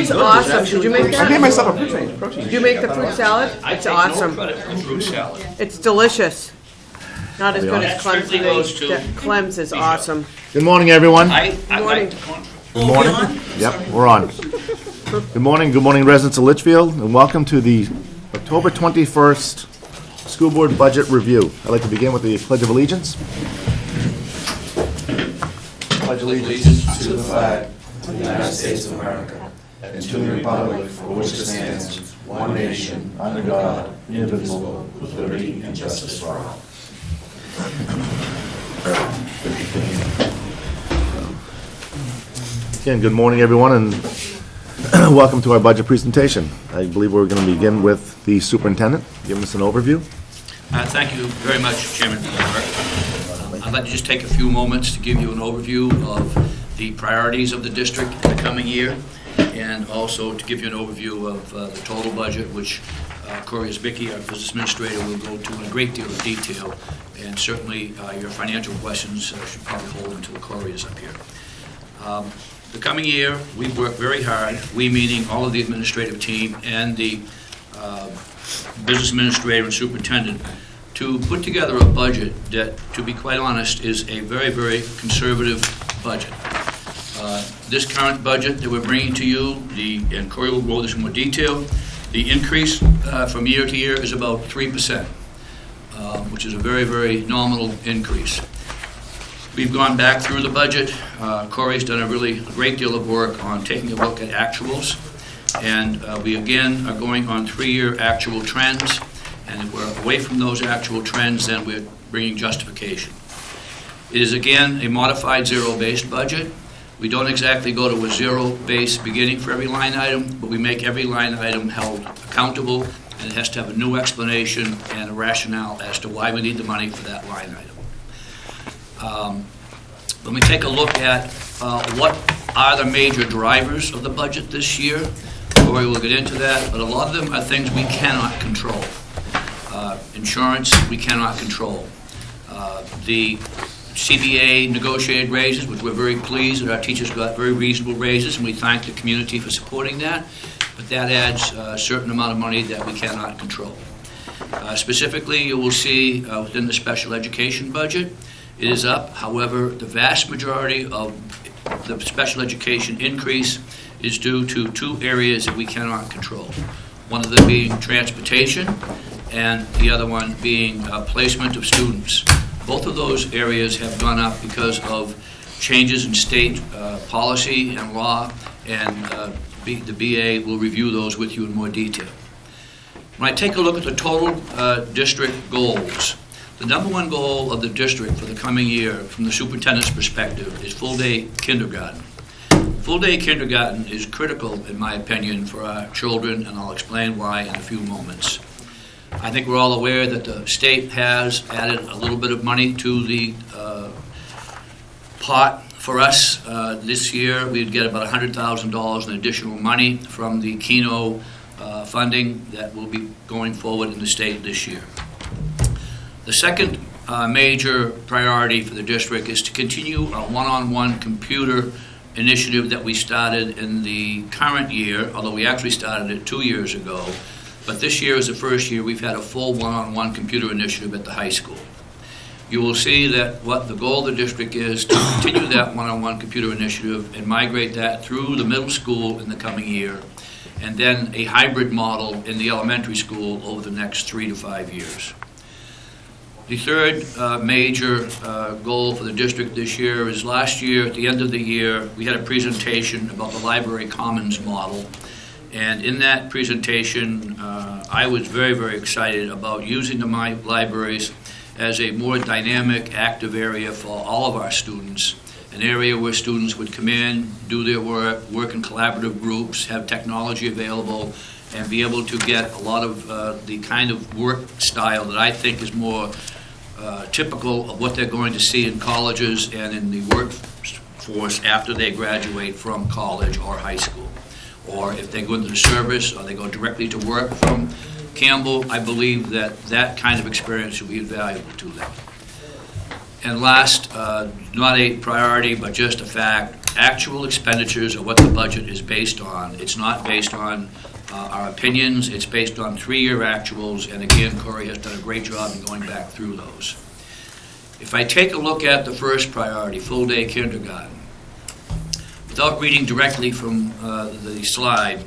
is awesome. Did you make I that? gave myself a protein. Did you make the fruit salad? It's awesome. Fruit salad. It's delicious. Not as good as That strictly goes to- Clem's is awesome. Good morning, everyone. I morning. like the contract. Good morning. Yep, we're on. Good morning, residents of Litchfield, and welcome to the October 21st School Board Budget Review. I'd like to begin with the Pledge of Allegiance. Pledge allegiance to the flag of the United States of America and to the republic for which it stands, one nation, under God, indivisible, with liberty and justice for all. Again, good morning, everyone, and welcome to our budget presentation. I believe we're going to begin with the superintendent giving us an overview. Thank you very much, Chairman. I'd like to just take a few moments to give you an overview of the priorities of the district in the coming year, and also to give you an overview of the total budget, which Corey Zbicki, our business administrator, will go to in a great deal of detail, and certainly your financial questions should probably hold until Corey is up here. The coming year, we've worked very hard, we meaning all of the administrative team and the business administrator and superintendent, to put together a budget that, to be quite honest, is a very, very conservative budget. This current budget that we're bringing to you, and Corey will go over this in more detail, the increase from year to year is about 3%, which is a very, very nominal increase. We've gone back through the budget. Corey's done a really great deal of work on taking a look at actuals, and we again are going on 3-year actual trends, and if we're away from those actual trends, then we're bringing justification. It is again a modified zero-based budget. We don't exactly go to a zero-based beginning for every line item, but we make every line item held accountable, and it has to have a new explanation and a rationale as to why we need the money for that line item. When we take a look at what are the major drivers of the budget this year, Corey will get into that, but a lot of them are things we cannot control. Insurance, we cannot control. The CBA negotiated raises, which we're very pleased that our teachers got very reasonable raises, and we thank the community for supporting that, but that adds a certain amount of money that we cannot control. Specifically, you will see within the special education budget, it is up. However, the vast majority of the special education increase is due to 2 areas that we cannot control. One of them being transportation, and the other one being placement of students. Both of those areas have gone up because of changes in state policy and law, and the BA will review those with you in more detail. When I take a look at the total district goals, the number 1 goal of the district for the coming year, from the superintendent's perspective, is full-day kindergarten. Full-day kindergarten is critical, in my opinion, for our children, and I'll explain why in a few moments. I think we're all aware that the state has added a little bit of money to the pot for us. This year, we'd get about $100,000 in additional money from the Keno funding that will be going forward in the state this year. The second major priority for the district is to continue a one-on-one computer initiative that we started in the current year, although we actually started it 2 years ago. But this year is the first year we've had a full one-on-one computer initiative at the high school. You will see that what the goal of the district is to continue that one-on-one computer initiative and migrate that through the middle school in the coming year, and then a hybrid model in the elementary school over the next 3 to 5 years. The third major goal for the district this year is last year, at the end of the year, we had a presentation about the library commons model. And in that presentation, I was very, very excited about using the libraries as a more dynamic, active area for all of our students, an area where students would come in, do their work in collaborative groups, have technology available, and be able to get a lot of the kind of work style that I think is more typical of what they're going to see in colleges and in the workforce after they graduate from college or high school. Or if they go into the service or they go directly to work from Campbell, I believe that that kind of experience will be invaluable to them. And last, not a priority, but just a fact, actual expenditures are what the budget is based on. It's not based on our opinions. It's based on 3-year actuals, and again, Corey has done a great job in going back through those. If I take a look at the first priority, full-day kindergarten, without reading directly from the slide,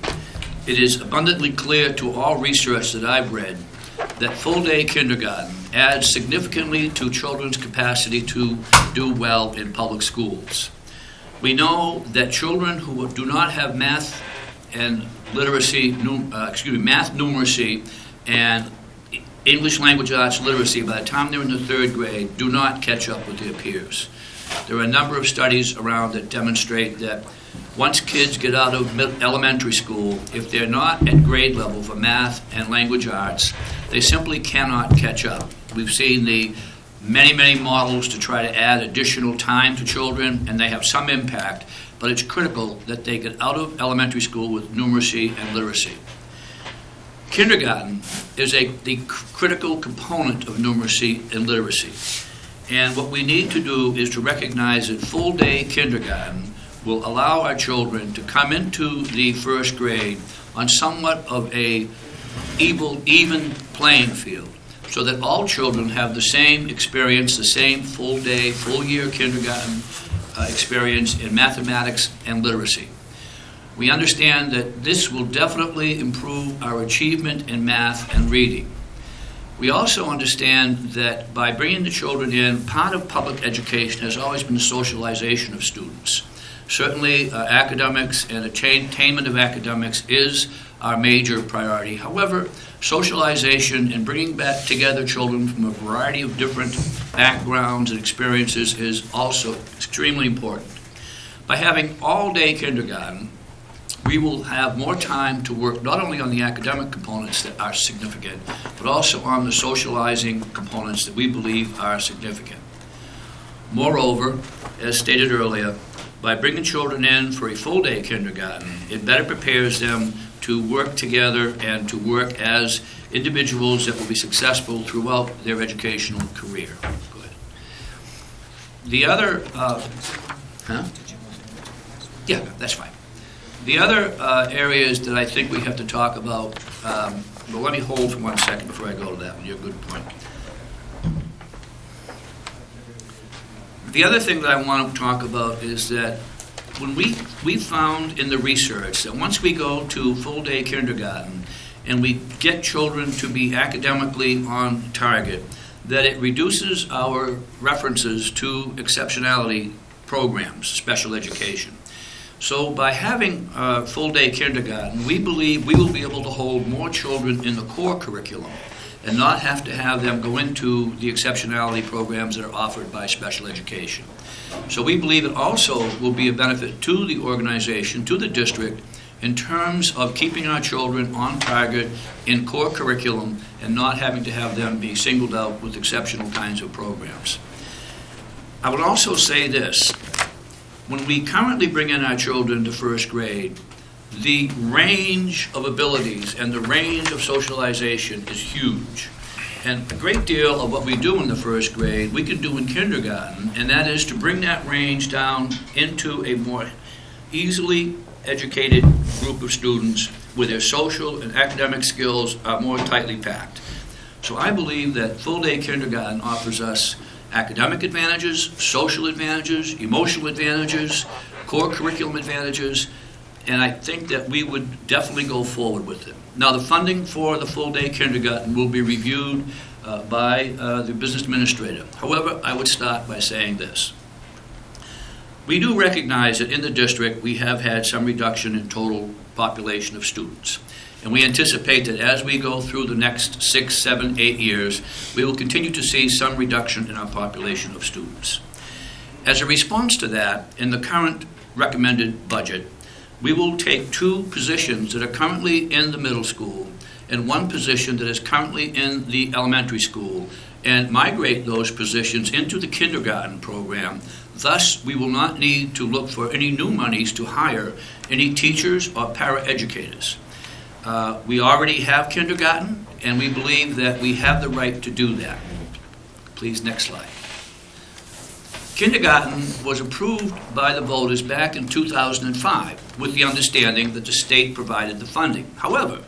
it is abundantly clear to all research that I've read that full-day kindergarten adds significantly to children's capacity to do well in public schools. We know that children who do not have math and literacy, math, numeracy, and English language arts literacy by the time they're in the 3rd grade do not catch up with their peers. There are a number of studies around that demonstrate that once kids get out of elementary school, if they're not at grade level for math and language arts, they simply cannot catch up. We've seen the many models to try to add additional time to children, and they have some impact, but it's critical that they get out of elementary school with numeracy and literacy. Kindergarten is the critical component of numeracy and literacy. And what we need to do is to recognize that full-day kindergarten will allow our children to come into the 1st grade on somewhat of a even playing field, so that all children have the same experience, the same full-day, full-year kindergarten experience in mathematics and literacy. We understand that this will definitely improve our achievement in math and reading. We also understand that by bringing the children in, part of public education has always been the socialization of students. Certainly, academics and attainment of academics is our major priority. However, socialization and bringing back together children from a variety of different backgrounds and experiences is also extremely important. By having all-day kindergarten, we will have more time to work not only on the academic components that are significant, but also on the socializing components that we believe are significant. Moreover, as stated earlier, by bringing children in for a full-day kindergarten, it better prepares them to work together and to work as individuals that will be successful throughout their educational career. Good. The other, Yeah, that's fine. The other areas that I think we have to talk about, well, let me hold for 1 second before I go to that one. You're a good point. The other thing that I want to talk about is that when we found in the research that once we go to full-day kindergarten and we get children to be academically on target, that it reduces our references to exceptionality programs, special education. So by having full-day kindergarten, we believe we will be able to hold more children in the core curriculum and not have to have them go into the exceptionality programs that are offered by special education. So we believe it also will be a benefit to the organization, to the district, in terms of keeping our children on target in core curriculum and not having to have them be singled out with exceptional kinds of programs. I would also say this. When we currently bring in our children to 1st grade, the range of abilities and the range of socialization is huge. And a great deal of what we do in the 1st grade, we can do in kindergarten, and that is to bring that range down into a more easily educated group of students where their social and academic skills are more tightly packed. So I believe that full-day kindergarten offers us academic advantages, social advantages, emotional advantages, core curriculum advantages, and I think that we would definitely go forward with it. Now, the funding for the full-day kindergarten will be reviewed by the business administrator. However, I would start by saying this. We do recognize that in the district we have had some reduction in total population of students. And we anticipate that as we go through the next 6, 7, 8 years, we will continue to see some reduction in our population of students. As a response to that, in the current recommended budget, we will take 2 positions that are currently in the middle school and 1 position that is currently in the elementary school and migrate those positions into the kindergarten program. Thus, we will not need to look for any new monies to hire any teachers or paraeducators. We already have kindergarten, and we believe that we have the right to do that. Please, next slide. Kindergarten was approved by the voters back in 2005 with the understanding that the state provided the funding. However,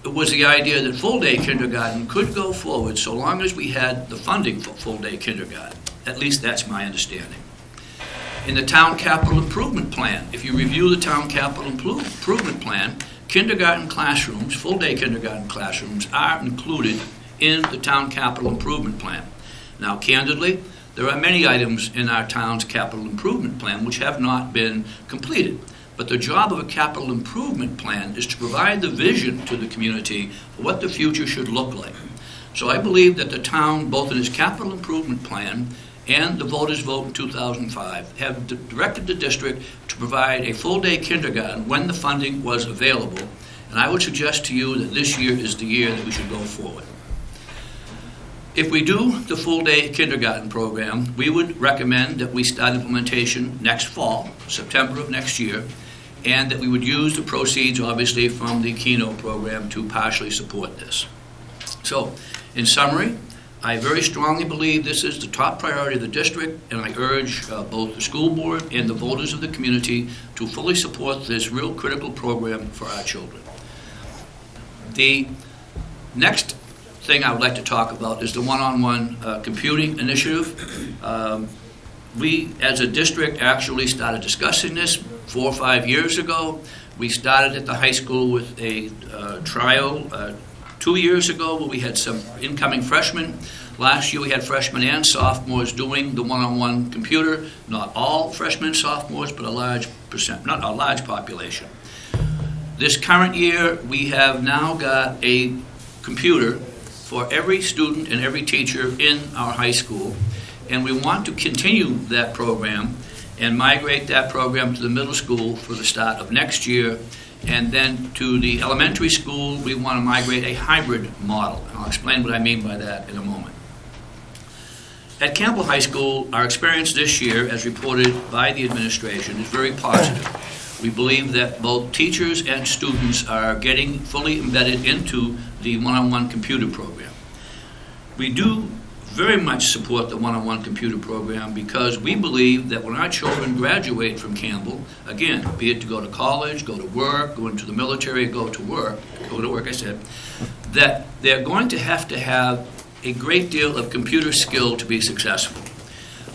it was the idea that full-day kindergarten could go forward so long as we had the funding for full-day kindergarten. At least that's my understanding. In the Town Capital Improvement Plan, if you review the Town Capital Improvement Plan, kindergarten classrooms, full-day kindergarten classrooms, are included in the Town Capital Improvement Plan. Now, candidly, there are many items in our town's capital improvement plan which have not been completed. But the job of a capital improvement plan is to provide the vision to the community for what the future should look like. So I believe that the town, both in its capital improvement plan and the voters' vote in 2005, have directed the district to provide a full-day kindergarten when the funding was available. And I would suggest to you that this year is the year that we should go forward. If we do the full-day kindergarten program, we would recommend that we start implementation next fall, September of next year, and that we would use the proceeds, obviously, from the Keno program to partially support this. So, in summary, I very strongly believe this is the top priority of the district, and I urge both the school board and the voters of the community to fully support this real critical program for our children. The next thing I would like to talk about is the one-on-one computing initiative. We, as a district, actually started discussing this 4 or 5 years ago. We started at the high school with a trial 2 years ago where we had some incoming freshmen. Last year we had freshmen and sophomores doing the one-on-one computer. Not all freshmen and sophomores, but a large percent, not a large population. This current year we have now got a computer for every student and every teacher in our high school, and we want to continue that program and migrate that program to the middle school for the start of next year, and then to the elementary school we want to migrate a hybrid model, and I'll explain what I mean by that in a moment. At Campbell High School, our experience this year, as reported by the administration, is very positive. We believe that both teachers and students are getting fully embedded into the one-on-one computer program. We do very much support the one-on-one computer program because we believe that when our children graduate from Campbell, again, be it to go to college, go to work, go into the military, go to work, I said, that they're going to have a great deal of computer skill to be successful.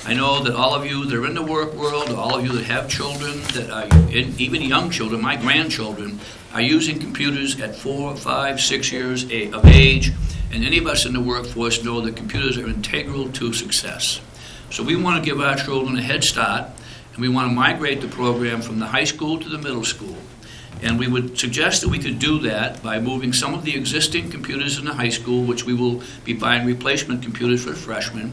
I know that all of you that are in the work world, all of you that have children, that are even young children, my grandchildren, are using computers at 4, 5, 6 years of age, and any of us in the workforce know that computers are integral to success. So we want to give our children a head start, and we want to migrate the program from the high school to the middle school. And we would suggest that we could do that by moving some of the existing computers in the high school, which we will be buying replacement computers for freshmen,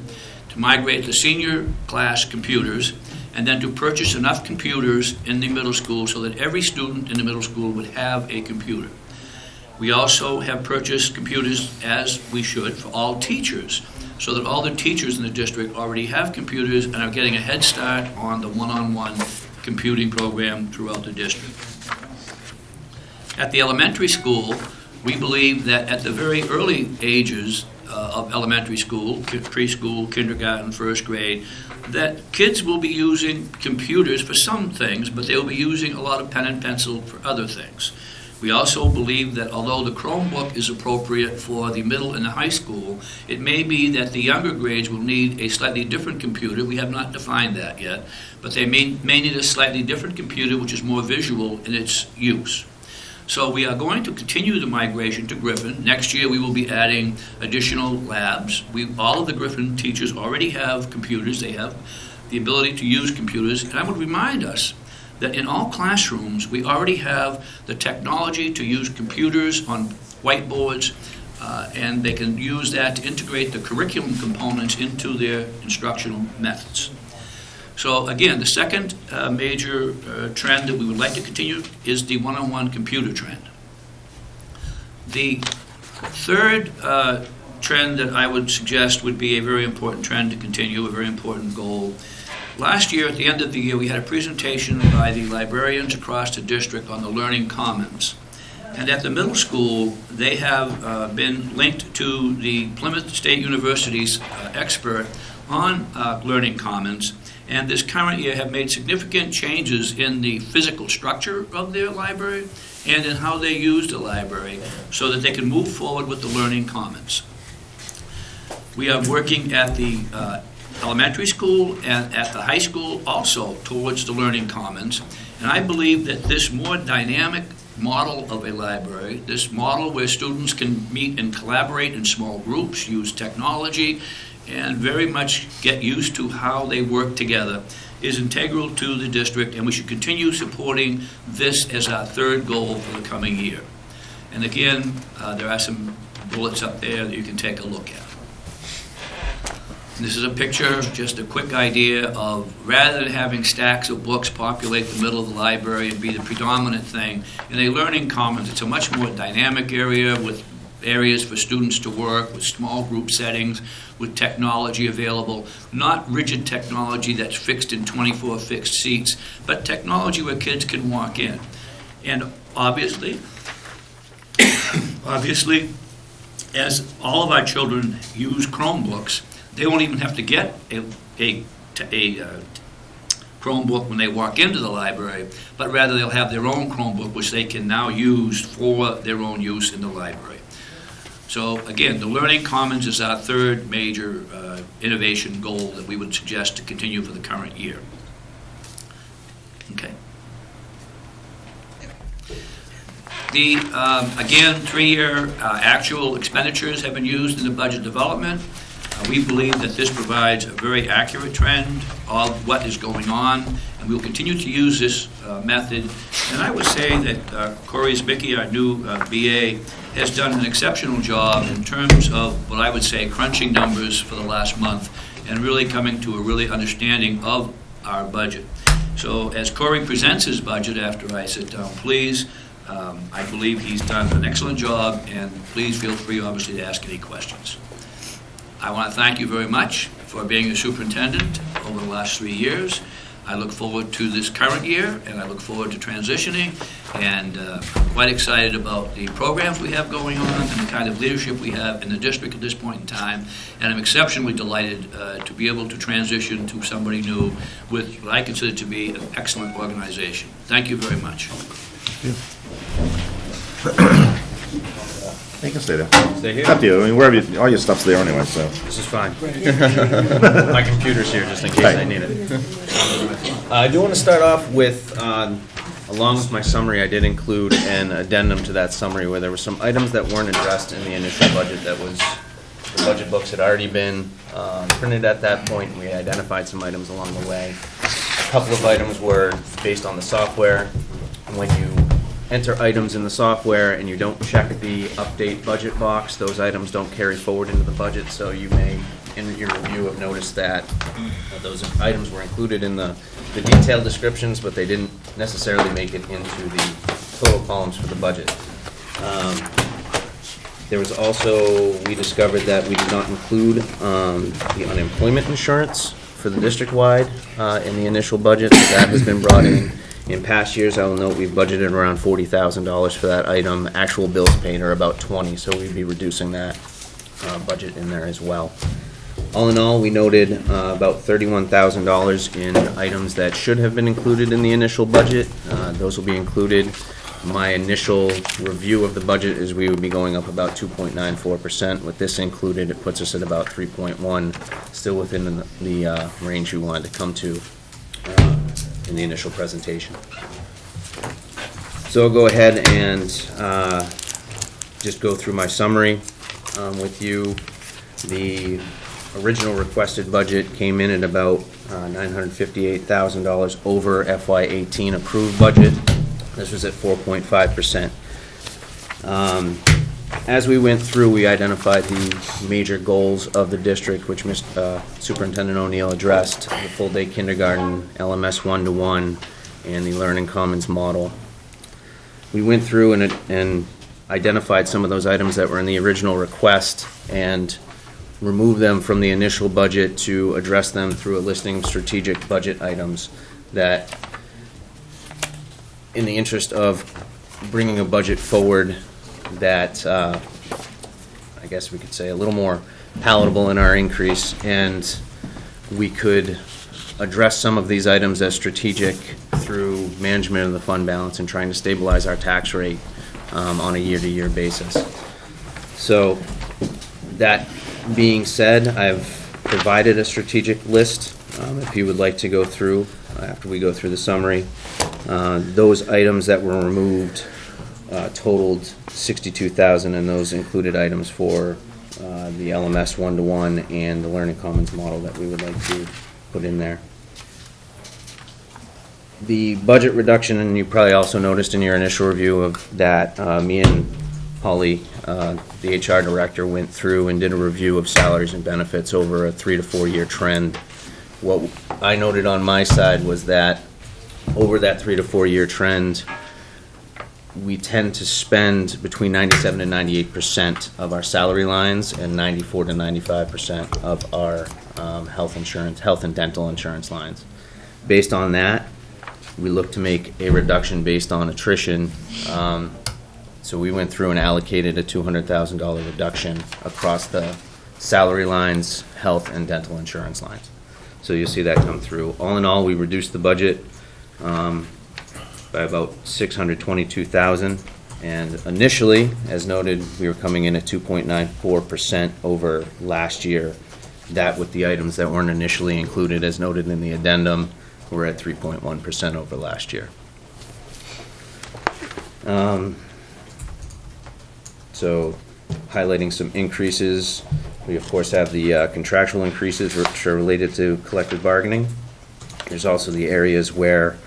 to migrate the senior class computers, and then to purchase enough computers in the middle school so that every student in the middle school would have a computer. We also have purchased computers, as we should, for all teachers, so that all the teachers in the district already have computers and are getting a head start on the one-on-one computing program throughout the district. At the elementary school, we believe that at the very early ages of elementary school, preschool, kindergarten, first grade, that kids will be using computers for some things, but they'll be using a lot of pen and pencil for other things. We also believe that although the Chromebook is appropriate for the middle and the high school, it may be that the younger grades will need a slightly different computer. We have not defined that yet, but they may need a slightly different computer which is more visual in its use. So we are going to continue the migration to Griffin. Next year we will be adding additional labs. All of the Griffin teachers already have computers. They have the ability to use computers. And I would remind us that in all classrooms we already have the technology to use computers on whiteboards, and they can use that to integrate the curriculum components into their instructional methods. So again, the second major trend that we would like to continue is the one-on-one computer trend. The third trend that I would suggest would be a very important trend to continue, a very important goal. Last year, at the end of the year, we had a presentation by the librarians across the district on the Learning Commons. And at the middle school, they have been linked to the Plymouth State University's expert on Learning Commons. and this current year have made significant changes in the physical structure of their library and in how they use the library so that they can move forward with the learning commons. We are working at the elementary school and at the high school also towards the learning commons, and I believe that this more dynamic model of a library, this model where students can meet and collaborate in small groups, use technology, and very much get used to how they work together, is integral to the district, and we should continue supporting this as our third goal for the coming year. And again, there are some bullets up there that you can take a look at. This is a picture, just a quick idea of, rather than having stacks of books populate the middle of the library and be the predominant thing, in a learning commons, it's a much more dynamic area with areas for students to work, with small group settings, with technology available, not rigid technology that's fixed in 24 fixed seats, but technology where kids can walk in. And obviously, as all of our children use Chromebooks, they won't even have to get a Chromebook when they walk into the library, but rather they'll have their own Chromebook, which they can now use for their own use in the library. So again, the Learning Commons is our third major innovation goal that we would suggest to continue for the current year. Okay. The, again, 3-year actual expenditures have been used in the budget development. We believe that this provides a very accurate trend of what is going on, and we'll continue to use this method. And I would say that Corey Zbicki, our new BA, has done an exceptional job in terms of what I would say crunching numbers for the last month and really coming to a really understanding of our budget. So as Corey presents his budget after I sit down, please, I believe he's done an excellent job, and please feel free, obviously, to ask any questions. I want to thank you very much for being a superintendent over the last 3 years. I look forward to this current year, and I look forward to transitioning, and quite excited about the programs we have going on and the kind of leadership we have in the district at this point in time. And I'm exceptionally delighted to be able to transition to somebody new with what I consider to be an excellent organization. Thank you very much. You can stay there. Stay here? Up to you. I mean, wherever you, all your stuff's there anyway, so. This is fine. My computer's here just in case I need it. I do want to start off with, along with my summary, I did include an addendum to that summary where there were some items that weren't addressed in the initial budget. That was, the budget books had already been printed at that point, and we identified some items along the way. A couple of items were based on the software. When you enter items in the software and you don't check the update budget box, those items don't carry forward into the budget, so you may, in your review, have noticed that those items were included in the detailed descriptions, but they didn't necessarily make it into the total columns for the budget. There was also, we discovered that we did not include the unemployment insurance for the district-wide in the initial budget. That has been brought in. In past years, I will note we've budgeted around $40,000 for that item. Actual bills paid are about $20,000, so we'd be reducing that budget in there as well. All in all, we noted about $31,000 in items that should have been included in the initial budget. Those will be included. My initial review of the budget is we would be going up about 2.94%. With this included, it puts us at about 3.1, still within the range we wanted to come to in the initial presentation. So I'll go ahead and just go through my summary with you. The original requested budget came in at about $958,000 over FY18 approved budget. This was at 4.5%. As we went through, we identified the major goals of the district, which Superintendent O'Neill addressed: the full-day kindergarten, LMS 1-to-1, and the Learning Commons model. We went through and identified some of those items that were in the original request and removed them from the initial budget to address them through a listing of strategic budget items that, in the interest of bringing a budget forward that I guess we could say a little more palatable in our increase, and we could address some of these items as strategic through management of the fund balance and trying to stabilize our tax rate on a year-to-year basis. So that being said, I've provided a strategic list. If you would like to go through, after we go through the summary, those items that were removed totaled $62,000, and those included items for the LMS one-to-one and the Learning Commons model that we would like to put in there. The budget reduction, and you probably also noticed in your initial review of that, me and Holly, the HR director, went through and did a review of salaries and benefits over a 3 to 4 year trend. What I noted on my side was that over that 3 to 4 year trend, we tend to spend between 97 and 98% of our salary lines and 94 to 95% of our health and dental insurance lines. Based on that, we look to make a reduction based on attrition. So we went through and allocated a $200,000 reduction across the salary lines, health and dental insurance lines. So you'll see that come through. All in all, we reduced the budget by about $622,000, and initially, as noted, we were coming in at 2.94% over last year. That with the items that weren't initially included, as noted in the addendum, we're at 3.1% over last year. So highlighting some increases, we of course have the contractual increases which are related to collective bargaining. There's also the areas where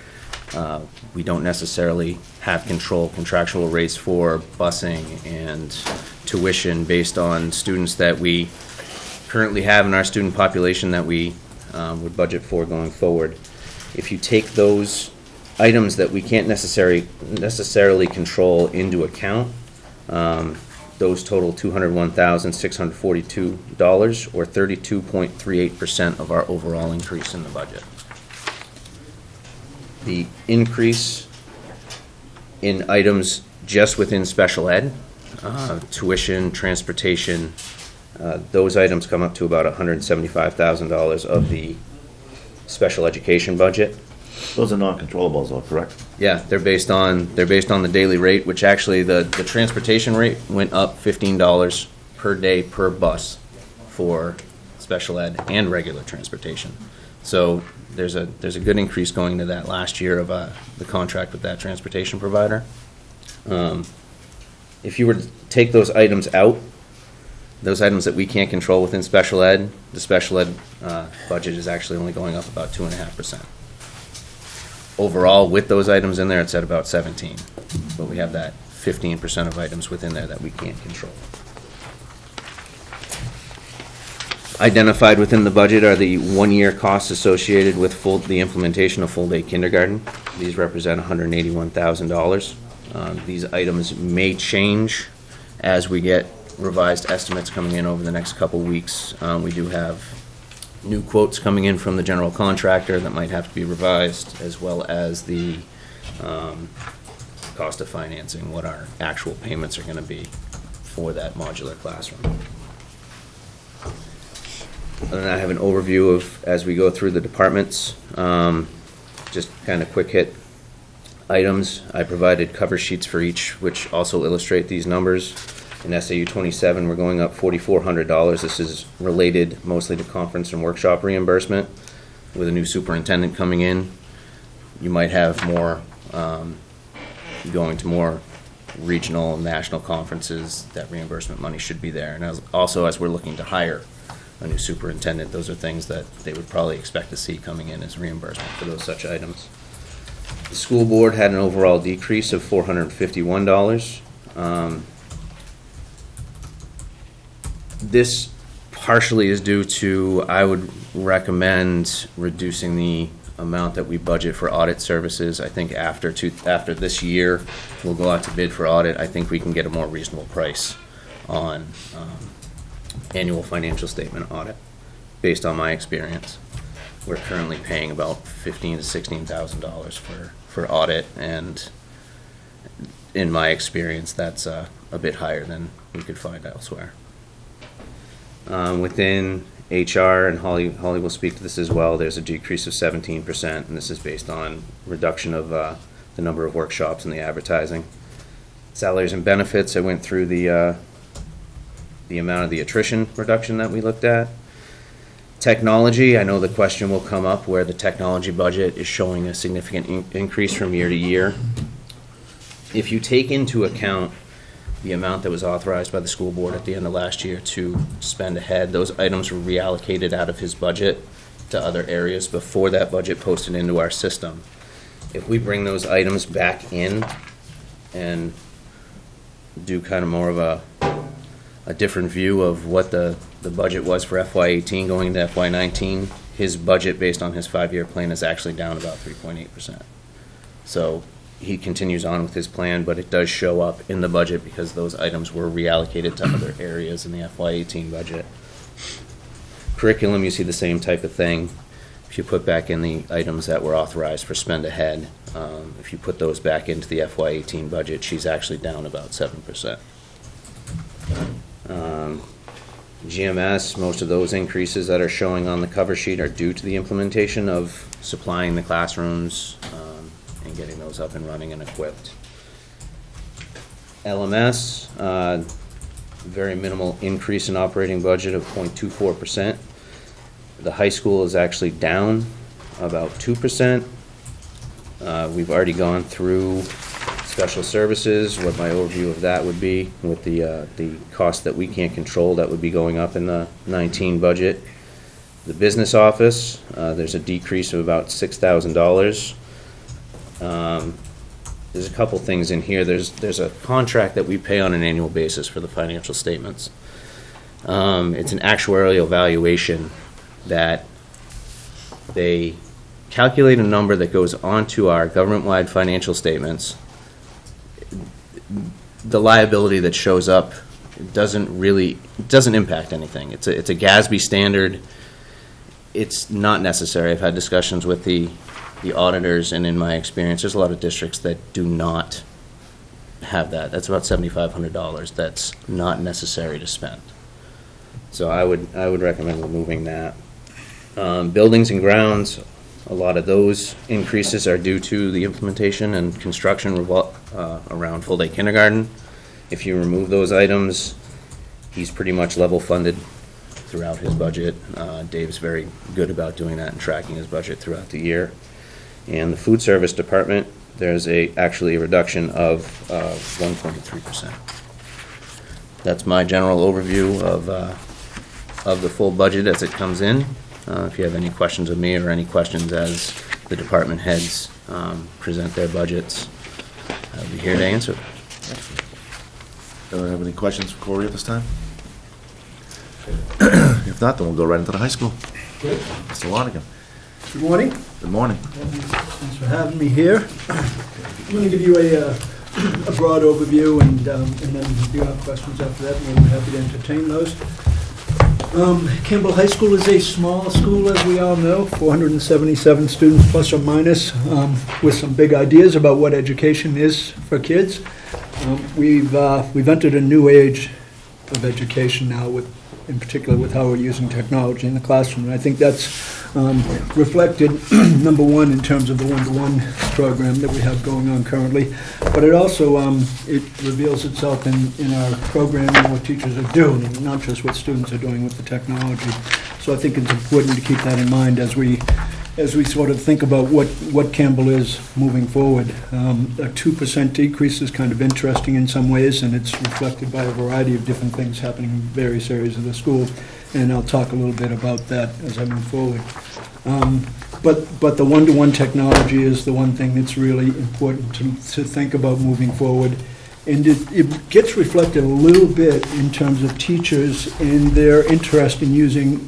we don't necessarily have contractual rates for busing and tuition based on students that we currently have in our student population that we would budget for going forward. If you take those items that we can't necessarily control into account, those total $201,642, or 32.38% of our overall increase in the budget. The increase in items just within special ed, tuition, transportation, those items come up to about $175,000 of the special education budget. Those are non-controllables though, correct? Yeah, they're based on the daily rate, which actually the transportation rate went up $15 per day per bus for special ed and regular transportation. So there's a good increase going to that last year of the contract with that transportation provider. If you were to take those items out, those items that we can't control within special ed, the special ed budget is actually only going up about 2.5%. Overall, with those items in there, it's at about 17, but we have that 15% of items within there that we can't control. Identified within the budget are the one-year costs associated with the implementation of full-day kindergarten. These represent $181,000. These items may change as we get revised estimates coming in over the next couple weeks. We do have new quotes coming in from the general contractor that might have to be revised, as well as the cost of financing, what our actual payments are going to be for that modular classroom. And then I have an overview of, as we go through the departments, just kind of quick hit items. I provided cover sheets for each, which also illustrate these numbers. In SAU 27, we're going up $4,400. This is related mostly to conference and workshop reimbursement. With a new superintendent coming in, you might have more going to more regional and national conferences. That reimbursement money should be there. And as we're looking to hire a new superintendent, those are things that they would probably expect to see coming in as reimbursement for those such items. The school board had an overall decrease of $451. This partially is due to, I would recommend reducing the amount that we budget for audit services. I think after this year, we'll go out to bid for audit. I think we can get a more reasonable price on annual financial statement audit, based on my experience. We're currently paying about $15,000 to $16,000 for audit, and in my experience, that's a bit higher than we could find elsewhere. Within HR, and Holly will speak to this as well, there's a decrease of 17%, and this is based on reduction of the number of workshops and the advertising. Salaries and benefits, I went through the amount of the attrition reduction that we looked at. Technology, I know the question will come up where the technology budget is showing a significant increase from year to year. If you take into account the amount that was authorized by the school board at the end of last year to spend ahead, those items were reallocated out of his budget to other areas before that budget posted into our system. If we bring those items back in and do kind of more of a different view of what the budget was for FY18 going into FY19, his budget based on his 5-year plan is actually down about 3.8%. So he continues on with his plan, but it does show up in the budget because those items were reallocated to other areas in the FY18 budget. Curriculum, you see the same type of thing. If you put back in the items that were authorized for spend ahead, if you put those back into the FY18 budget, she's actually down about 7%. GMS, most of those increases that are showing on the cover sheet are due to the implementation of supplying the classrooms and getting those up and running and equipped. LMS, very minimal increase in operating budget of 0.24%. The high school is actually down about 2%. We've already gone through special services, what my overview of that would be with the cost that we can't control that would be going up in the 19 budget. The business office, there's a decrease of about $6,000. There's a couple things in here. There's a contract that we pay on an annual basis for the financial statements. It's an actuarial valuation that they calculate a number that goes onto our government-wide financial statements. The liability that shows up doesn't impact anything. It's a GASB standard. It's not necessary. I've had discussions with the auditors, and in my experience, there's a lot of districts that do not have that. That's about $7,500. That's not necessary to spend. So I would recommend removing that. Buildings and grounds, a lot of those increases are due to the implementation and construction around full-day kindergarten. If you remove those items, he's pretty much level funded throughout his budget. Dave's very good about doing that and tracking his budget throughout the year. And the food service department, there's actually a reduction of 1.3%. That's my general overview of the full budget as it comes in. If you have any questions of me or any questions as the department heads present their budgets, I'll be here to answer. Do I have any questions for Corey at this time? If not, then we'll go right into the high school. Good. Mr. Lonigan. Good morning. Good morning. Thanks for having me here. I'm going to give you a broad overview, and then if you have questions after that, we'll be happy to entertain those. Campbell High School is a small school, as we all know, 477 students plus or minus, with some big ideas about what education is for kids. We've entered a new age of education now, in particular with how we're using technology in the classroom. And I think that's reflected, number one, in terms of the one-to-one program that we have going on currently, but it also it reveals itself in our programming and what teachers are doing, and not just what students are doing with the technology. So I think it's important to keep that in mind as we sort of think about what Campbell is moving forward. A 2% decrease is kind of interesting in some ways, and it's reflected by a variety of different things happening in various areas of the school, and I'll talk a little bit about that as I move forward. But the one-to-one technology is the one thing that's really important to think about moving forward. And it gets reflected a little bit in terms of teachers and their interest in using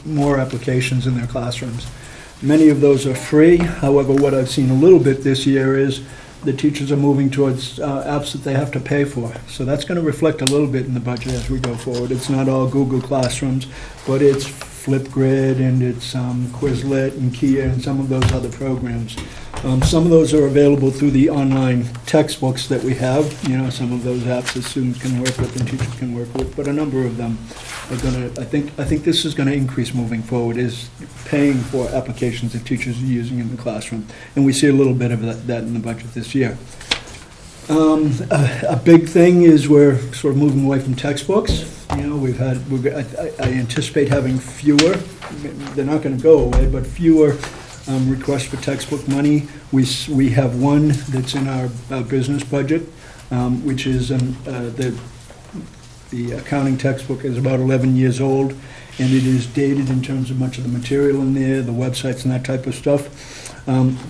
more applications in their classrooms. Many of those are free. However, what I've seen a little bit this year is the teachers are moving towards apps that they have to pay for. So that's going to reflect a little bit in the budget as we go forward. It's not all Google Classrooms, but it's Flipgrid and it's Quizlet and Kia and some of those other programs. Some of those are available through the online textbooks that we have, some of those apps that students can work with and teachers can work with, but a number of them are going to, I think this is going to increase moving forward, is paying for applications that teachers are using in the classroom. And we see a little bit of that in the budget this year. A big thing is we're sort of moving away from textbooks. I anticipate having fewer, they're not going to go away, but fewer requests for textbook money. We have one that's in our business budget, which is the accounting textbook is about 11 years old, and it is dated in terms of much of the material in there, the websites and that type of stuff.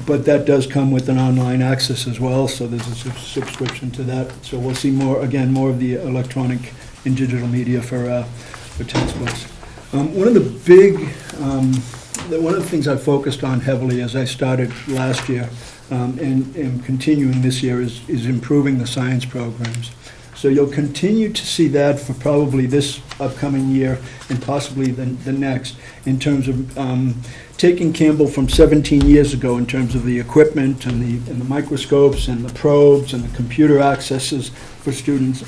But that does come with an online access as well, so there's a subscription to that. So we'll see more of the electronic and digital media for textbooks. One of the things I focused on heavily as I started last year and continuing this year is improving the science programs. So you'll continue to see that for probably this upcoming year and possibly the next, in terms of taking Campbell from 17 years ago in terms of the equipment and the microscopes and the probes and the computer accesses for students.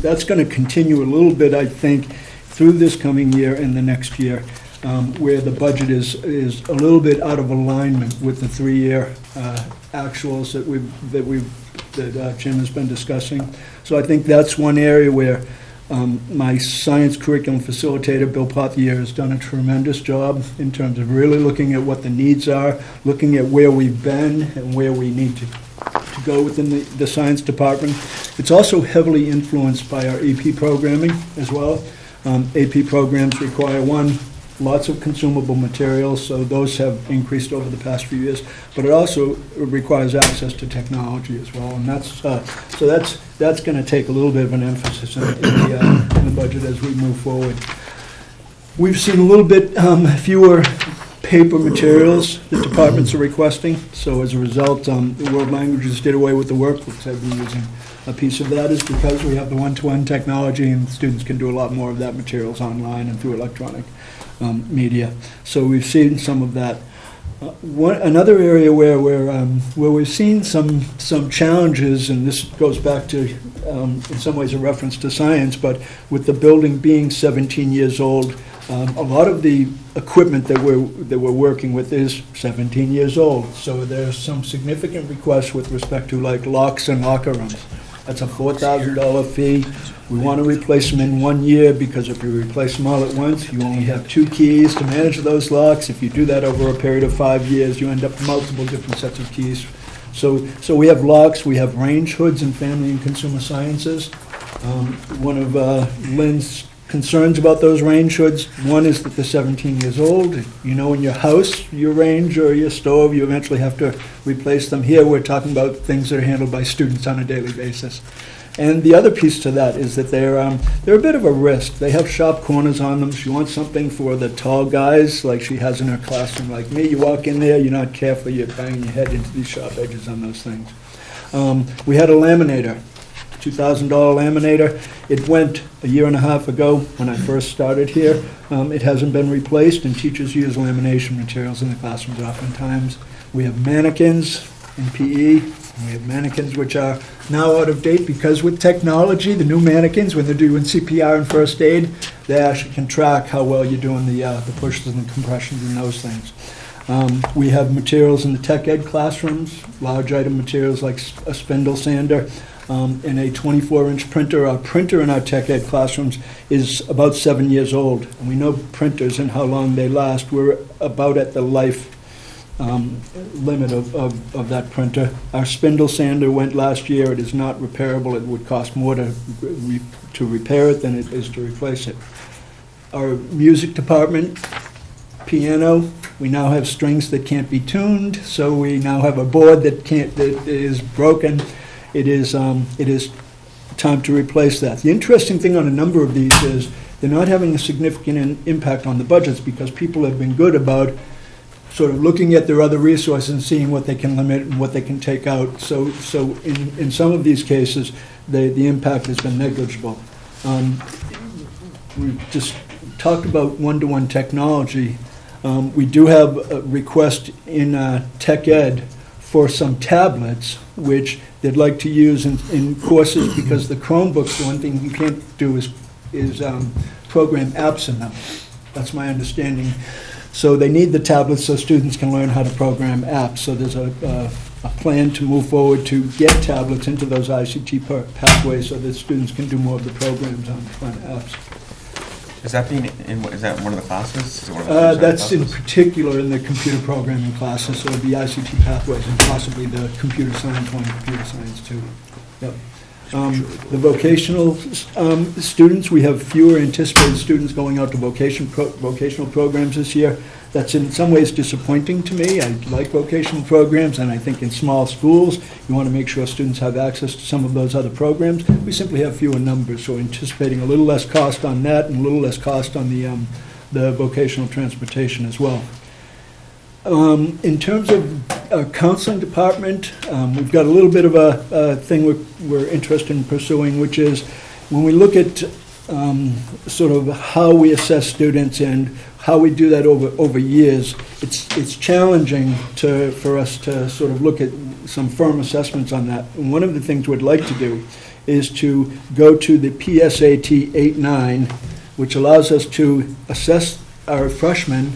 That's going to continue a little bit, I think, through this coming year and the next year, where the budget is a little bit out of alignment with the 3-year actuals that Jim has been discussing. So I think that's one area where my science curriculum facilitator, Bill Pothier, has done a tremendous job in terms of really looking at what the needs are, looking at where we've been and where we need to go within the science department. It's also heavily influenced by our AP programming as well. AP programs require lots of consumable materials, so those have increased over the past few years, but it also requires access to technology as well, and that's going to take a little bit of an emphasis in the budget as we move forward. We've seen a little bit fewer paper materials that departments are requesting, so as a result, the World Languages did away with the workbooks I've been using. A piece of that is because we have the one-to-one technology, and students can do a lot more of that materials online and through electronic media. So we've seen some of that. Another area where we've seen some challenges, and this goes back to, in some ways, a reference to science, but with the building being 17 years old, a lot of the equipment that we're working with is 17 years old. So there's some significant requests with respect to like locks and locker rooms. That's a $4,000 fee. We want to replace them in 1 year because if you replace them all at once, you only have 2 keys to manage those locks. If you do that over a period of 5 years, you end up with multiple different sets of keys. So we have locks, we have range hoods in family and consumer sciences. One of Lynn's concerns about those range hoods, one is that they're 17 years old. In your house, your range or your stove, you eventually have to replace them. Here we're talking about things that are handled by students on a daily basis. And the other piece to that is that they're a bit of a risk. They have sharp corners on them. She wants something for the tall guys like she has in her classroom. Like me, you walk in there, you're not careful, you're banging your head into these sharp edges on those things. We had a laminator, $2,000 laminator. It went a year and a half ago when I first started here. It hasn't been replaced, and teachers use lamination materials in the classrooms oftentimes. We have mannequins in PE. We have mannequins which are now out of date because with technology, the new mannequins, when they're doing CPR and first aid, they actually can track how well you're doing the pushes and the compressions and those things. We have materials in the tech ed classrooms, large item materials like a spindle sander, and a 24-inch printer. Our printer in our tech ed classrooms is about 7 years old, and we know printers and how long they last. We're about at the life limit of that printer. Our spindle sander went last year. It is not repairable. It would cost more to repair it than it is to replace it. Our music department, piano, we now have strings that can't be tuned, so we now have a board that is broken. It is time to replace that. The interesting thing on a number of these is they're not having a significant impact on the budgets because people have been good about sort of looking at their other resources and seeing what they can limit and what they can take out. So in some of these cases, the impact has been negligible. We just talked about one-to-one technology. We do have a request in tech ed for some tablets, which they'd like to use in courses, because the Chromebooks, the one thing you can't do is program apps in them. That's my understanding. So they need the tablets so students can learn how to program apps. So there's a plan to move forward to get tablets into those ICT pathways so that students can do more of the programs on apps. Is that is that one of the classes? Is it one of the That's in classes? particular in the computer programming classes, so the ICT pathways and possibly the computer science one, computer science two. Yep. The vocational students, we have fewer anticipated students going out to vocational programs this year. That's in some ways disappointing to me. I like vocational programs, and I think in small schools, you want to make sure students have access to some of those other programs. We simply have fewer numbers, so anticipating a little less cost on that and a little less cost on the vocational transportation as well. In terms of counseling department, we've got a little bit of a thing we're interested in pursuing, which is when we look at sort of how we assess students and how we do that over years, it's challenging for us to sort of look at some firm assessments on that. And one of the things we'd like to do is to go to the PSAT 8-9, which allows us to assess our freshmen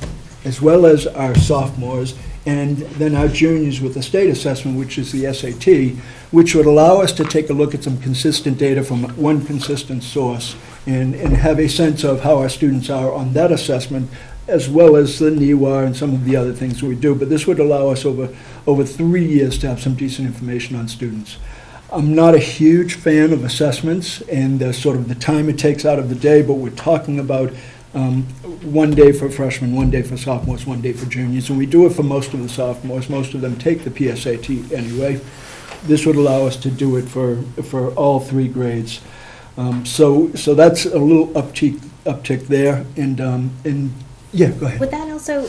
as well as our sophomores, and then our juniors with the state assessment, which is the SAT, which would allow us to take a look at some consistent data from one consistent source and have a sense of how our students are on that assessment, as well as the NEWA and some of the other things we do. But this would allow us over 3 years to have some decent information on students. I'm not a huge fan of assessments and sort of the time it takes out of the day, but we're talking about 1 day for freshmen, 1 day for sophomores, 1 day for juniors, and we do it for most of the sophomores. Most of them take the PSAT anyway. This would allow us to do it for all 3 grades. So that's a little uptick there, and yeah, go ahead. Would that also,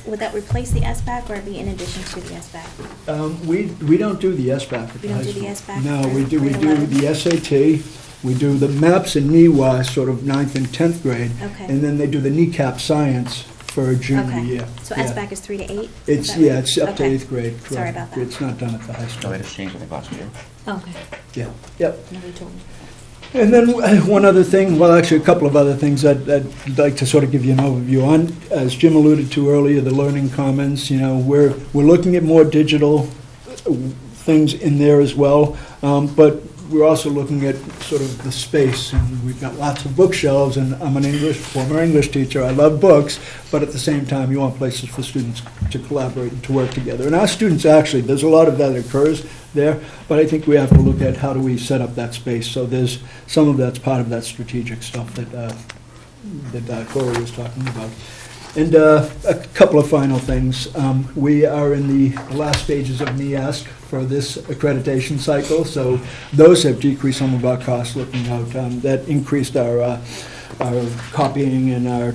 would that replace the SBAC or be in addition to the SBAC? We don't do the SBAC at the We high don't do school. the SBAC No, for we do grade 11? the SAT, we do the MAPS and NEWA, sort of 9th and 10th grade. Okay. And then they do the kneecap science for junior Okay. year. So Yeah. SBAC is 3 to 8? It's, it's up to 8th grade, correct. Sorry about that. It's not done at the high No, school. they just changed it last year. Okay, Yeah, yep. nobody told me. And then one other thing, well, actually, a couple of other things I'd like to sort of give you an overview on. As Jim alluded to earlier, the Learning Commons, we're looking at more digital things in there as well, but we're also looking at sort of the space, and we've got lots of bookshelves, and I'm an former English teacher. I love books, but at the same time, you want places for students to collaborate and to work together. And our students, actually, there's a lot of that occurs there, but I think we have to look at how do we set up that space. So there's some of that's part of that strategic stuff that Corey was talking about. And a couple of final things. We are in the last stages of NEASC for this accreditation cycle, so those have decreased some of our costs looking out. That increased our copying and our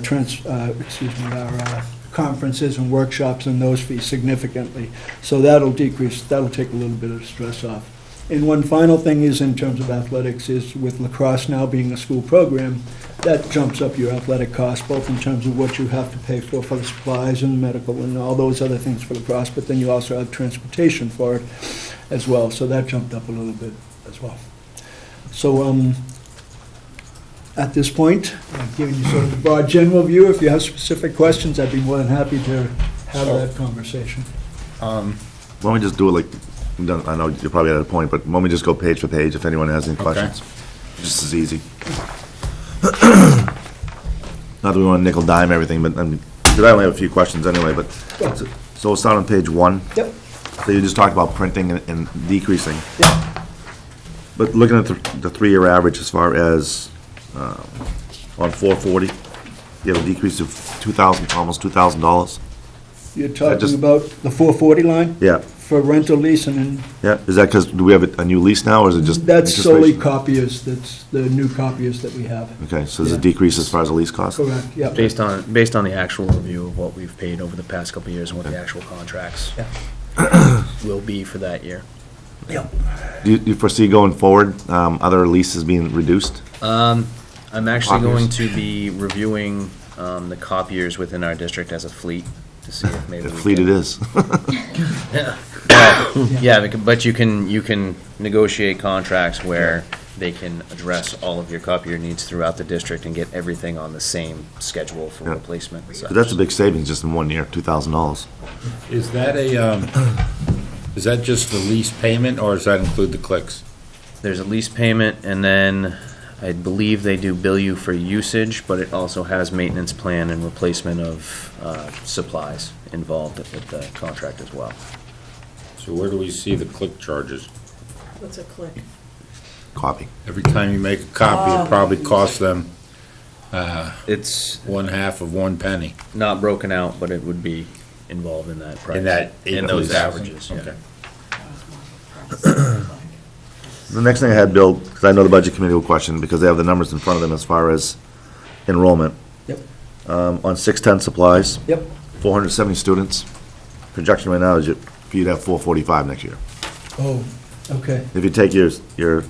conferences and workshops and those fees significantly. So that'll take a little bit of stress off. And one final thing is in terms of athletics is with lacrosse now being a school program, that jumps up your athletic costs, both in terms of what you have to pay for the supplies and medical and all those other things for lacrosse, but then you also have transportation for it as well. So that jumped up a little bit as well. So at this point, I've given you sort of the broad general view. If you have specific questions, I'd be more than happy to have that conversation. Why don't we just do it like, I know you're probably at a point, but why don't we just go page for page if anyone has any questions? Just as easy. Not that we want to nickel dime everything, but, because I only have a few questions anyway, but, so we'll start on page 1. Yep. So you just talked about printing and decreasing. Yep. But looking at the 3-year average as far as, on 440, you have a decrease of $2,000, almost $2,000. You're talking just- about the 440 line Yeah, for rental lease and then yeah. Is that because, do we have a new lease now, or is it just? that's solely anticipation? copiers, that's the new copiers that we have. Okay, so there's a Yeah. decrease as far as the lease cost? Correct, yeah. Based on the actual review of what we've paid over the past couple of years and what the actual contracts will be for that year. Yeah. Do you foresee going forward, other leases being reduced? I'm actually going Copiers. to be reviewing the copiers within our district as a fleet to see if maybe If we fleet can. it is. Yeah. Well, yeah, but you can negotiate contracts where they can address all of your copier needs throughout the district and get everything on the same schedule for Yeah. replacement and such. But that's a big savings just in 1 year, $2,000. Is that is that just the lease payment, or does that include the clicks? There's a lease payment, and then I believe they do bill you for usage, but it also has maintenance plan and replacement of supplies involved with the contract as well. So where do we see the click charges? What's a click? Copy. Every time you make a copy, it probably costs them It's 1/2 of 1 penny. not broken out, but it would be involved in that price. In that In those 8,000? averages, yeah. Okay. The next thing I had, Bill, because I know the budget committee will question, because they have the numbers in front of them as far as enrollment. Yep. On 610 supplies, Yep. 470 students. Projection right now is for you to have 445 next year. Oh, okay. If you take your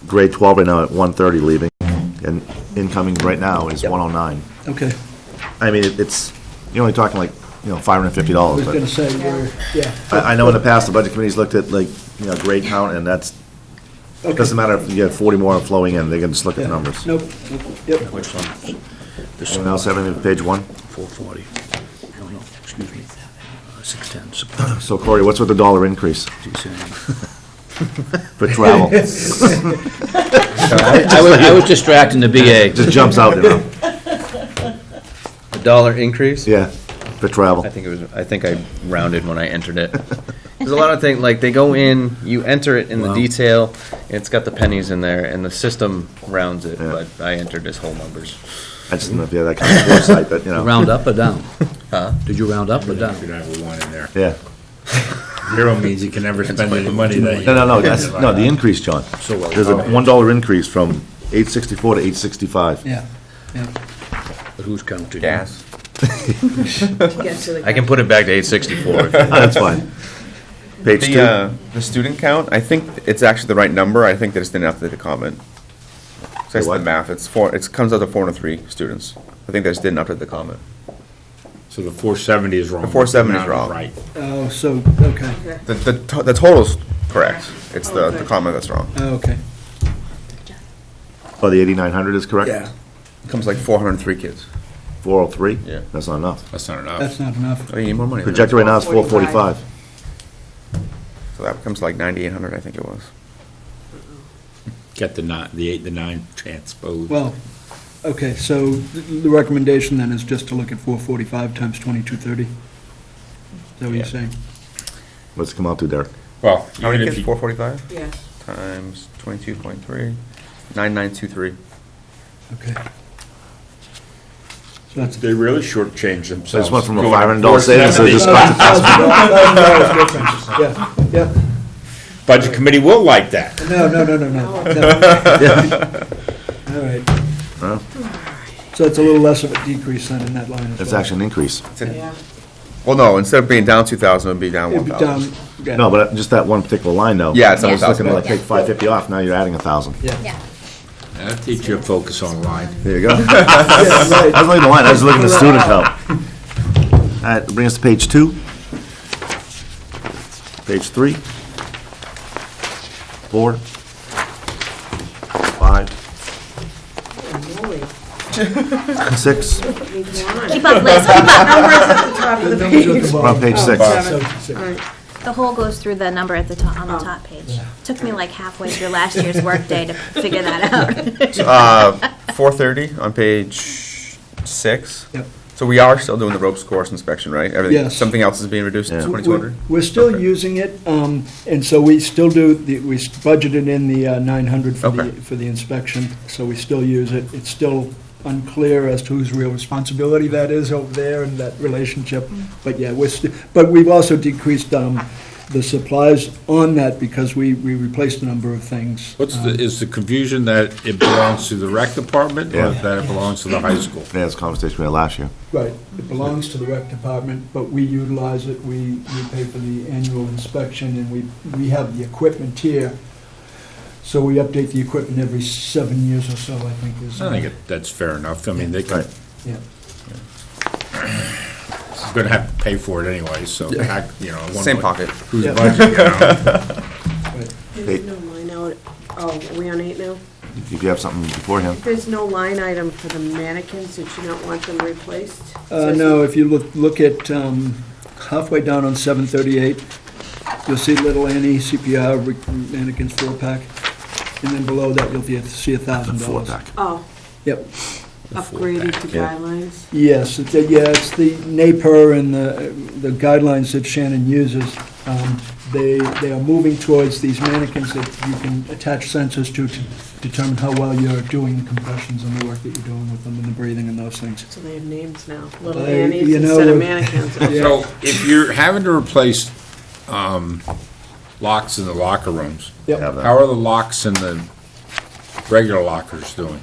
grade 12 right now at 130 leaving, and incoming right now is 109. Okay. I mean, it's, you're only talking like, $550. I was but- gonna say, yeah. I know in the past, the budget committee's looked at like, grade count, and that's, it Okay. doesn't matter if you have 40 more flowing in, they can just look at the Yeah. numbers. Nope, yep. Which one? Anyone else have anything for page 1? 440. No, excuse me. 610, supplies, So Corey, what's with the dollar increase he's saying. for travel? I was distracting the BA. Just jumps out, A dollar increase? Yeah, for travel. I think I rounded when I entered it. There's a lot of things, like, they go in, you enter it in the Wow. detail, and it's got the pennies in there, and the system rounds it, Yeah. but I entered as whole numbers. I just don't know if you have that kind of foresight, but, Round up or down? Huh? Did you round up or down? Should have a 1 in there. yeah. Zero means you can never spend any money that you. No, the increase, John. So well. There's a $1 increase from 864 to 865. Yeah, yeah. But who's counting? Gas. I can put it back to 864. That's fine. Page 2. The student count, I think it's actually the right number. I think they just didn't update the comment. So that's the what? math. It comes out to 403 students. I think they just didn't update the comment. So the 470 is wrong. The 470 is The amount wrong. Right. Oh, so, okay, The total's correct. It's the comment that's wrong. oh, okay. Oh, the 8,900 is correct? It comes like 403 kids. 403? Yeah. That's not enough. That's not enough. That's not enough. Oh, you need more money. than that. Projected right now is 445. So that becomes like 9,800, I think it was. Get the 8 to 9 transposed. Well, okay, so the recommendation then is just to look at 445 times 2230? Is that what you're Yeah. saying? What's it come out to, Derek? Well, How even many if kids? you, 445 Yeah. times 22.3, 9923. Okay. So that's they really shortchanged So themselves. this went from a Going $500 savings to just cut to $1,000 difference. Yeah, Budget committee will like that. yeah. No. All right. Well, So it's a little less of a decrease than in that line as well. it's actually an increase. Yeah. Well, no, instead of being down 2,000, it'd be down It'd be 1,000. down, yeah. No, but just that one particular line, though. Yeah, it's I was not looking to like 1,000. take 550 off, now you're adding 1,000. Yeah. Yeah. That'll teach you a focus on line. There you go. Yeah, I right. was looking at the line, I was looking at the student count. All right, bring us to page 2. Page 3. 4. 5. Holy, 6. come on. Keep up, Liz, keep up. Numbers at the top of the page. We're on page 6. All right. The whole goes through the number at the top, on the top page. Took me like halfway through last year's workday to figure that out. 430 on page 6. Yep. So we are still doing the ropes course inspection, right? Everything. Yes. Something else is being reduced to Yeah. 2,200? We're still Okay. using it, and so we still do, we budgeted in the 900 Okay. for the inspection, so we still use it. It's still unclear as to whose real responsibility that is over there and that relationship, but yeah, but we've also decreased the supplies on that because we replaced a number of things. Is the confusion that it belongs to the rec department or Yeah. that it belongs to the high school? Yeah, that's a conversation we had last year. Right, it belongs to the rec department, but we utilize it, we pay for the annual inspection, and we have the equipment here. So we update the equipment every 7 years or so, I think is. I think that's fair enough. I mean, they can, Right. Yeah. gonna have to pay for it anyway, so, you know. I wonder Same what- pocket. Whose budget, you know? There's no line out, oh, are we on 8 now? If you have something beforehand. There's no line item for the mannequins, did you not want them replaced? No, if you look at halfway down on 738, you'll see Little Annie CPR mannequins 4-pack, and then below that you'll see $1,000. 4-pack. Oh, Yep. upgraded to Yeah. guidelines? Yes, it's the NAPER and the guidelines that Shannon uses. They are moving towards these mannequins that you can attach sensors to determine how well you're doing the compressions and the work that you're doing with them and the breathing and those things. So they have names now, Little you Annies know, instead of mannequins. So if you're having to replace locks in the locker rooms, Yep. Have that. how are the locks in the regular lockers doing?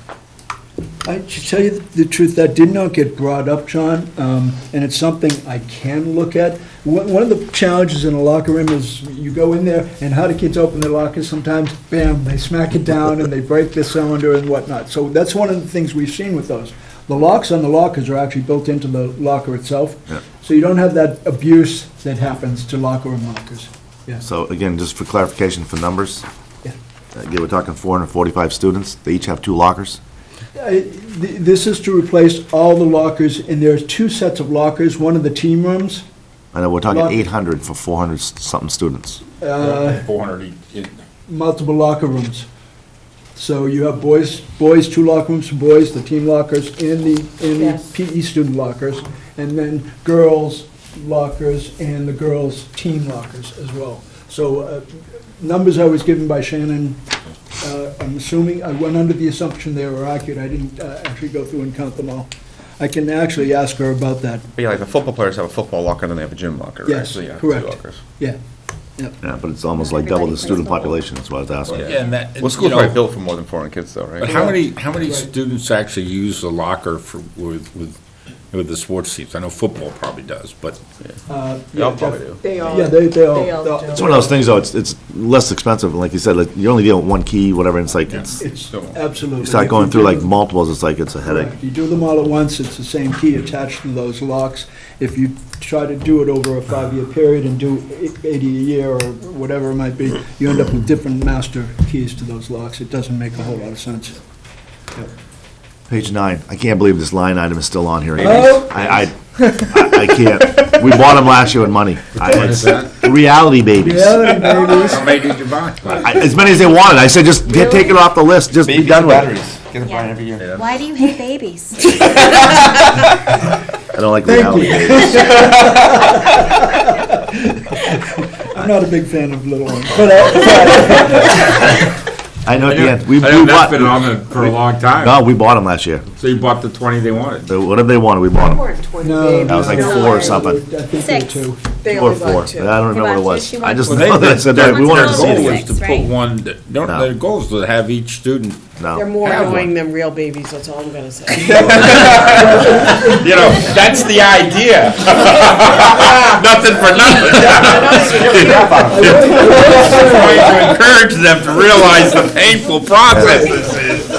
I should tell you the truth, that did not get brought up, John, and it's something I can look at. One of the challenges in a locker room is you go in there, and how do kids open their lockers? Sometimes, bam, they smack it down and they break the cylinder and whatnot. So that's one of the things we've seen with those. The locks on the lockers are actually built into the locker itself, Yeah. so you don't have that abuse that happens to locker room lockers. Yeah. So again, just for clarification for numbers, Yeah. again, we're talking 445 students. They each have 2 lockers. This is to replace all the lockers, and there's 2 sets of lockers, one in the team rooms. I know we're talking Lock- 800 for 400-something students. 400 Multiple locker rooms. So you have boys, 2 locker rooms for boys, the team lockers, and the Yes. PE student lockers, and then girls' lockers and the girls' team lockers as well. So numbers I was given by Shannon, I'm assuming, I went under the assumption they were accurate. I didn't actually go through and count them all. I can actually ask her about that. But yeah, like the football players have a football locker, and then they have a gym locker, right? Yes, So, yeah, correct. 2 lockers. Yeah. Yeah, but it's almost like double the student population, that's what I was asking. Yeah, and that, Well, you school's know, probably built for more than 400 kids, though, right? but how many students actually use the locker with the sports teams? I know football probably does, but They all probably do. They all, Yeah, they all do. It's one of those things, though, it's less expensive, like you said, like, you only deal with 1 key, whatever, and it's like, it's, It's absolutely. you start going through like multiples, it's like, it's a headache. Correct. You do them all at once, it's the same key attached to those locks. If you try to do it over a 5-year period and do 80 a year or whatever it might be, you end up with different master keys to those locks. It doesn't make a whole lot of sense. Page 9, I can't believe this line item is still on here. Oh. I can't. We bought them last year with money. What is that? Reality babies. Reality babies. how many did you buy? As many as they wanted. I said, just take it off the list, just be done with it. Get them buying every year. Why do you hate babies? I don't like reality babies. I'm not a big fan of little ones, but I know at the end, we I know that's bought, been on for a long time. no, we bought them last year. So you bought the 20 they wanted? Whatever they wanted, we bought them. weren't 20 No, babies. That was like no 4 or way. something. I think they're 6. 2. They 2 or only 4. bought 2. I don't know what it They bought was. two, she I just wants know one. that I said that we wanted to see Their it goal again. is to Right? put one, No. their goal is to have each student, They're No. more Have one. annoying than real babies, that's all I'm gonna say. you know, that's the idea. Nothing for nothing. Trying to encourage them to realize the painful process this is.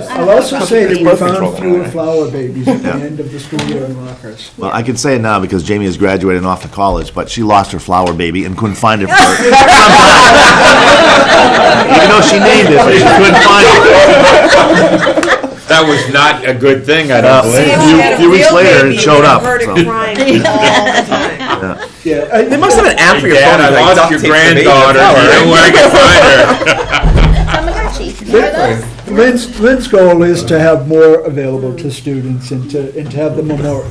I'll also say that we birth found control, fewer right? flower babies at the end of the school year in lockers. Well, I can say it now because Jamie is graduating off to college, but she lost her flower baby and couldn't find it for her. Even though she named it, but she couldn't find it. That was not a good thing, I don't believe. A few weeks later, it showed up. Heard it so. crying all the time. Yeah, They must have an app for your Dad, phone. I like, lost duct your tape the baby granddaughter, flower, you know right? where I can find her. Tamagotchi. Lynn's goal is to have more available to students and to have them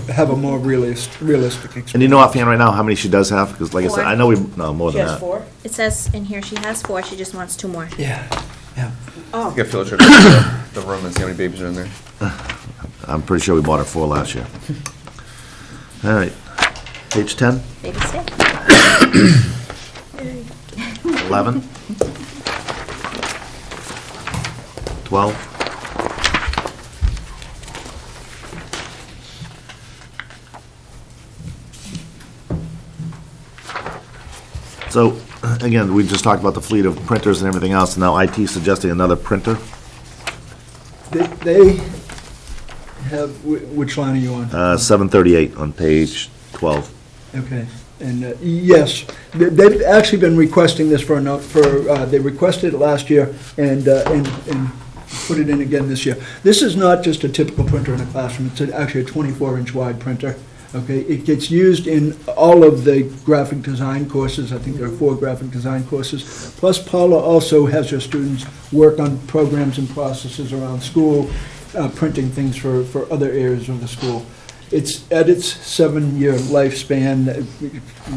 have a more realistic experience. And you know offhand right now how many she does have? Because like I said, I know no, more She than has that. 4? It says in here she has 4, she just wants 2 more. Yeah. Oh, Get a field trip to the room and see how many babies are in there. I'm pretty sure we bought her 4 last year. All right, page 10, Baby stick. 11, 12. So, again, we just talked about the fleet of printers and everything else, and now IT suggesting another printer. They have, which line are you on? 738 on page 12. Okay, and yes, they've actually been requesting this they requested it last year and put it in again this year. This is not just a typical printer in a classroom, it's actually a 24-inch wide printer. Okay, it gets used in all of the graphic design courses. I think there are 4 graphic design courses. Plus, Paula also has her students work on programs and processes around school, printing things for other areas of the school. It's at its 7-year lifespan.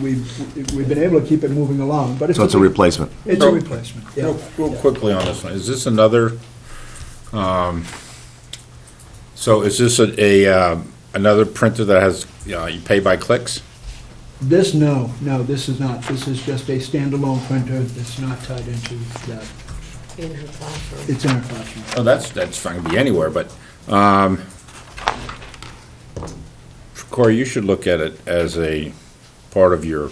We've been able to keep it moving along, but So it's a replacement. It's a replacement, yeah. Real quickly on this one, is this another, so is this another printer that has, you pay by clicks? This, no, this is not. This is just a standalone printer that's not tied into that. In her classroom. It's in her classroom. Oh, that's fine, it can be anywhere, but, Corey, you should look at it as a part of your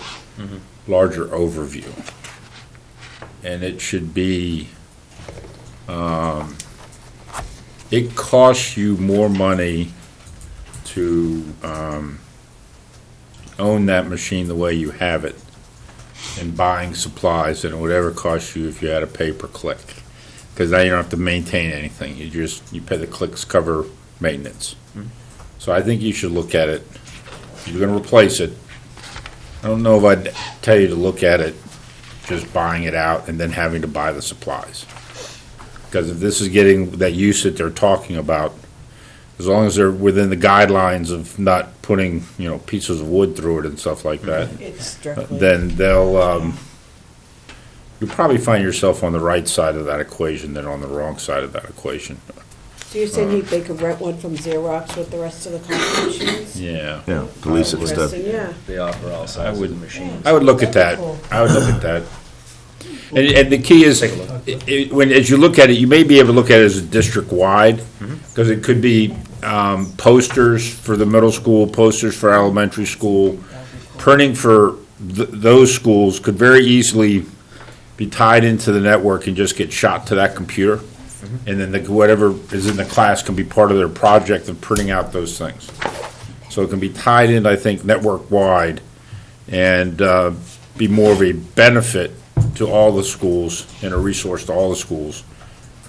larger overview. And it should be, it costs you more money to own that machine the way you have it and buying supplies than it would ever cost you if you had to pay per click. Because now you don't have to maintain anything. You pay the clicks cover maintenance. So I think you should look at it. If you're going to replace it, I don't know if I'd tell you to look at it just buying it out and then having to buy the supplies. Because if this is getting that use that they're talking about, as long as they're within the guidelines of not putting, pieces of wood through it and stuff like that, It's strictly. then you'll probably find yourself on the right side of that equation than on the wrong side of that equation. So you're saying they could rent one from Xerox with the rest of the copy machines? Yeah. Yeah, to lease it Interesting, instead. yeah. They offer all sizes of machines. I would look at that. I would look at that. And the key is, as you look at it, you may be able to look at it as a district-wide, because it could be posters for the middle school, posters for elementary school. Printing for those schools could very easily be tied into the network and just get shot to that computer. And then whatever is in the class can be part of their project of printing out those things. So it can be tied in, I think, network-wide and be more of a benefit to all the schools and a resource to all the schools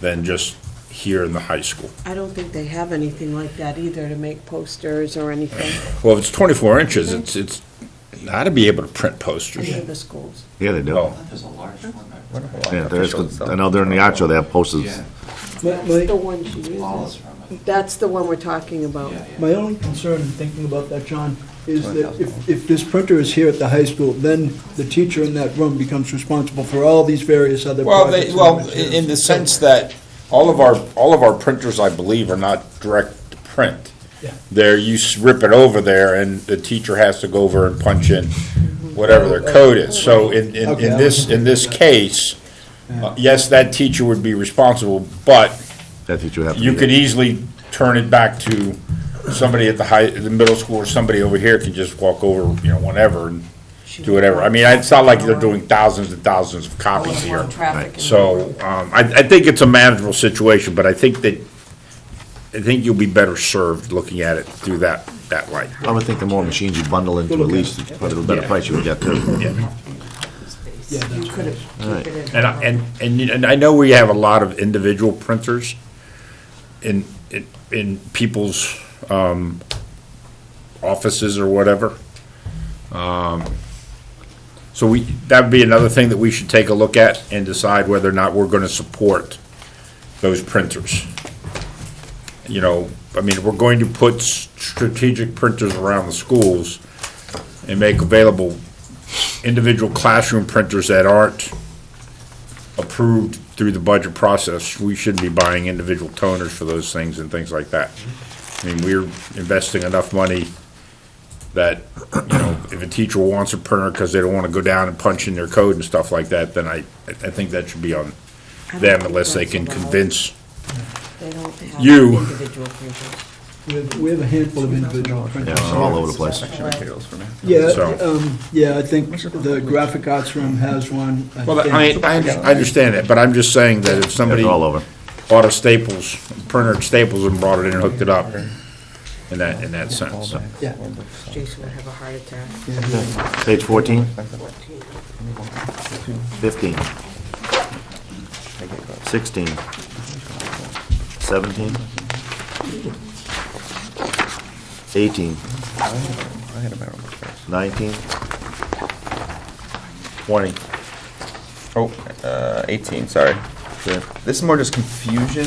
than just here in the high school. I don't think they have anything like that either to make posters or anything. Well, if it's 24 inches, it's got to be able to print Any posters. of the schools. Yeah, they do. Oh, There's a large one. Yeah, there is, I know during the art show, they have posters. Yeah. The one she Paula's uses. from it. That's the one we're talking about. Yeah, yeah. My only concern in thinking about that, John, is that if this printer is here at the high school, then the teacher in that room becomes responsible for all these various other projects. in the sense that all of our printers, I believe, are not direct to print. Yeah. You rip it over there, and the teacher has to go over and punch in whatever their code is. So in this case, yes, that teacher would be responsible, but That teacher would have to you be could there. easily turn it back to somebody at the middle school, or somebody over here can just walk over, whenever and do whatever. I mean, it's not like they're doing thousands and thousands of copies here. So, I think it's a manageable situation, but I think you'll be better served looking at it through that light. I would think the more machines you bundle into, at least, probably the better price you would get too. Yeah, You that's could have All right. kept it in. And I know we have a lot of individual printers in people's offices or whatever. So that would be another thing that we should take a look at and decide whether or not we're going to support those printers. If we're going to put strategic printers around the schools and make available individual classroom printers that aren't approved through the budget process, we shouldn't be buying individual toners for those things and things like that. I mean, we're investing enough money that, if a teacher wants a printer because they don't want to go down and punch in their code and stuff like that, then I think that should be on them unless they can convince They don't have you. individual printers. We have a handful of individual Yeah, printers. they're all over the place. Yeah, So- I think the graphic arts room has one. Well, I understand that, but I'm just saying that if somebody They're all over. bought a Staples, printer at Staples and brought it in and hooked it up, in that sense. Yeah. Jason would have a heart attack. Page 14? 15? 16? 17? 18? 19? 20? Oh, 18, sorry. This is more just confusion.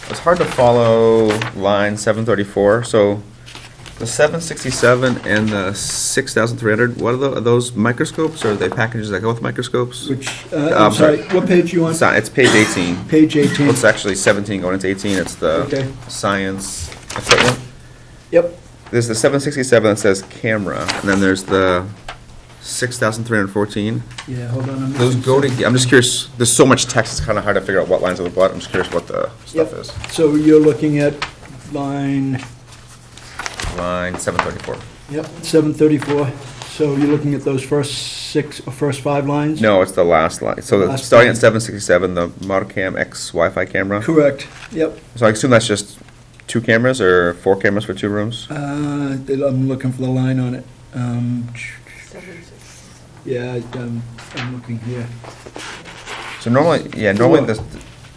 It's hard to follow line 734, so the 767 and the 6,300, what are those microscopes, or are they packages that go with microscopes? Which, I'm sorry, what page you on? It's page 18. Page 18. Well, it's actually 17 going into 18, it's Okay. the science equipment. Yep, There's the 767 that says camera, and then there's the 6,314. yeah, hold on. Those go to, I'm just curious, there's so much text, it's kind of hard to figure out what lines are what. I'm just curious what the stuff Yep. is. So you're looking at line, Line 734. yep, 734. So you're looking at those first five lines? No, it's the last line. So Last starting line. at 767, the Modcam X Wi-Fi camera. Correct, yep. So I assume that's just 2 cameras or 4 cameras for 2 rooms? I'm looking for the line on it. Yeah, I'm looking here. So normally, this,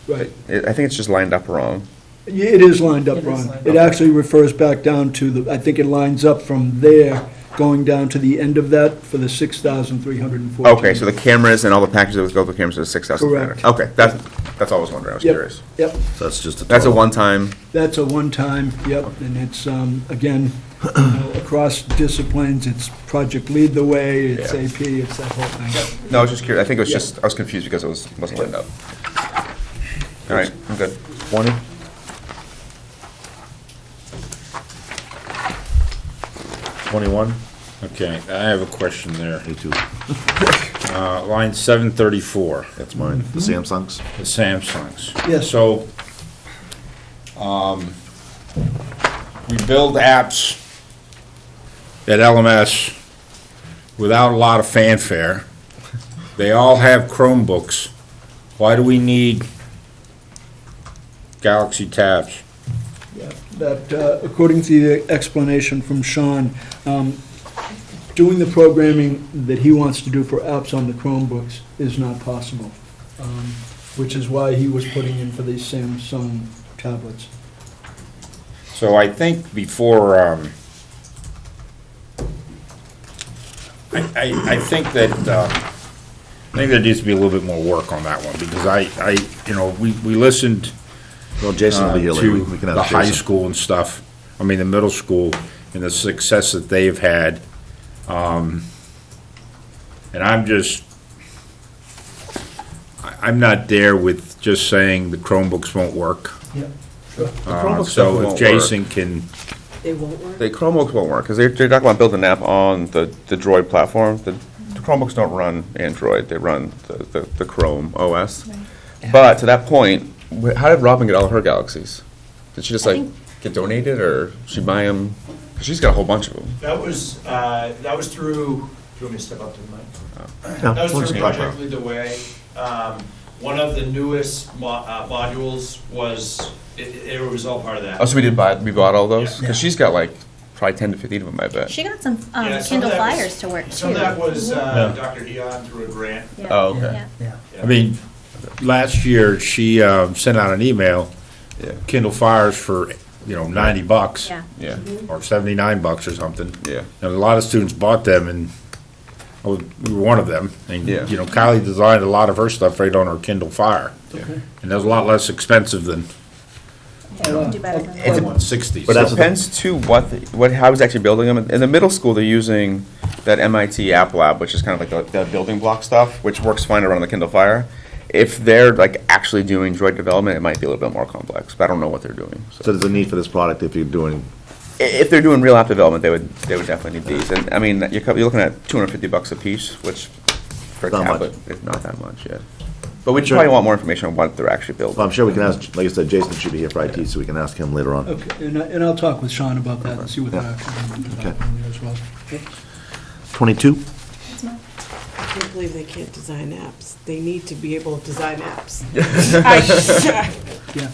Right. I think it's just lined up wrong. Yeah, it is lined up wrong. It actually refers back down to the, I think it lines up from there, going down to the end of that for the 6,314. Okay, so the cameras and all the packages that go with the cameras are 6,300. Correct. Okay, that's all I was wondering. I was Yep, curious. Yep, So that's just a That's a total. one-time. that's a one-time, yep, and it's, again, across disciplines, it's Project Lead the Way, it's Yeah. AP, it's that whole thing. No, I was just curious. I think it was Yeah. just, I was confused because it wasn't lined up. All right, I'm good. 20? 21? Okay, I have a question there. Me too. Line 734, That's mine. The Samsungs? the Samsungs. Yes. So, we build apps at LMS without a lot of fanfare. They all have Chromebooks. Why do we need Galaxy tabs? That, according to the explanation from Sean, doing the programming that he wants to do for apps on the Chromebooks is not possible, which is why he was putting in for these Samsung tablets. So I think before, I think that, I think there needs to be a little bit more work on that one, because we listened Well, Jason will be here later. to We can have the high Jason. school and stuff, I mean, the middle school, and the success that they've had. And I'm not there with just saying the Chromebooks won't work. Yeah. Chromebooks So definitely if won't Jason can, They won't work? The Chromebooks won't work, because they're talking about building an app on the Droid platform. The Chromebooks don't run Android, they run the Chrome OS. But to that point, how did Robin get all of her Galaxies? Did she just I like think- get donated, or she buy them? Because she's got a whole bunch of them. That was through, do you want me to step up to the mic? Yeah, That was we'll through just talk Project about Lead the Way. One of the newest modules was, it was all part of that. Oh, so we bought all those? Yeah. Because she's got like probably 10 to 15 of them, I bet. She got some Yeah, some of Kindle that was- Fires to work too. Some of that was Dr. Dion through a grant. Yeah, Oh, okay. yeah. I mean, last year, she sent out an email, Yeah, Kindle Fires for, $90. Yeah. yeah, Or $79 or something. yeah. And a lot of students bought them, and we were one of them. And, Yeah. Kylie designed a lot of her stuff right on her Kindle Fire. Okay. And that was a lot less expensive than Yeah, you can do better than It's that. a- 160. But that's It depends too how he's actually building them. In the middle school, they're using that MIT App Lab, which is kind of like the building block stuff, which works fine around the Kindle Fire. If they're like actually doing Droid development, it might be a little bit more complex, but I don't know what they're doing. So there's a need for this product if you're doing, If they're doing real app development, they would definitely need these. And I mean, you're looking at $250 a piece, which for a Not much. tablet is not that much, yeah. But we probably want more information on what they're actually building. well, I'm sure we can ask, like I said, Jason should be here for IT, so we can ask him later on. Okay, and I'll talk with Sean about that and see what they're actually doing Okay. as well. 22? I can't believe they can't design apps. They need to be able to design apps. Yeah.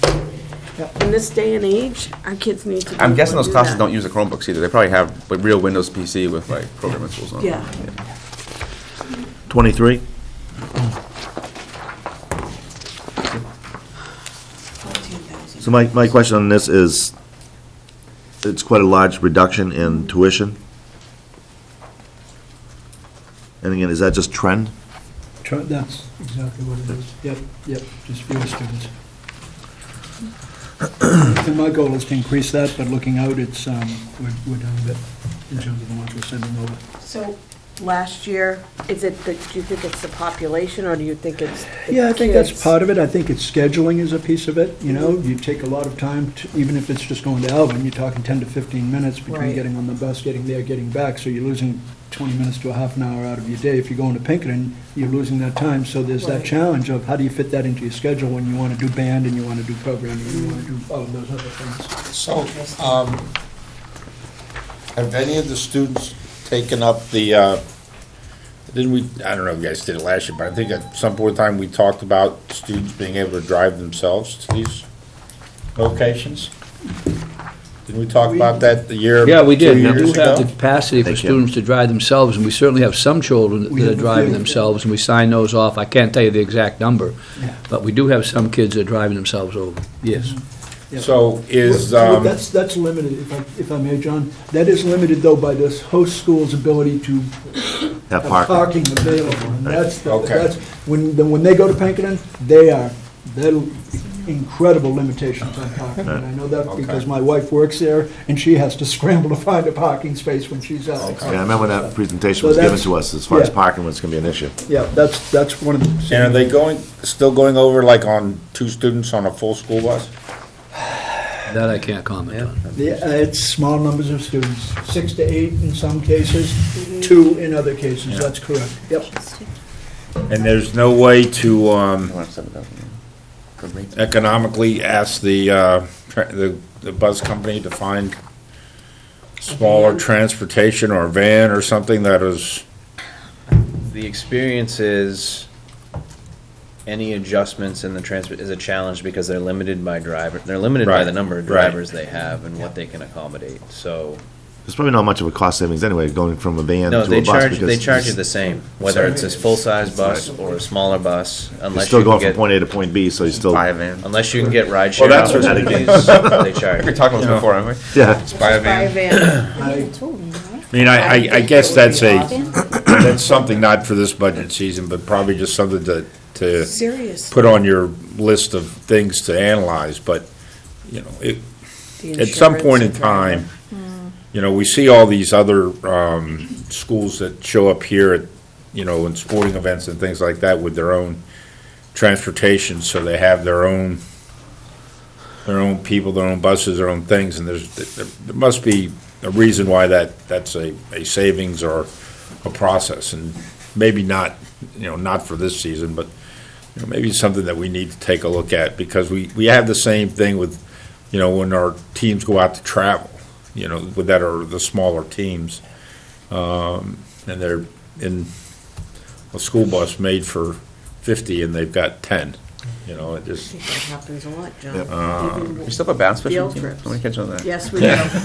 In this day and age, our kids need to. I'm guessing those do classes that. don't use the Chromebooks either. They probably have like real Windows PC with like programming tools on it. Yeah. 23? So my question on this is, it's quite a large reduction in tuition. And again, is that just trend? That's exactly what it is. Yep, just fewer students. And my goal is to increase that, but looking out, it's, we're down a bit in terms of the ones we're sending over. So, last year, do you think it's the population, or do you think it's the Yeah, I think that's kids? part of it. I think it's scheduling is a piece of it, you know? You take a lot of time, even if it's just going to Alvin, you're talking 10 to 15 minutes between Right. getting on the bus, getting there, getting back, so you're losing 20 minutes to a half an hour out of your day. If you're going to Pinkerton, you're losing that time, so there's that Right. challenge of how do you fit that into your schedule when you want to do band and you want to do programming and you want to do all of those other things. So, have any of the students taken up the, didn't we, I don't know if you guys did it last year, but I think at some point in time, we talked about students being able to drive themselves to these locations? Didn't we talk about that the year? Yeah, we did. 2 We years do have ago? the capacity for Thank you. students to drive themselves, and we certainly have some children We that are have a driving few. themselves, and we sign those off. I can't tell you the exact number, Yeah. but we do have some kids that are driving themselves over, yes. Yeah. So is, Well, That's limited, if I may, John. That is limited, though, by this host school's ability to Have have parking? parking available. And Okay. that's, when they go to Pinkerton, they're incredible limitations on parking. And I know that Okay. because my wife works there, and she has to scramble to find a parking space when she's out. Yeah, I remember when that presentation So was given that's- to us, as far as yeah. parking was gonna be an issue. Yeah, that's one of the. and are they still going over like on 2 students on a full school bus? That I can't comment on. Yeah, it's small numbers of students, 6 to 8 in some cases, 2 in other cases, that's correct. Yep. And there's no way to, For rates. economically ask the bus company to find smaller transportation or a van or something that is, The experience is, any adjustments in the transport is a challenge because they're limited by they're limited by Right, the number of right. drivers they have and what they can accommodate, so. There's probably not much of a cost savings anyway, going from a van to No, a they bus. charge because you the same, whether it's a full-size bus or a smaller bus, You're unless still you can going from get, point A to point B, so you still, Buy a van. unless you can get rideshare that's what- opportunities, they charge We you. talked about this before, haven't we? yeah. Buy a van. I mean, I guess that's that's something not for this budget season, but probably just something to Serious. put on your list of things to analyze, but, you know, at some point in time, you know, we see all these other schools that show up here at, you know, in sporting events and things like that with their own transportation, so they have their own people, their own buses, their own things, and there must be a reason why that's a savings or a process, and maybe not, you know, not for this season, but, you know, maybe it's something that we need to take a look at, because we have the same thing with, you know, when our teams go out to travel, you know, with that are the smaller teams, and they're in a school bus made for 50 and they've got 10, you know, it I just, think that happens a lot, John. Yep. Even We still have a bounce fishing Field team? trips. How many kids on that? Yes, we do. Yes,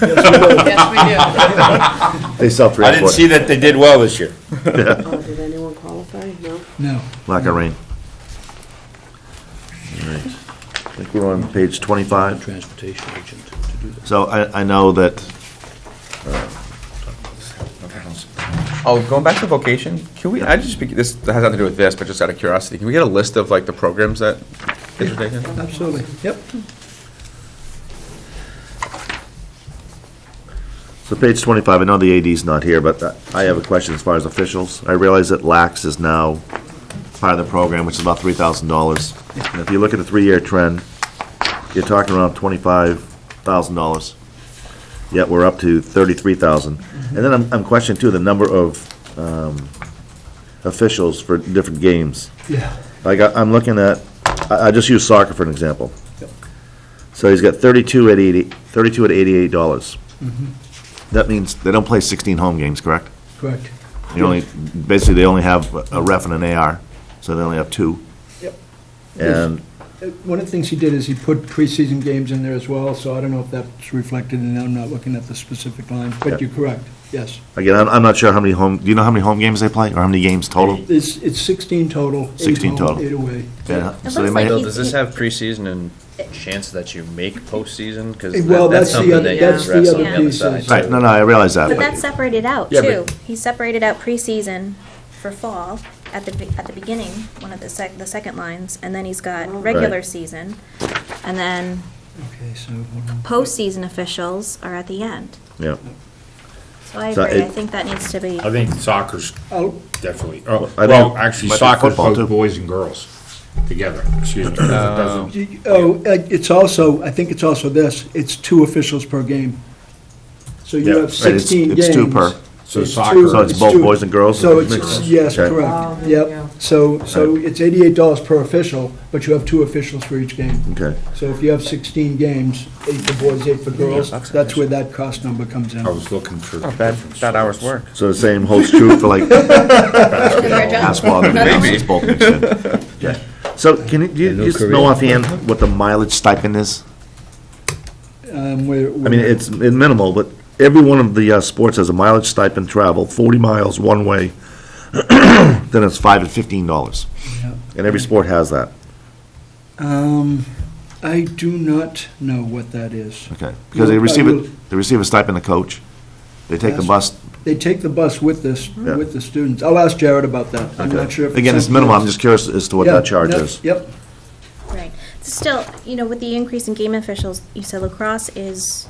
They sell three I or didn't four. see that they did well this year. we do. Oh, did anyone qualify? No? No. Lack of rain. All right. I think we're on page 25. Transportation agent to do that. So I know that, Oh, going back to vocation, can we, I just speak, this has nothing to do with this, but just out of curiosity, can we get a list of like the programs that kids are taking? Absolutely, yep. so page 25, I know the AD's not here, but I have a question as far as officials. I realize that Lax is now part of the program, which is about $3,000. And if you look at the 3-year trend, you're talking around $25,000. Yet we're up to $33,000. And then I'm questioning too, the number of officials for different games. Yeah. Like, I'm looking at, I just use soccer for an example. Yep. So he's got 32 at $88. That means they don't play 16 home games, correct? Correct. Basically, they only have a ref and an AR, so they only have 2. Yep. And one of the things he did is he put preseason games in there as well, so I don't know if that's reflected, and I'm not looking at the specific lines, but you're correct, yes. Again, I'm not sure how many do you know how many home games they play, or how many games total? It's 16 total. 16 8 total. home, 8 away. Yeah, It so they looks might, like Bill, he- does this have preseason and chance that you make postseason? Because Well, that's that's the something other- that you that's address the on the other other piece side. is- right, no, I realize that. But that's separated out, Yeah, too. but- He separated out preseason for fall at the beginning, one of the second lines, and then he's got regular Right. season, and then Okay, so, hold on. postseason officials are at the end. Yeah. So I So agree, I it- think that needs to be, I think soccer's Oh, definitely, I well, think actually, might be soccer's football, too. both boys and girls together, excuse me. 'cause it doesn't- it's also, I think it's also this, it's 2 officials per game. So you Yeah, have right, it's- 16 games. it's 2 per. So It's soccer. two- So it's both two. boys and girls? So it's, Mixed? yes, Okay. correct, Wow, there you yep. go. So it's $88 per official, but you have 2 officials for each game. Okay. So if you have 16 games, 8 for boys, 8 for girls, that's where that cost number comes in. I was looking for. Not bad, bad hours work. So the same holds true for like basketball, maybe it's both mixed in. Yeah. So can you, do you no just career. know offhand what the mileage stipend is? I mean, it's minimal, but every one of the sports has a mileage stipend travel, 40 miles one way, then it's $5 and $15. Yeah. And every sport has that, I do not know what that is. okay? Because No, I they receive a stipend to coach, they take the Yes. bus, They take the bus with this, Yeah. with the students. I'll ask Jared about that. I'm okay. not sure if. Again, it's something minimal, I'm else. just curious as to what Yeah, that charge yep, is. Yep, right. Still, with the increase in game officials, you said lacrosse is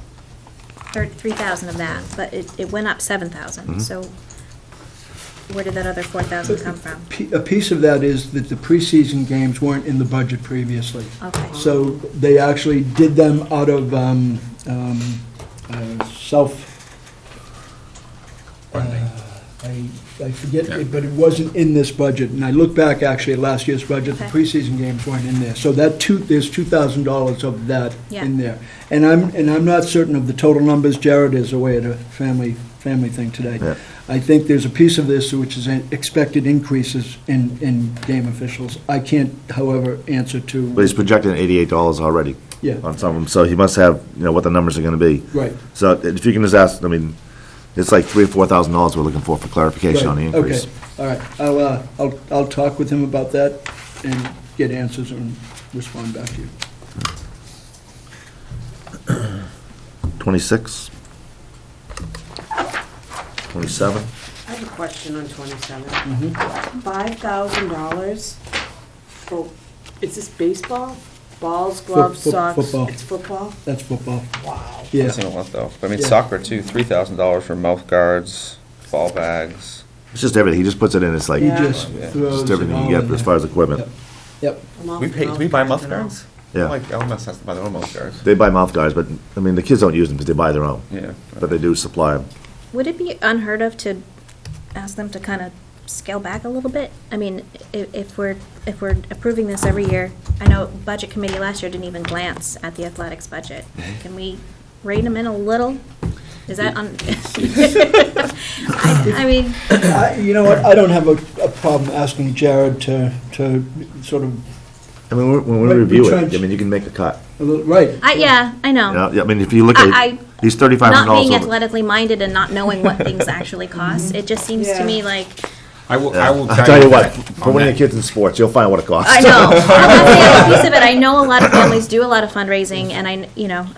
3,000 of that, but it went up 7,000, so where did that other 4,000 come from? A piece of that is that the preseason games weren't in the budget previously. Okay. So they actually did them out of self, I forget, but it wasn't in this budget. And I look back actually at last year's budget, the Okay. preseason games weren't in there. So there's $2,000 of that Yeah. in there. And I'm not certain of the total numbers. Jared is away at a family thing today. Yeah. I think there's a piece of this which is expected increases in game officials. I can't, however, answer to. But he's projecting $88 already Yeah, on some of them, so he must have, what the numbers are gonna be. right. So if you can just ask, I mean, it's like $3,000 or $4,000 we're looking for clarification on the Right, increase. Okay, all right. I'll talk with him about that and get answers and respond back to you. 26? 27? I have a question on 27. Mm-hmm. $5,000 for, is this baseball? Balls, gloves, socks? football. It's football? That's football. Wow. Yeah, Missing a lot though. But I mean, Yeah. soccer too, $3,000 for mouth guards, ball bags. It's just everything, he just puts it in, it's like, he Yeah. just Yeah. throws just it everything all you in get as there. far as equipment. Yep, I'm off We the pay, do we buy mouth guards and all. guards? Yeah. Like LMS has to buy their own mouth guards. They buy mouth guards, but, I mean, the kids don't use them because they buy their own, Yeah. but they do supply them. Would it be unheard of to ask them to kind of scale back a little bit? I mean, if we're approving this every year, I know Budget Committee last year didn't even glance at the athletics budget. Can we rein them in a little? Is that I mean, You know what, I don't have a problem asking Jared to sort of, I mean, when we Right, review it, I retrench. mean, you can make a cut. right. yeah, I know. Yeah, I mean, if you look at, he's Not $3,500 being over. athletically minded and not knowing what things actually cost, it just seems to Yeah. me like, I will I'll tell you what, that for on one of your that. kids in sports, you'll find what it costs. I know. Well, that's the other piece of it. I know a lot of families do a lot of fundraising, and I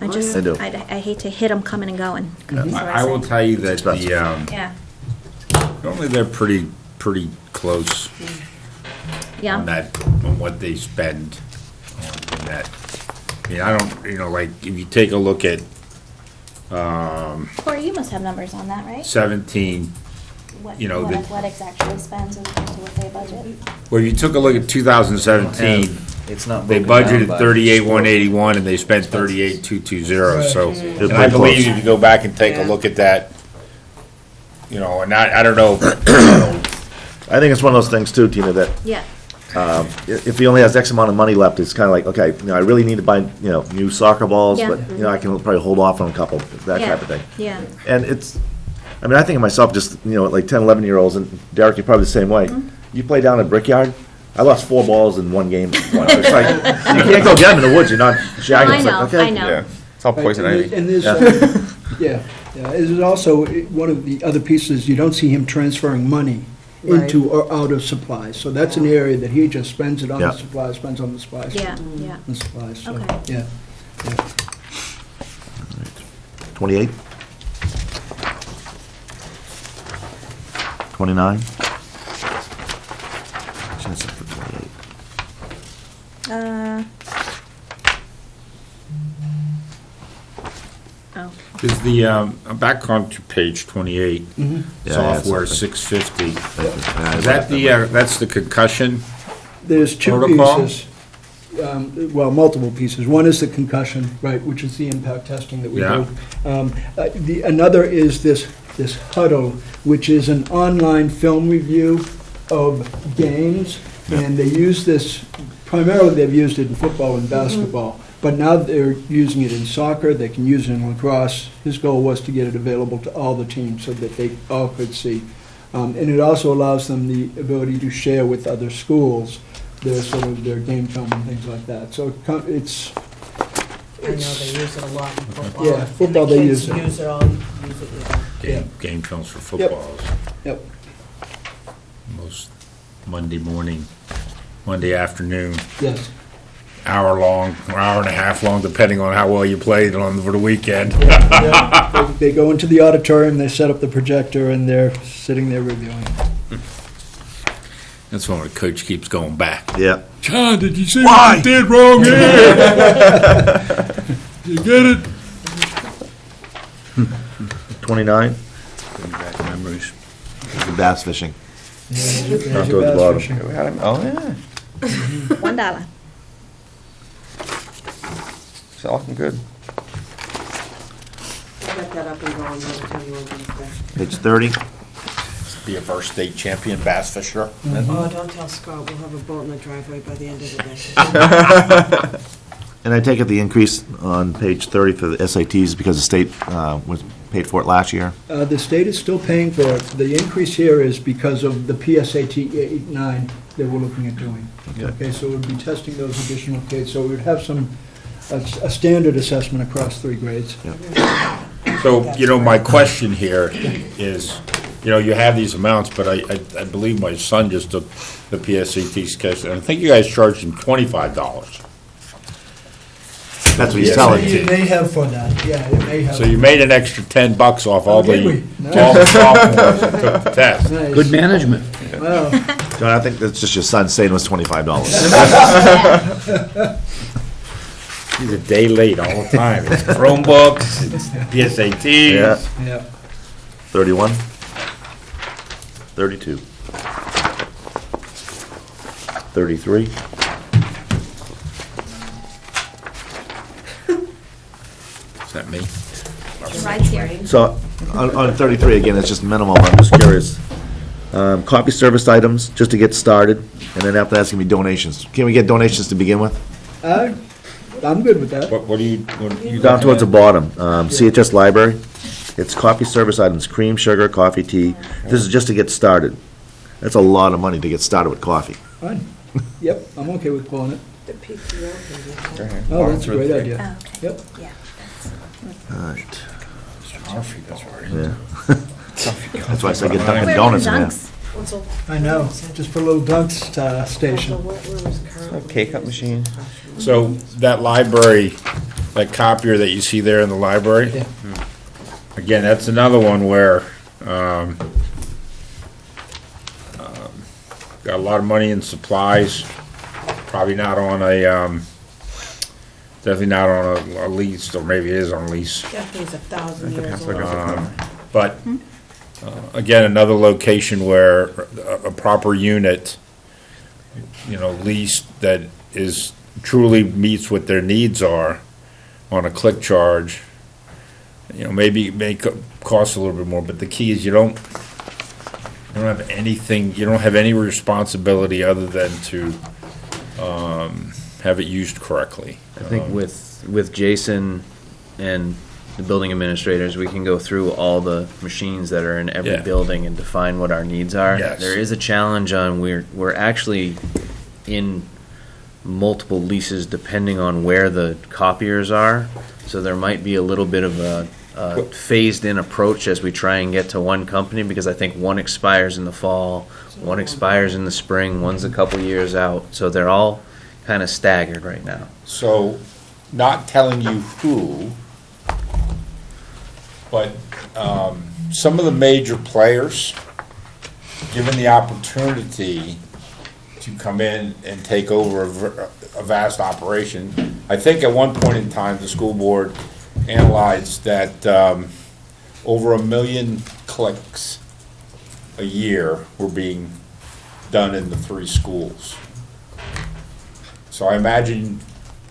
just, They do. I hate to hit them coming and going. That's what I will say. tell you that expensive. Yeah, normally they're pretty close yeah. on that, on what they spend on that. I mean, I don't, like, if you take a look at, Corey, you must have numbers on that, right? 17, What the- athletics actually spends as opposed to what they budget? well, if you took a look at 2017, It's not they broken down budgeted by 38,181 and they spent 38,220, so. Right. And I Pretty believe close. if you go back and take a Yeah. look at that, and I don't know, I think it's one of those things too, Tina, that Yeah, if he only has X amount of money left, it's kind of like, okay, I really need to buy, new soccer balls, Yeah. but, I can probably hold off on a couple, that Yeah. type of thing. yeah. And I mean, I think of myself just, like 10, 11-year-olds, and Derek, you're probably the same way. Mm-hmm. You play down at Brickyard, I lost 4 balls in one game. It's like, you can't go get them in the woods, you're not shagging. I It's like, know, okay. I know. Yeah, it's all poison Right, ivy. and there's, yeah, there's also, one of the other pieces, you don't see him transferring money into or out of supplies. So that's an area that he just spends it on the Yeah. supplies, spends on the supplies. Yeah, yeah. The supplies, so, Okay. yeah. 28? 29? Chance for 28. Oh, Is the, back on to page 28, Yeah, software it's 650. Yeah, Is that the, that's the concussion? There's two Protocol? pieces, well, multiple pieces. One is the concussion, right, which is the impact testing that we Yeah. do. Another is this Huddle, which is an online film review of games, and they use this, primarily they've used it in football and basketball, but now they're using it in soccer, they can use it in lacrosse. His goal was to get it available to all the teams so that they all could see. And it also allows them the ability to share with other schools their sort of their game film and things like that. So it's, I know they use it a lot in football. Yeah, football they use it. And the kids use it all, use it, yeah. Game films for footballs. yep. Most Monday morning, Monday afternoon, Yes. hour long, or hour and a half long, depending on how well you played on for the weekend. Yeah. They go into the auditorium, they set up the projector, and they're sitting there reviewing. That's when the coach keeps going back. Yeah. John, did you see what you did wrong here? You get it? 29? Memories. Bass fishing. There's Down your towards the bass bottom. fishing. We had him, oh, yeah, $1. it's all looking good. I'll get that up and going, I'll tell you what it's there. Page 30? Be a first state champion bass fisher. Oh, don't tell Scott, we'll have a boat in the driveway by the end of the day. And I take it the increase on page 30 for the SATs because the state was paid for it last year? The state is still paying for it. The increase here is because of the PSAT 8-9 that we're looking at doing. Okay. Okay, so we'd be testing those additional kids, so we'd have a standard assessment across 3 grades. So, my question here is, you have these amounts, but I believe my son just took the PSAT test, and I think you guys charged him $25. That's what he's telling It you. may have for that, yeah, it may have. So you made an extra $10 off all did the we? all the sophomores that took the test. Nice. Good management. Well, John, I think that's just your son saying it was $25. He's a day late all the time. It's Chromebooks, it's PSATs. Yeah. yeah. 31? 32? 33? Is that me? Ride's here. So, on 33, again, it's just minimal, but I'm just curious. Copy service items, just to get started, and then after that's gonna be donations. Can we get donations to begin with? I'm good with that. What do you? Down towards the bottom, CHS Library, it's coffee service items, cream, sugar, coffee, tea. This is just to get started. That's a lot of money to get started with coffee. Fine. Yep, I'm okay with pulling it. The PTO can be. Oh, that's a great idea. Oh, okay. Yep. Yeah. All right. Yeah. That's why I said get Dunkin' Where are the Donuts in there. dunks? I know, just for a little dunks station. A K-cup machine. So that library, that copier that you see there in the library, Yeah. again, that's another one where, got a lot of money in supplies, probably not on a, definitely not on a lease, or maybe it is on a lease. Japanese 1,000 years old. But, again, another location where a proper unit, leased that is, truly meets what their needs are on a click charge, maybe it may cost a little bit more, but the key is you don't have anything, you don't have any responsibility other than to, have it used correctly. I think with Jason and the building administrators, we can go through all the machines that are in every Yeah. building and define what our needs are. Yes. There is a challenge on, we're actually in multiple leases depending on where the copiers are. So there might be a little bit of a phased-in approach as we try and get to one company, because I think one expires in the fall, one expires in the spring, one's a couple years out. So they're all kind of staggered right now. So, not telling you who, but some of the major players, given the opportunity to come in and take over a vast operation, I think at one point in time, the school board analyzed that over 1 million clicks a year were being done in the 3 schools. So I imagine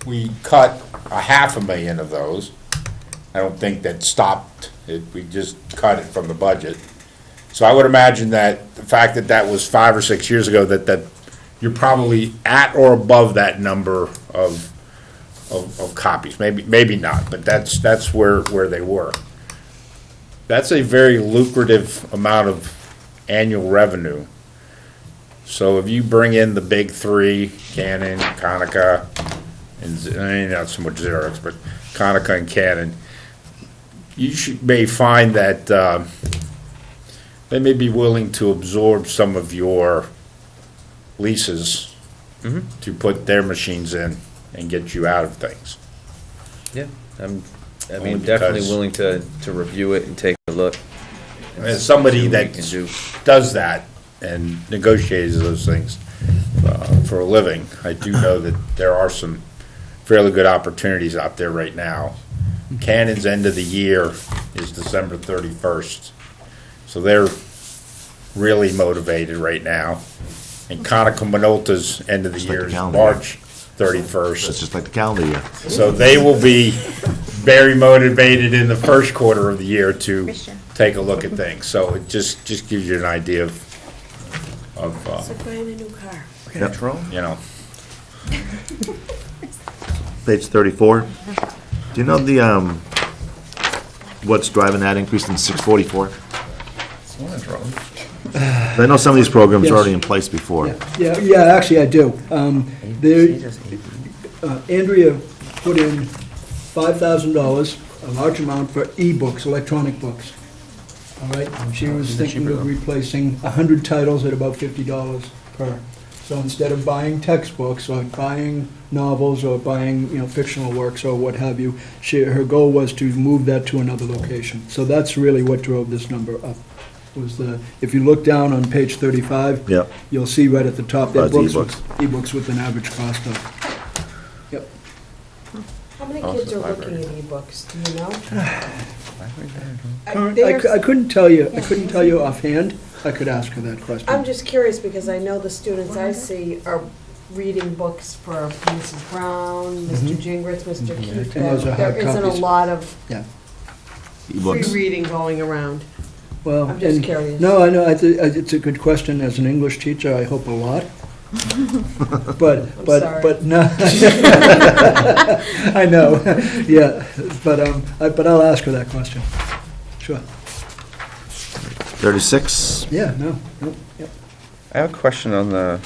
we cut 500,000 of those. I don't think that stopped it, we just cut it from the budget. So I would imagine that the fact that that was 5 or 6 years ago, that you're probably at or above that number of copies. Maybe not, but that's where they were. That's a very lucrative amount of annual revenue. So if you bring in the big 3, Canon, Konica, and not so much Xerox, but Konica and Canon, you may find that they may be willing to absorb some of your leases to put their machines in and get you out of things. Yeah, I Only mean, definitely because- willing to review it and take a look. As somebody See what we that can do. does that and negotiates those things for a living, I do know that there are some fairly good opportunities out there right now. Canon's end of the year is December 31st, so they're really motivated right now. And Konica Minolta's end of the Just like year the is calendar. March 31st. It's just like the calendar year. So they will be very motivated in the first quarter of the year to Christian. take a look at things. So it just gives you an idea of It's like buying a new car. Yep. you know. Page 34. Do you know the, what's driving that increase in 644? I know some of these programs are already in place before. Yeah, actually, I do. Andrea put in $5,000, a large amount for e-books, electronic books. All right, and she was thinking of replacing 100 titles at about $50 per. So instead of buying textbooks or buying novels or buying, fictional works or what have you, her goal was to move that to another location. So that's really what drove this number up. If you look down on page 35, Yep. you'll see right at the top there, That's ebooks with an average cost of. Yep. How many kids are looking at ebooks, do you know? I couldn't tell you. I couldn't tell you offhand. I could ask her that question. I'm just curious because I know the students I see are reading books for Mrs. Brown, Mr. Gingras, Mr. Keith. And those are hard There isn't a copies. lot of Yeah. free E-books. reading going around. Well, I'm just and- curious. No, I know. It's a good question. As an English teacher, I hope a lot. But sorry. no. I know. Yeah. But I'll ask her that question. Sure. 36. Yeah. No. Yep. I have a question on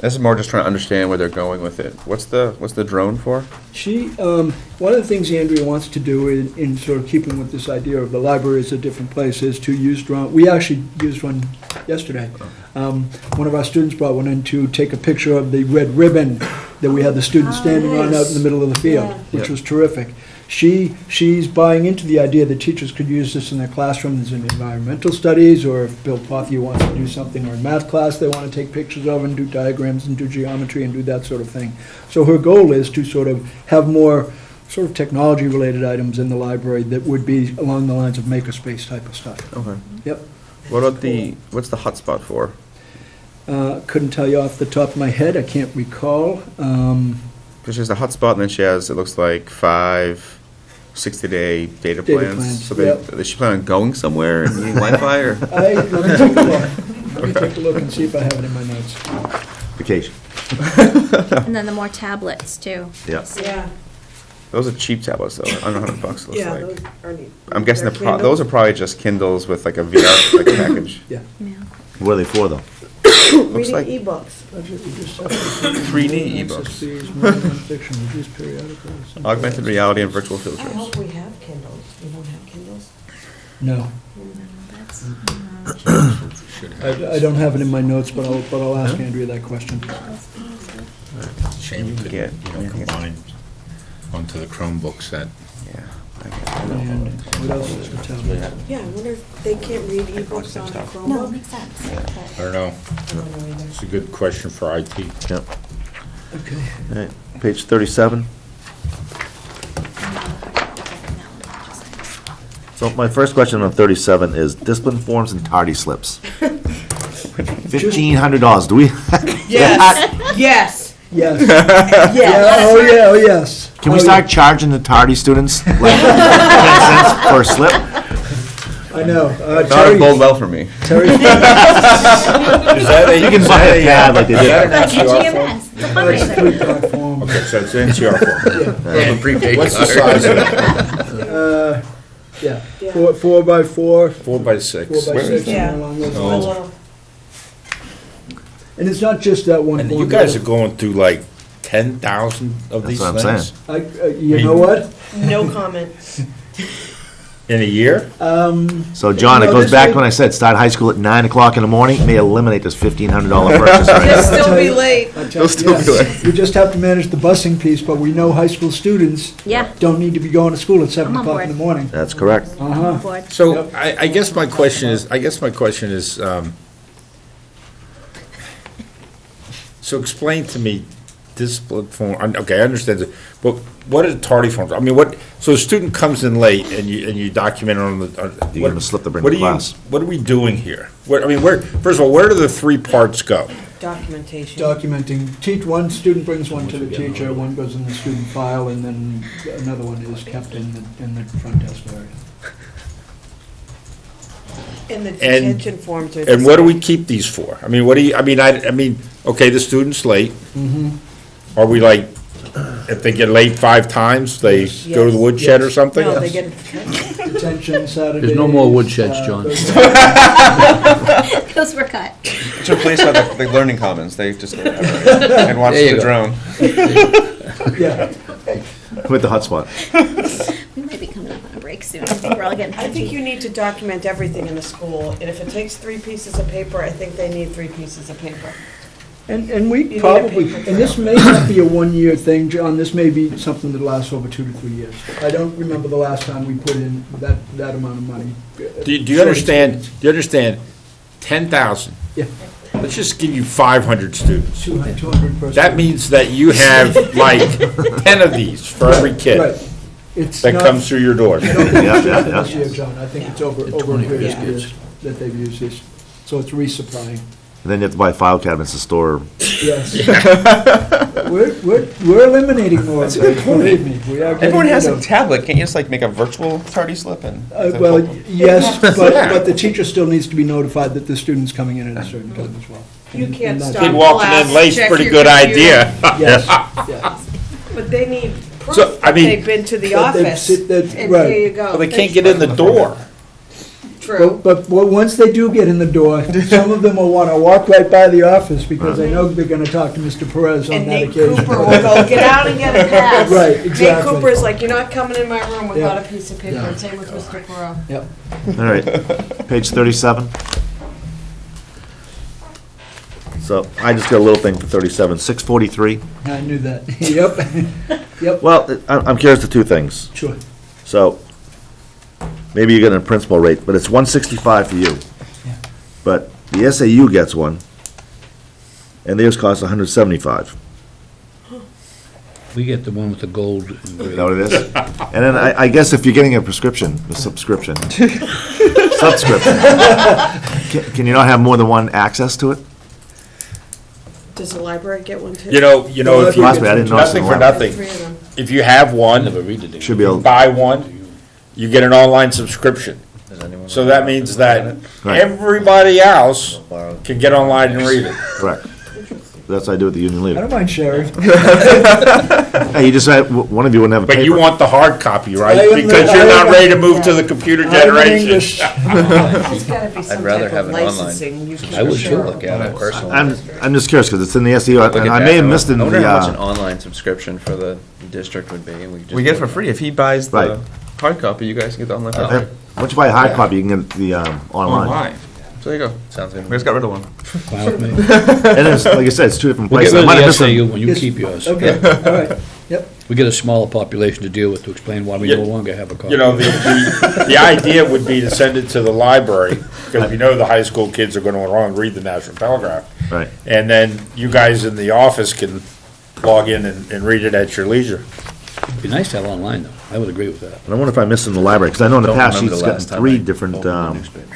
this is more just trying to understand where they're going with it. What's the drone for? She, one of the things Andrea wants to do in sort of keeping with this idea of the library as a different place is to use drone. We actually used one yesterday. One of our students brought one in to take a picture of the red ribbon that we had the students standing on out in the middle of the field, Yeah. which was terrific. She's buying into the idea that teachers could use this in their classrooms in environmental studies, or if Bill Pothier wants to do something, or in math class, they want to take pictures of and do diagrams and do geometry and do that sort of thing. So her goal is to sort of have more sort of technology-related items in the library that would be along the lines of makerspace type of stuff. Okay. Yep. What about what's the hotspot for? Couldn't tell you off the top of my head, I can't recall. Because she has a hotspot, and then she has, it looks like, 5 60-day data Data plans. plans, So yep. does she plan on going somewhere and needing Wi-Fi, or? Let me take a look. Let me take a look and see if I have it in my notes. Vacation. And then the more tablets, too. Yeah. Yeah, Those are cheap tablets, though, under $100 it looks yeah. like. Those are neat. I'm guessing They're those are probably just Kindles with like a VR like package. Yeah. Yeah. What are they for, though? Looks like Reading ebooks. Budget, we just have to- 3D Access ebooks. fees, more non-fiction, reduced periodicals. Augmented reality and virtual field I trips. hope we have Kindles. We don't have Kindles? No, That's, I don't have it in my notes, but I'll ask Andrea that question. Shame we Yeah, couldn't, combine onto the Chromebooks that. Yeah. And what else is the town? Yeah, I wonder if they can't read ebooks on a no, it Chromebook? makes sense, I but. don't know. I don't know either. It's a good question for IT. Yep. Okay. All right, page 37. So my first question on 37 is discipline forms and tardy slips. $1,500, do we? Yes, yes, Yes. yes. Yeah, oh, yes. Can we Oh, start charging the tardy students like 10 cents per slip? yeah. I know. Not Terry- a bold well for me. Terry, Is that a? You can buy a pad like they did. GMS, it's a that's a fundraiser. three-part form. Okay, so it's NCR form. And prepaid What's the size of it? Yeah, Yeah. 4x4, 4x6. 4x6, Yeah. somewhere along those Oh. lines. Well, And it's not just that one And form. you guys are going through like 10,000 of these That's what I'm things You know what? no comment. in a year? So John, it No, goes this back way- when I said start high school at 9 o'clock in the morning, may eliminate this $1,500 purchase right They'll now. still be late. They'll still be like. We just have to manage the busing piece, but we know high school students Yeah, don't need to be going to school at 7 I'm on o'clock in the board. morning. That's correct. Uh-huh. board. So Yep. I guess my question is, so explain to me discipline form, okay, I understand it, but what are tardy forms? I mean, so a student comes in late and you document it on the. You give them a slip to bring what to are you- class. What are we doing here? First of all, where do the three parts go? Documentation. Documenting, one student brings one to the teacher, one goes in the student file, and then another one is kept in the front desk area. And the And- detention forms are. And what do we keep these for? I mean, what do you, I mean, okay, the student's late. Mm-hmm. Are we like, if they get late 5 times, they go to the woodshed or Yes. something? No, they get a detention. Detention Saturdays. There's no more woodsheds, John. Those were cut. It's replaced by the learning commons. They just go and watch There you the go. drone. Yeah, With the hotspot. We might be coming up on a break soon. I think we're all getting I think punchy. you need to document everything in the school, and if it takes 3 pieces of paper, I think they need 3 pieces of paper. and we need a probably, paper and this may not be a one-year thing, John, this may be something that lasts over 2 to 3 years. I don't remember the last time we put in that amount of money. Do you understand, 10,000? Yeah. Let's just give you 500 students. 200 per That student. means that you have like 10 of these for every kid Right. It's that not- comes through your door. I don't think Yeah, it's yeah, this yeah. year, John, I think it's over a 20 period of Yeah. years that they've used this. So it's resupplying. And then you have to buy file cabinets to store. Yes. We're eliminating more of those, believe me. We are getting Everyone has rid a of- tablet. Can't you just like make a virtual tardy slip and? Well, yes, but the teacher still needs to be notified that the student's coming in at a certain time as well. You And can't that's- stop. Kid walking in late's Check pretty your good computer. idea. Yes, yeah. But they need proof So, I that mean- they've been to the That they've office, sit- that- and right. here you go. Well, they can't get in the door. True. But once they do get in the door, some of them will want to walk right by the office because they know they're going to talk to Mr. Perez on And that Nate occasion. Cooper will go, get out and get a pass. Right, Nate exactly. Cooper's like, you're not coming in my room without Yeah. a piece of paper, Yeah. and same with Mr. Perot. Yep. All right, page 37. So I just got a little thing for 37, 643. I knew that. Yep. Yep, Well, I'm curious to 2 things. sure. So, maybe you're getting a principal rate, but it's 165 for you. Yeah. But the SAU gets one, and theirs costs 175. We get the one with the gold Is engraved. that what it is? And then I guess if you're getting a subscription, can you not have more than one access to it? Does the library get one too? You know, if you, Possibly, I didn't notice nothing in for the lab. nothing. 3 of them. If you have one, Never read it. Should be able, buy one, you get an online subscription. So that means that Right. everybody else can get online and read it. correct. That's what I do with the union I leader. don't mind sharing. Hey, you just said, one of you wouldn't have a paper. But you want the hard copy, I right? am Because the- you're I not am- ready to move to the computer I'm generation. English. There's gotta be some rather type have of it online. licensing. You can I would share too look at it personally. I'm just curious, because it's in the SEO, Look and at I that. may have missed in I wonder how much an the, online subscription for the district would be, and we just. We get it for free. If he buys Right. the hard copy, you guys get the online for Oh. free. once you buy a hard copy, you can get the online. Online. So there you go. Sounds good. We just got rid of one. Fine with me. And it's, like I said, it's two different We'll get places. I might rid have of the missed SAU some- when you Yes. keep yours. Okay, all right, yep. We get a smaller population to deal with to explain why we no Yeah. longer have a copy. You know, the idea would be to send it to the library, because we know the high school kids are gonna want to read the National Telegraph. Right. And then you guys in the office can log in and read it at your leisure. It'd be nice to have online, though. I would agree with that. And I wonder if I missed in the library, because I know in the Don't past, remember she's the gotten last time 3 I different opened a newspaper.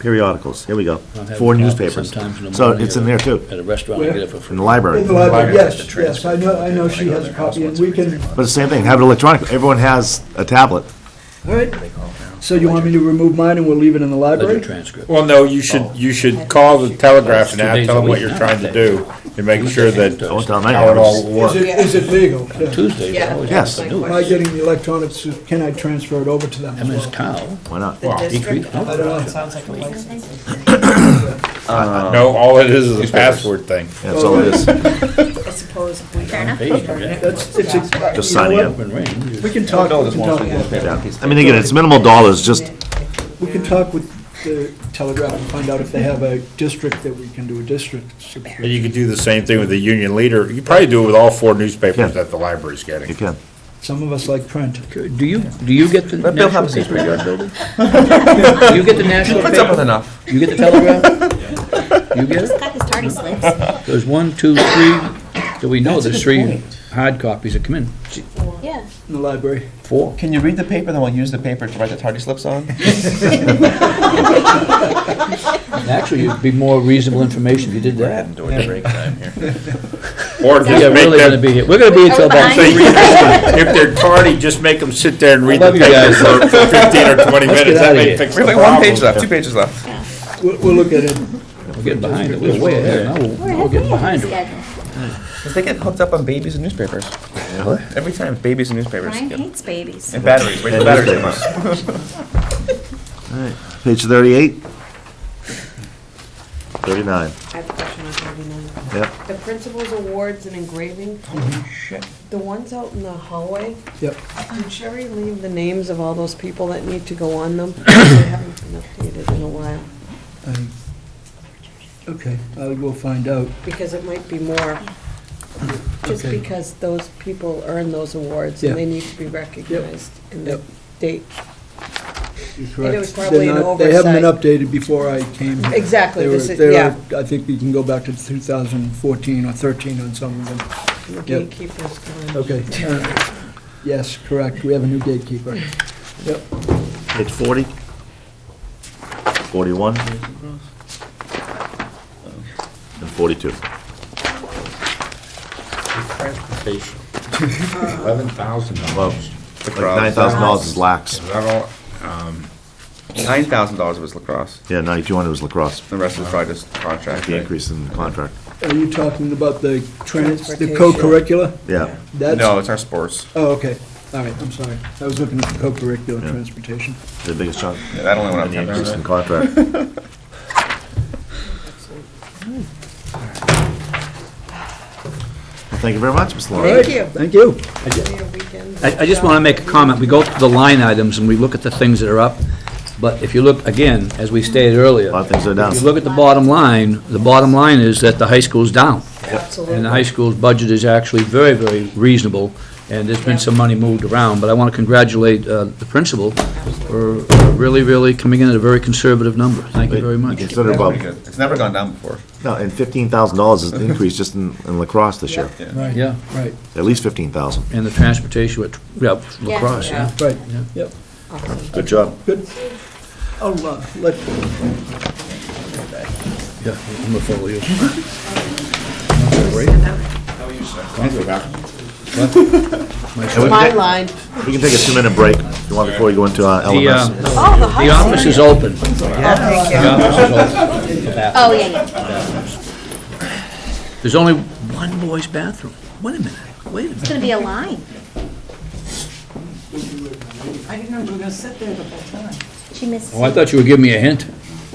periodicals. Here we go. I'll have 4 a copy newspapers. sometimes in the So morning it's in at there a- too, At a restaurant, I get it for free. in the library. In the library, Library has yes, the yes, I know she has a copy, and we can, But it's the same thing, have it electronic. Everyone has a tablet. all right. So you want me to remove mine and we'll leave it in the Ledger library? transcript. Well, no, you should call the Telegraph and tell them what you're trying to do, and make sure that Don't tell them how it all Is works. is it legal? Yeah. Tuesdays, Yeah. I always Yes. have to do Am I it. getting the electronics, can I transfer it over to them as MS well? Cow. Why not? The district, decrease- I don't know. sounds like a licensing. No, all it is a password thing. That's all it is. I suppose if we. Fair enough. Hey, yeah. That's, it's, Just you know signing what? in. Open range. We can talk, we can talk, Yeah. I mean, again, it's minimal dollars, just, we can talk with the Telegraph and find out if they have a district that we can do a district And subscription. you could do the same thing with the Union Leader. You could probably do it with all 4 newspapers Yeah. that the library's you getting. can. Some of us like print. Do you get the Let Bill have national a seat. paper yard building? Do you get the national Puts up with paper? enough. You get the Telegraph? You get it? Got his tardy slips. There's 1, 2, 3, do we know there's 3 hard copies that come in? Yeah. In the library. 4. Can you read the paper, then we'll use the paper to write the tardy slips on? Actually, it'd be more reasonable information if you did that. During break time here. Or We are just make really gonna them, be here, we're gonna be here till about Behind 3. if they're tardy, just make them sit there and read the love you paper guys. for 15 or 20 Let's get minutes. That outta may here. fix We the have like 1 problem. page left, 2 pages left. We'll look at it. We're getting behind it, we're way ahead, now we're getting behind it. If they get hooked up on babies and newspapers. Every time, babies and newspapers. Brian Yep. hates babies. And batteries, wait till And batteries come out. Page 38. 39. I have a question on 39. Yep. The principal's awards and engraving, the ones out in the hallway, Yep. did Sherry leave the names of all those people that need to go on them? They haven't been updated in a while, Okay, I will find out. because it might be more, just Okay. because those people earn those awards Yeah. and they need to be recognized in the Yep. date. You're And it was correct. probably They're an not- They haven't been oversight. updated before I came here. Exactly, They this were- is- they were- yeah. I think we can go back to 2014 or 13 on some of them. The Yep. gatekeepers come in. Okay. Yes, correct, we have a new gatekeeper. Yep. Page 40. 41. And 42. Transportation, $11,000. Well, like $9,000 is lax. Is that all? $9,000 was lacrosse. Yeah, 9,200 was lacrosse, The rest was probably just contract. the right? increase in the contract. Are you talking about the Transportation. co-curricular? Yeah. That's- No, it's our sports. Oh, okay, all right, I'm sorry. I was looking at the co-curricular Yeah. transportation. The biggest chunk. Yeah, that only went up And the 10%. increase in contract. Well, thank you very much, Mr. All Lawrence. right, Thank you. thank you. Enjoy your weekend. I just want to make a comment. We go through the line items and we look at the things that are up, but if you look, again, as we stated earlier, A lot of things are down. if you look at the bottom line is that the high school's down. And the Absolutely. high school's budget is actually very, very reasonable, and there's been some money moved around. But I want to congratulate the principal for really, really coming in at a very conservative number. Thank you very much. Consider That's about, pretty good. It's never gone down before. no, and $15,000 is the increase just in lacrosse this year. Right, Yeah, right, At least 15,000. and the transportation, lacrosse, yeah. right, yep, Awesome. Good job. good. I'll let, Yeah, I'm gonna follow you. My line. We can take a 2-minute break if you want before we go into The LMS. the office is open. Oh, thank you. The office is open. Oh, yeah, yeah. There's only one boys' bathroom. Wait a minute, wait a minute. It's gonna be a line. I didn't know you were gonna sit there the whole time. She missed. Oh, I thought you were giving me a hint.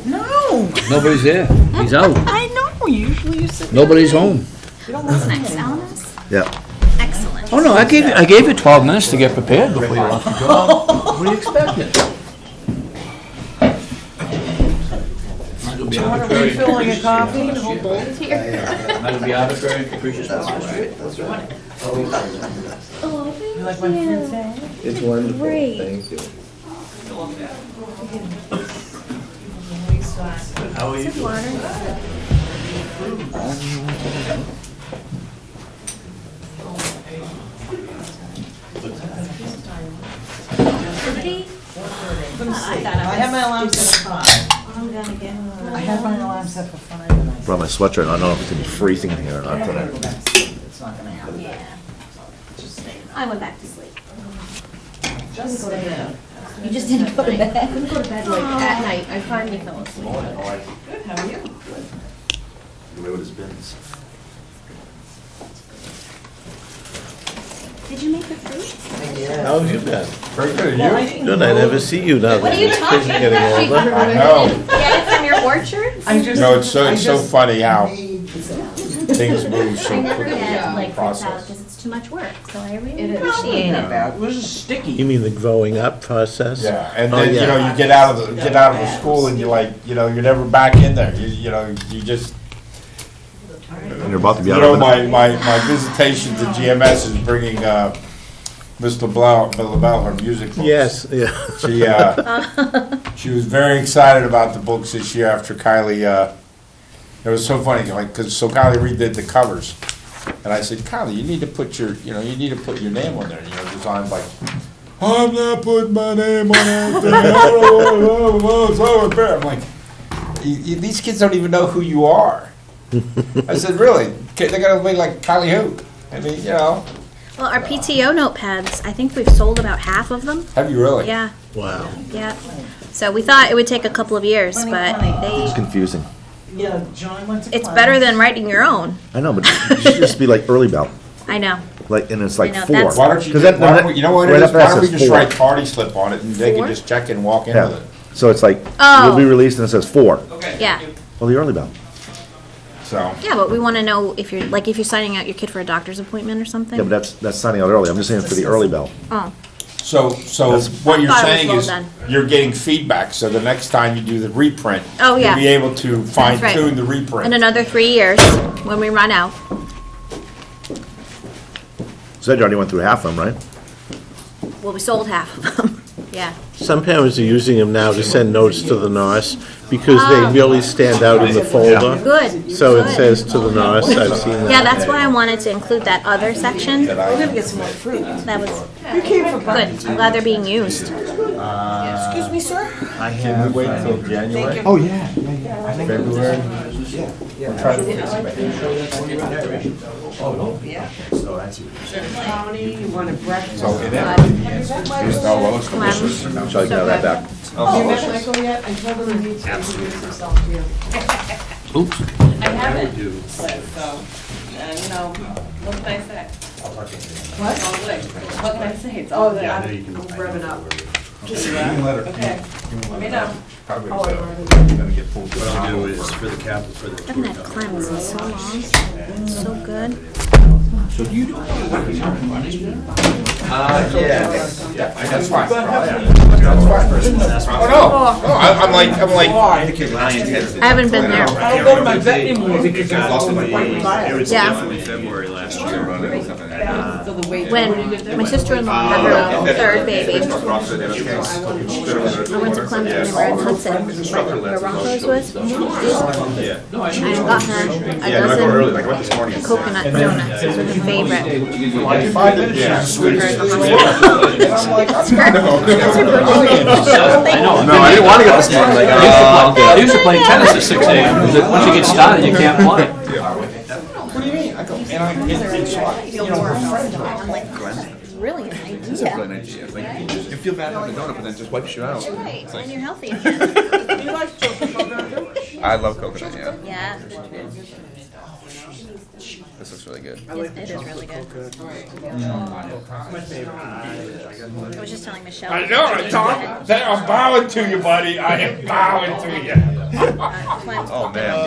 No! Nobody's there. He's out. I know, usually you sit there. Nobody's home. You don't What's listen next, to me. Elmer's? Yeah. Excellent. Oh, no, I gave you 12 minutes to get prepared before you left the door. What do you expect? Do you want a refill on your coffee? Whole bowls here. Might be arbitrary and capricious. Oh, thank You like my fruit salad? It's wonderful. Great. you. Some water. Everybody? I have my alarm set for 5. I'm gonna get. I have my alarm set for 5 and I. Brought my sweatshirt. I don't know if it's gonna be freezing in here or not I gotta go today. back to sleep. It's not gonna happen. Yeah. Just stay. I went back to sleep. Just stay there. You just didn't go to bed? I go to bed like at night, I finally fell asleep. Good, how are you? Where would his bins? Did you make the fruit? How have you been? Very good, Well, I you? didn't Good, I know. never see you now What that are you your talking kids are getting about? older. I know. Get it from your orchard? I just. No, it's so I just funny how made some- things move I so never quickly in get the like fruits out process. because it's too much work, so I really It is. appreciate Not it. bad. It was just sticky. You mean the growing up process? Yeah, and Oh, then, you yeah. know, you get out of the school and you're like, you know, you're never back in there. You know, you just, And you're about to be you out know, of it. my visitation to GMS is bringing, Miss LaBelle, her music books. Yes, yeah. She was very excited about the books this year after Kylie, it was so funny, like, so Kylie redid the covers. And I said, Kylie, you need to put your name on there, you know, designs like, I'm not putting my name on anything. It's so unfair. I'm like, these kids don't even know who you are. I said, really? They're gonna be like Kylie who? I mean, you know, Well, our PTO notepads, I think we've sold about half of them. have you really? Yeah, Wow. yeah. So we thought it would take a couple of years, Funny, but funny. It's they, confusing. Yeah, John went to it's class. better than writing your own. I know, but it should just be like early bell, I know. like, and it's like I know, 4. that's- Why don't you, 'Cause just- that- why don't we- you know what it right is? after that Why don't we says just 4. write party slip on it and they can 4? just check and walk in Yeah. with it? So it's like, Oh. will be released and it says 4. Yeah, Well, the early bell. So, yeah, but we want to know if you're, like, if you're signing out your kid for a doctor's appointment or something. Yeah, but that's signing out early. I'm just saying for the early bell. Oh, so what you're I thought it was saying well is, done. you're getting feedback, so the next time you do the reprint, Oh, yeah. you'll be able to fine right. tune the in reprint. another 3 years, when we run out. Said you already went through half of them, right? Well, we sold half of them. Yeah. Some parents are using them now to send notes to the nurse because they really stand out in the folder. Good. So it good. says to the nurse, I've seen that. Yeah, that's why I wanted to include that other section. We're gonna get some more fruit. That was You came for good. breakfast. I'm glad they're being used. Excuse me, sir? I have. Wait until January? Oh, yeah. February? Brownie, you want a breakfast? So, in it, Clem. So I can have that back. Have you met Michael yet? I told him he needs to introduce himself to you. Oops. I haven't, so, you know, what can I say? What? What can I say? It's Oh, all good. I'm revving up. Okay. Let me know. Oh, I already- What I'll do is for the cap, for the. I haven't had Clem's in so long. It's so good. Yeah. That's fine. That's fine. Oh, no, I'm like, I haven't been there. I don't go to my vet anymore because I don't like It was Yeah. definitely February last year. for the weight. When my sister-in-law had her third baby, I went to Clem's when they were in Hudson, where Rocco's was. Yeah. I got her a dozen coconut donuts. Those were her favorite. yeah. No, I didn't want to get this one. Like, I used to play tennis at 6 a.m. because once you get started, you can't play. What do you mean? I go, and I get, it's like, you know, we're friends. I'm like, brilliant idea. You feel bad having a donut, but then just wipes you out. Right, and you're healthy again. I love coconut, yeah. Yeah. This looks really good. It is really good. I was just telling Michelle. I know, Tom, I'm bowing to you, buddy, I am bowing to you. Oh, man.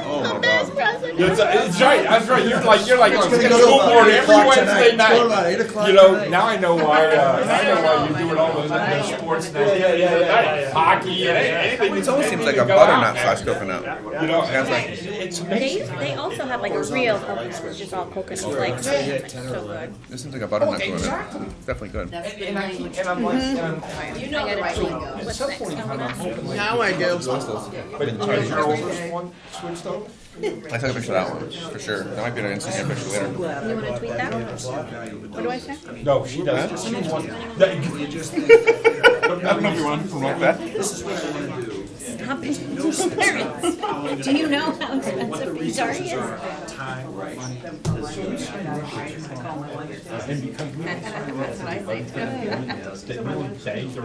Oh, my God. It's right, that's right, you're like on school board every Wednesday night. You know, now I know why you're doing all those sports nights. Hockey and anything. It almost seems like a butternut slash coconut. You know, Sounds like, it's amazing. They also have like a real coconut, it's just all coconut flakes. It's so good. this seems like a butternut to it. It's definitely good. And I'm like, You know the right lingo. What's next? Coconut? Now I do. but has your oldest one switched over? I took a picture of that one, for sure. That might be an Instagram picture later. You want to tweet that? What do I say? No, she doesn't. She's one. I don't know if you want to promote that. Stop it. Do you know how expensive Pizarri is? That's what I say too.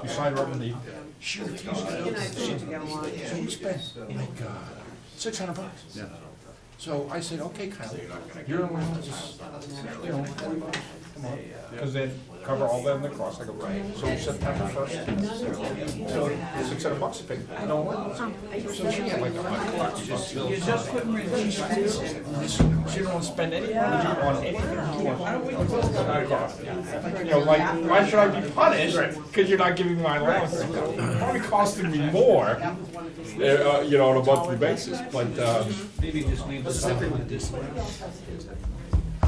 You sign her up in the, she refused to. She spent, oh my God, $600. Yeah. So I said, okay, Kyle, you're around, just, you know, come on. Because then cover all that in the cost. I go, right. So September 1st. So $600 to pay. No one. So she had like $100. You just couldn't resist. She didn't want to spend any money on anything. You know, like, why should I be punished? Because you're not giving me my allowance. It's probably costing me more, you know, on a monthly basis. But maybe just leave the stuff like this.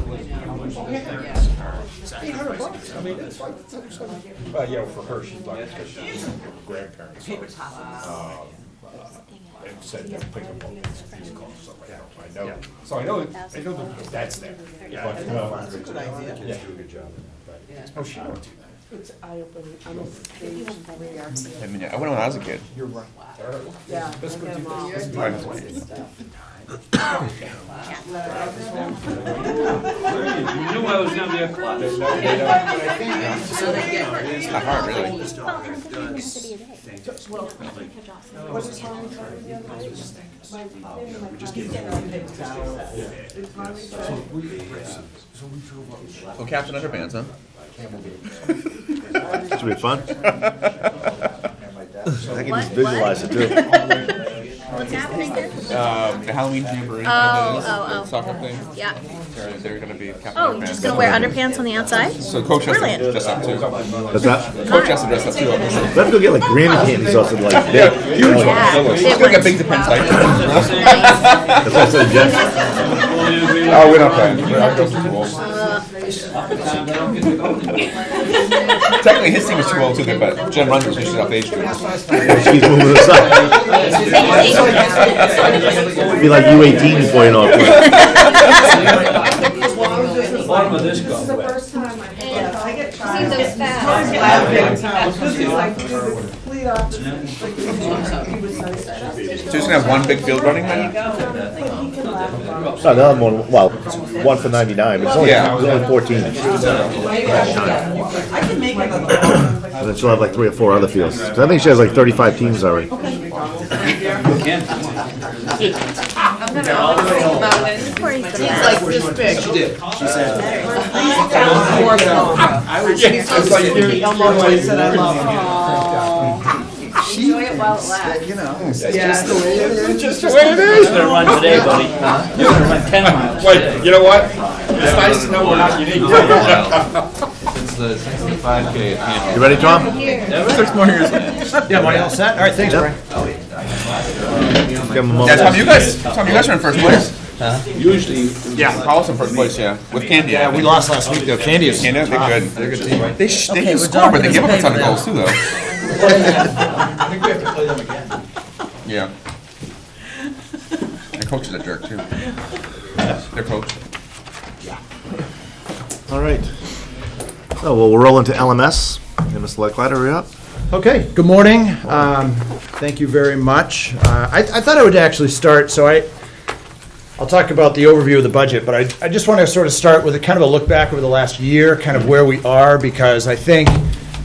$800. I mean, it's like, you know, for her, she's like, because she's grandparents. And said, you pick up all these costs, stuff like that. I know. So I know that's there. But, That's a good idea. yeah, do a good job. Oh, she don't do that. It's eye-opening. I'm a page 3 I mean, I went when I was a kid. You're right. Yeah. Let's go do this. You knew I was gonna be a klutz. It's not hard, really. Well, and it doesn't have to be a day. So Captain Underpants, huh? Should be fun. I can just visualize it too. What's happening then? The Halloween jamboree. Oh. Soccer thing. Yeah. They're gonna be Captain Oh, Underpants. you're just gonna wear underpants on the outside? So coach has to Brilliant. dress up too. What's that? Coach has to dress up too. Let's go get like granny candies or something like Yeah, that. huge ones. Yeah, It's big like a ones. big Depends type. That's what I said, Jeff. Oh, we're not playing. Our coach is too old. Technically, his team is too old too, but Jen runs it, so she's off age group. She's moving aside. Be like U18 before you know it. Bottom of this go. So you're just gonna have one big field running then? No, the other one, well, it's 1 for 99, but it's only 14. And then she'll have like 3 or 4 other fields. 'Cause I think she has like 35 teams already. He's like this big. She did. She said. It's like Elmo said I love him. Enjoy it while it lasts. You know. just the way it is. It's just the way it is. You're gonna run today, buddy. You're gonna run 10 miles. Wait, you know what? It's nice to know we're not unique. It's the 65K at Hampton. You ready, Tom? 6 more years. Yeah, am I all set? All right, thanks, Brian. Give him a Yeah, moment. Tom, you guys are in first place. Usually. Yeah, Paul's in first place, yeah. With Candy. Yeah, we lost last week though. Candy is. Candy, they're good. They're a good team. They can score, but they give up a ton of goals too, though. I think we have to play them again. Yeah. Their coach is a jerk too. Their coach. All right. So we'll roll into LMS. And Ms. Leclerc, are you up? Okay, good morning. Thank you very much. I thought I would actually start, so I'll talk about the overview of the budget, but I just want to sort of start with a kind of a look back over the last year, kind of where we are, because I think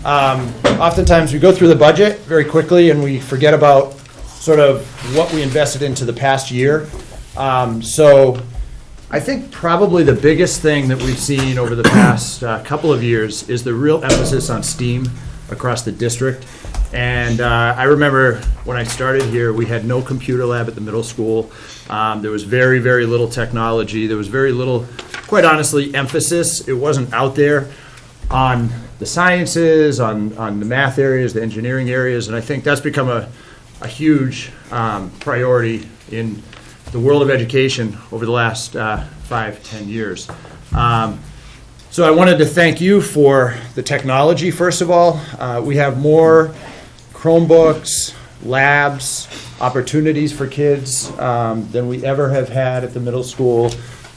oftentimes we go through the budget very quickly and we forget about sort of what we invested into the past year. So I think probably the biggest thing that we've seen over the past couple of years is the real emphasis on STEAM across the district. And I remember when I started here, we had no computer lab at the middle school. There was very, very little technology. There was very little, quite honestly, emphasis. It wasn't out there on the sciences, on the math areas, the engineering areas, and I think that's become a huge priority in the world of education over the last 5-10 years. So I wanted to thank you for the technology, first of all. We have more Chromebooks, labs, opportunities for kids than we ever have had at the middle school.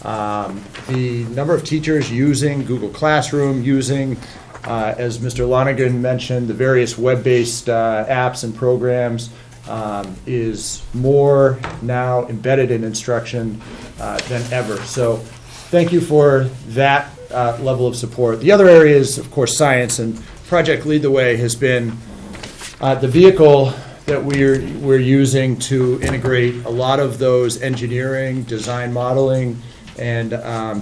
The number of teachers using Google Classroom, using, as Mr. Lonigan mentioned, the various web-based apps and programs is more now embedded in instruction than ever. So thank you for that level of support. The other area is, of course, science, and Project Lead the Way has been the vehicle that we're using to integrate a lot of those engineering, design modeling, and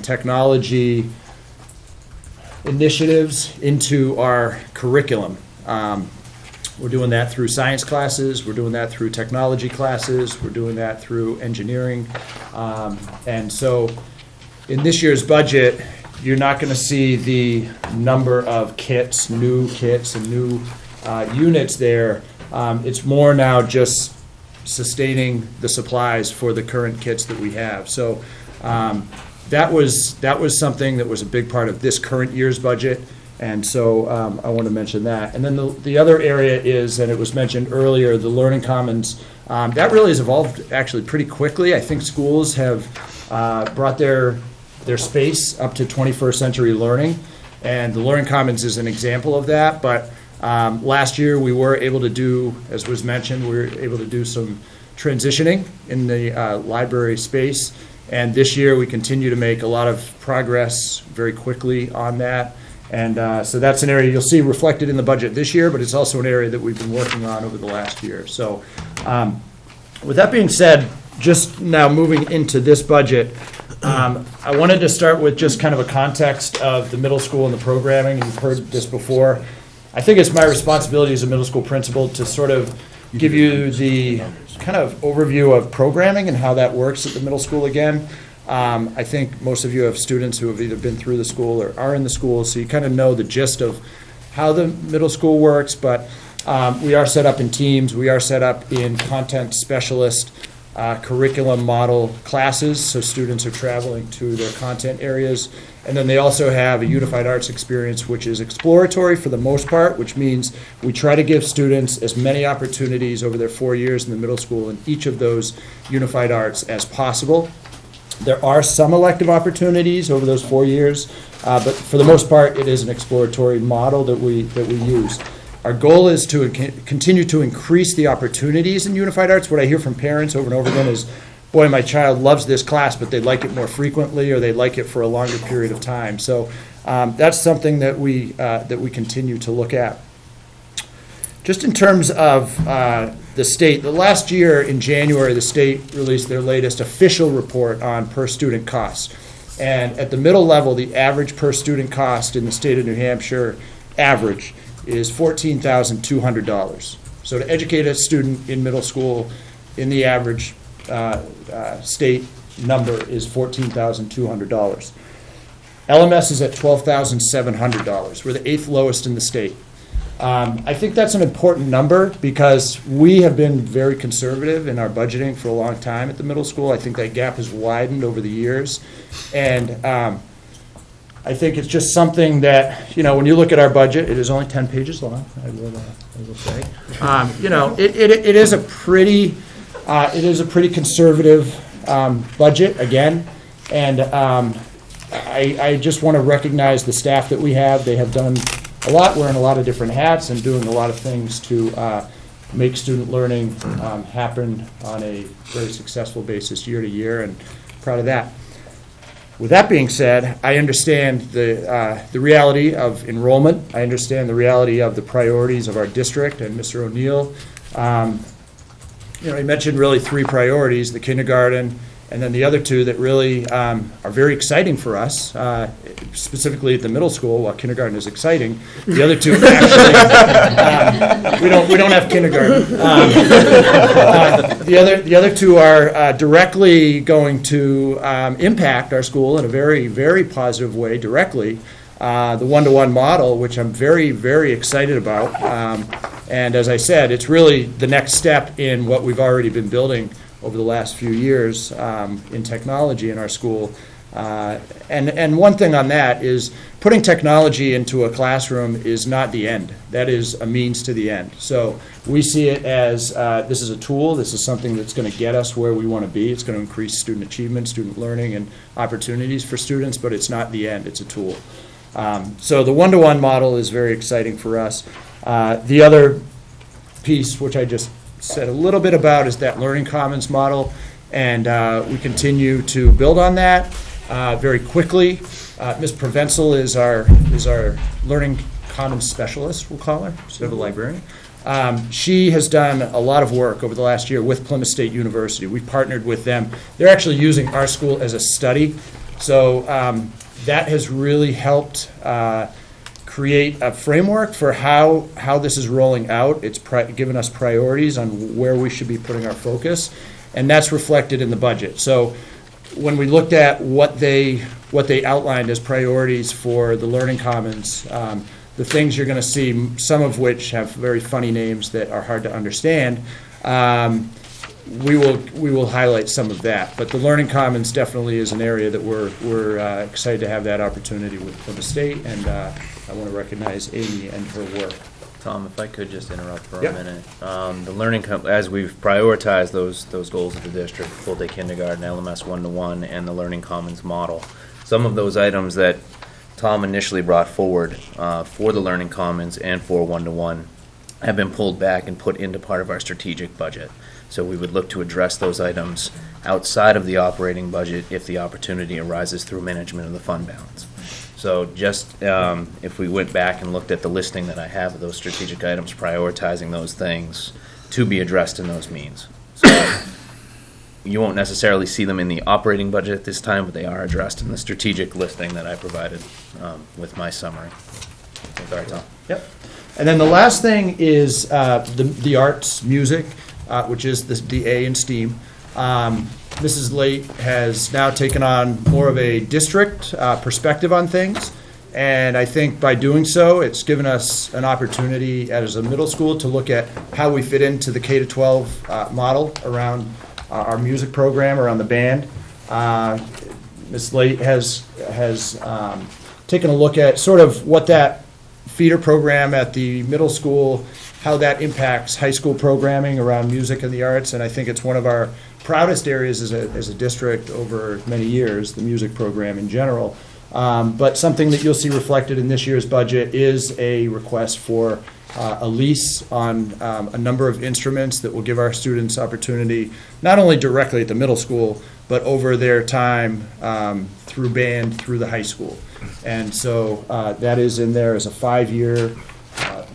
technology initiatives into our curriculum. We're doing that through science classes, we're doing that through technology classes, we're doing that through engineering. And so in this year's budget, you're not going to see the number of kits, new kits and new units there. It's more now just sustaining the supplies for the current kits that we have. So that was something that was a big part of this current year's budget, and so I want to mention that. And then the other area is, and it was mentioned earlier, the Learning Commons. That really has evolved actually pretty quickly. I think schools have brought their space up to 21st century learning, and the Learning Commons is an example of that. But last year we were able to do, as was mentioned, we were able to do some transitioning in the library space. And this year, we continue to make a lot of progress very quickly on that. And so that's an area you'll see reflected in the budget this year, but it's also an area that we've been working on over the last year. So with that being said, just now moving into this budget, I wanted to start with just kind of a context of the middle school and the programming. You've heard this before. I think it's my responsibility as a middle school principal to sort of give you the kind of overview of programming and how that works at the middle school again. I think most of you have students who have either been through the school or are in the school, so you kind of know the gist of how the middle school works, but we are set up in teams, we are set up in content specialist curriculum model classes, so students are traveling to their content areas. And then they also have a unified arts experience, which is exploratory for the most part, which means we try to give students as many opportunities over their 4 years in the middle school in each of those unified arts as possible. There are some elective opportunities over those 4 years, but for the most part, it is an exploratory model that we use. Our goal is to continue to increase the opportunities in unified arts. What I hear from parents over and over again is, boy, my child loves this class, but they'd like it more frequently, or they'd like it for a longer period of time. So that's something that we continue to look at. Just in terms of the state, the last year in January, the state released their latest official report on per student costs. And at the middle level, the average per student cost in the state of New Hampshire, average, is $14,200. So to educate a student in middle school, in the average state number is $14,200. LMS is at $12,700. We're the 8th lowest in the state. I think that's an important number because we have been very conservative in our budgeting for a long time at the middle school. I think that gap has widened over the years. And I think it's just something that, you know, when you look at our budget, it is only 10 pages long, I will say. You know, it is a pretty conservative budget, again, and I just want to recognize the staff that we have. They have done a lot, wearing a lot of different hats and doing a lot of things to make student learning happen on a very successful basis year to year, and proud of that. With that being said, I understand the reality of enrollment. I understand the reality of the priorities of our district, and Mr. O'Neill, you know, he mentioned really 3 priorities: the kindergarten, And then the other two that really are very exciting for us, specifically at the middle school, while kindergarten is exciting, the other two actually, we don't have kindergarten. The other two are directly going to impact our school in a very, very positive way directly. The one-to-one model, which I'm very, very excited about. And as I said, it's really the next step in what we've already been building over the last few years in technology in our school. And one thing on that is putting technology into a classroom is not the end. That is a means to the end. So we see it as this is a tool. This is something that's going to get us where we want to be. It's going to increase student achievement, student learning, and opportunities for students, but it's not the end. It's a tool. So the one-to-one model is very exciting for us. The other piece, which I just said a little bit about, is that Learning Commons model, and we continue to build on that very quickly. Ms. Provenzel is our Learning Commons specialist, we'll call her, instead of a librarian. She has done a lot of work over the last year with Plymouth State University. We partnered with them. They're actually using our school as a study, so that has really helped create a framework for how this is rolling out. It's given us priorities on where we should be putting our focus, and that's reflected in the budget. So when we looked at what they outlined as priorities for the Learning Commons, the things you're going to see, some of which have very funny names that are hard to understand, we will highlight some of that. But the Learning Commons definitely is an area that we're excited to have that opportunity with the state, and I want to recognize Amy and her work. Tom, if I could just interrupt for Yep. a minute. The learning, as we've prioritized those goals of the district, full-day kindergarten, LMS one-to-one, and the Learning Commons model, some of those items that Tom initially brought forward for the Learning Commons and for one-to-one have been pulled back and put into part of our strategic budget. So we would look to address those items outside of the operating budget if the opportunity arises through management of the fund balance. So just if we went back and looked at the listing that I have of those strategic items, prioritizing those things to be addressed in those means. So you won't necessarily see them in the operating budget at this time, but they are addressed in the strategic listing that I provided with my summary. Sorry, Tom. Yep. And then the last thing is the arts, music, which is the A in STEAM. Mrs. Late has now taken on more of a district perspective on things, and I think by doing so, it's given us an opportunity as a middle school to look at how we fit into the K-12 model around our music program, around the band. Ms. Late has taken a look at sort of what that feeder program at the middle school, how that impacts high school programming around music and the arts, and I think it's one of our proudest areas as a district over many years, the music program in general. But something that you'll see reflected in this year's budget is a request for a lease on a number of instruments that will give our students opportunity, not only directly at the middle school, but over their time through band, through the high school. And so that is in there as a 5-year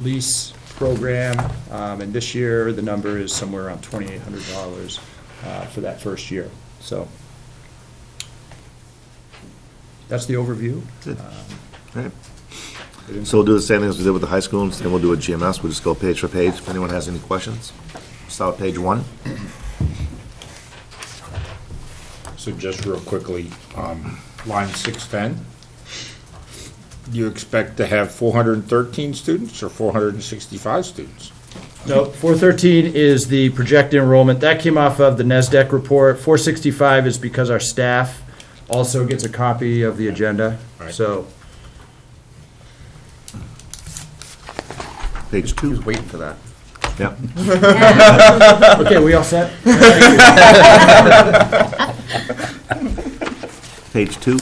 lease program, and this year the number is somewhere around $2,800 for that first year. So that's the overview. Right. So we'll do the same thing as we did with the high school, and then we'll do a GMS. We'll just go page for page. If anyone has any questions, start with page 1. So just real quickly, line 610, you expect to have 413 students or 465 students? No, 413 is the projected enrollment. That came off of the NESDEC report. 465 is because our staff also gets a copy of the agenda. Right. So Page 2. Waiting for that. Yep. okay, we all set? Page 2.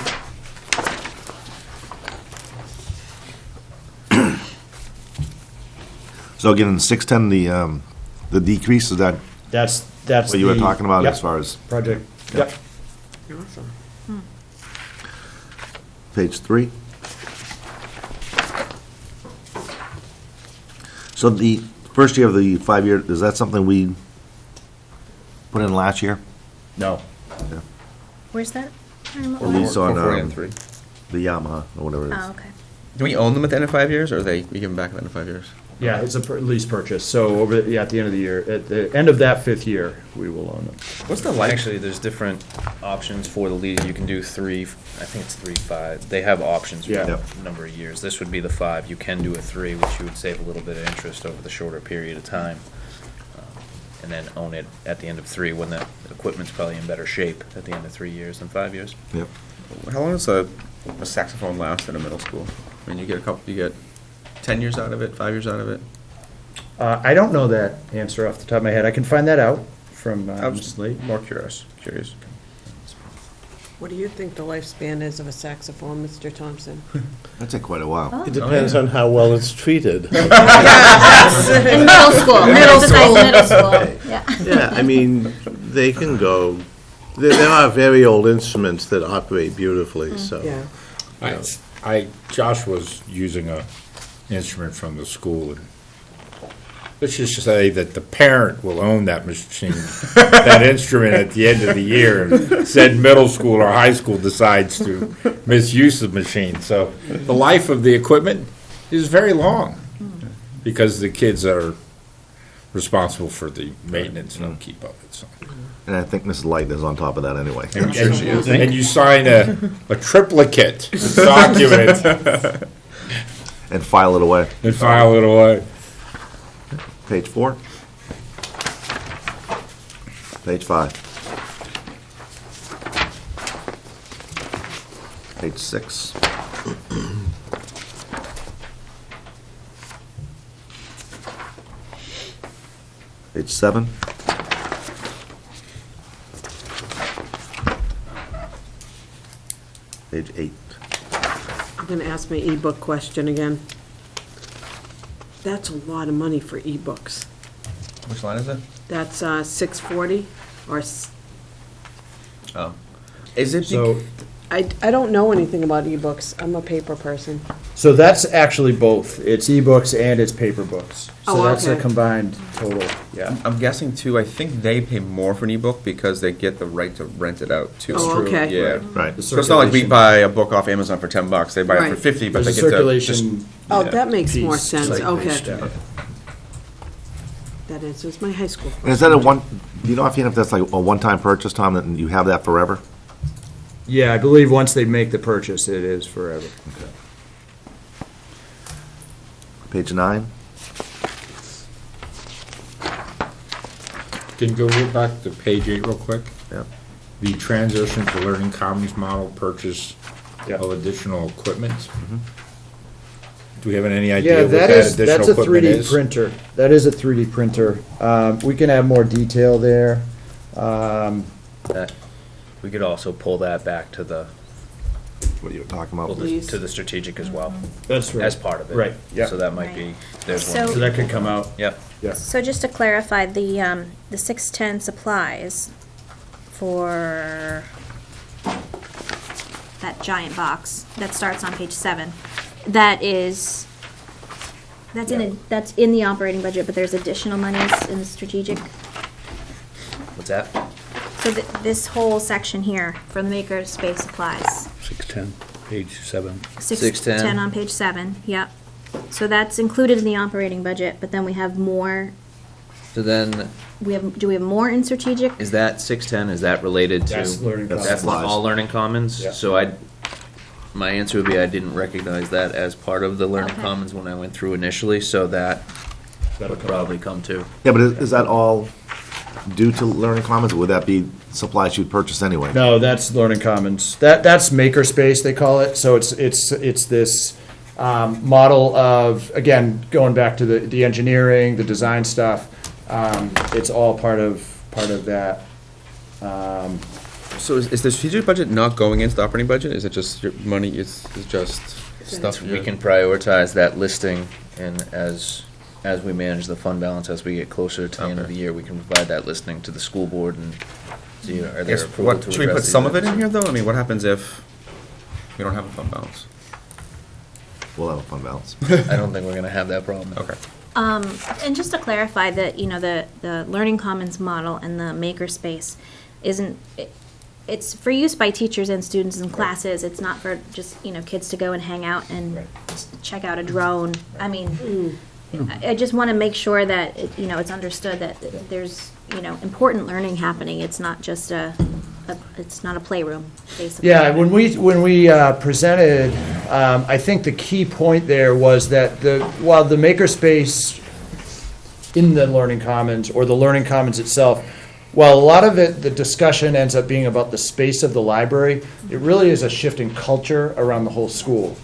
So again, in 610, the decrease, is that That's what you were talking about yep, as far as project? Yep. page 3? So the first year of the 5-year, is that something we put in last year? No. Yeah. Where's that? Or lease on, 440 and 3. the Yamaha, or whatever it is. Oh, okay. Do we own them at the end of 5 years, or we give them back at the end of 5 years? Yeah, it's a lease purchase, so at the end of the year, at the end of that 5th year, we will own them. What's the life? Actually, there's different options for the lease. You can do 3, I think it's 3, 5. They have options for Yeah. a number of years. This would be the 5. You can do a 3, which you would save a little bit of interest over the shorter period of time. And then own it at the end of 3, when the equipment's probably in better shape at the end of 3 years than 5 years. Yep. How long does a saxophone last in a middle school? I mean, you get 10 years out of it, 5 years out of it? I don't know that answer off the top of my head. I can find that out from I was Mrs. just Lee. more curious. What do you think the lifespan is of a saxophone, Mr. Thompson? That'd take quite a while. It depends on how well it's treated. In middle school. Middle school. Yeah. Yeah, I mean, they can go, there are very old instruments that operate beautifully, so. Yeah. Josh was using a instrument from the school, and let's just say that the parent will own that machine, that instrument at the end of the year, and said middle school or high school decides to misuse the machine. So the life of the equipment is very long, because the kids are responsible for the maintenance and upkeep of it, so. And I think Mrs. Light is on top of that anyway. And you sign a triplicate document And file it away. and file it away. Page 4. Page 5. Page 6. Page 7. Page 8. I'm gonna ask my ebook question again. That's a lot of money for ebooks. Which line is it? That's 640, or, Oh. Is it? So, I don't know anything about ebooks. I'm a paper person. so that's actually both. It's ebooks and it's paper books. So Oh, that's a okay. combined total, yeah. I'm guessing too, I think they pay more for an ebook because they get the right to rent it out too. Oh, okay. Yeah. Right. The So it's not like we circulation- buy a book off Amazon for $10, they buy it for Right. 50, but they There's a get to just. circulation. Oh, Yeah. that makes more piece, sense, site-based, okay. yeah. That answers my high school And is that a one, do you know if that's like a one-time purchase, Tom, and you have that forever? Yeah, I believe once they make the purchase, it is forever. Page 9. Can you go back to page 8 real quick? Yep. The transition to learning commons model, purchase Yep. of additional equipment. Do we have any idea Yeah, what that that is, additional that's a equipment 3D is? printer. That is a 3D printer. We can add more detail there. We could also pull that back to the, What are you talking about? Please. to the strategic as well, That's as part of it. Right, yeah. So that might be, there's So- one. So that could come out. Yep. Yeah. So just to clarify, the 610 supplies for that giant box that starts on page 7, that's in the operating budget, but there's additional monies in the strategic. What's that? So this whole section here from the makerspace supplies. 610, page 7. 610 on page 7, yep. So that's included in the operating budget, but then we have more, So then, do we have more in strategic? is that 610, is that related to? That's learning That's That's commons. all learning commons? Yeah. So my answer would be I didn't recognize that as part of the learning Okay. commons when I went through initially, so that That'll would come probably come too. Yeah, but is that all due to Learning Commons, or would that be supplies you'd purchase anyway? No, that's Learning Commons. That's makerspace, they call it. So it's this model of, again, going back to the engineering, the design stuff. It's all part of that. So is the strategic budget not going into the operating budget? Is it just your money, it's just stuff? We can prioritize that listing, and as we manage the fund balance, as we get closer to the end of the year, we can provide that listing to the school board and see, are I there guess, approval what, to should we put address some these of it in items? here, though? I mean, what happens if we don't have a fund balance? We'll have a fund balance. I don't think we're gonna have that problem. Okay. And just to clarify that, the Learning Commons model and the makerspace isn't, it's for use by teachers and students in classes. It's not for just, kids to go and hang out and check out a drone. I mean, I just want to make sure that, it's understood that there's, important learning happening. It's not just it's not a playroom, basically. Yeah, when we presented, I think the key point there was that while the makerspace in the Learning Commons, or the Learning Commons itself, while a lot of it, the discussion ends up being about the space of the library, it really is a shift in culture around the whole school.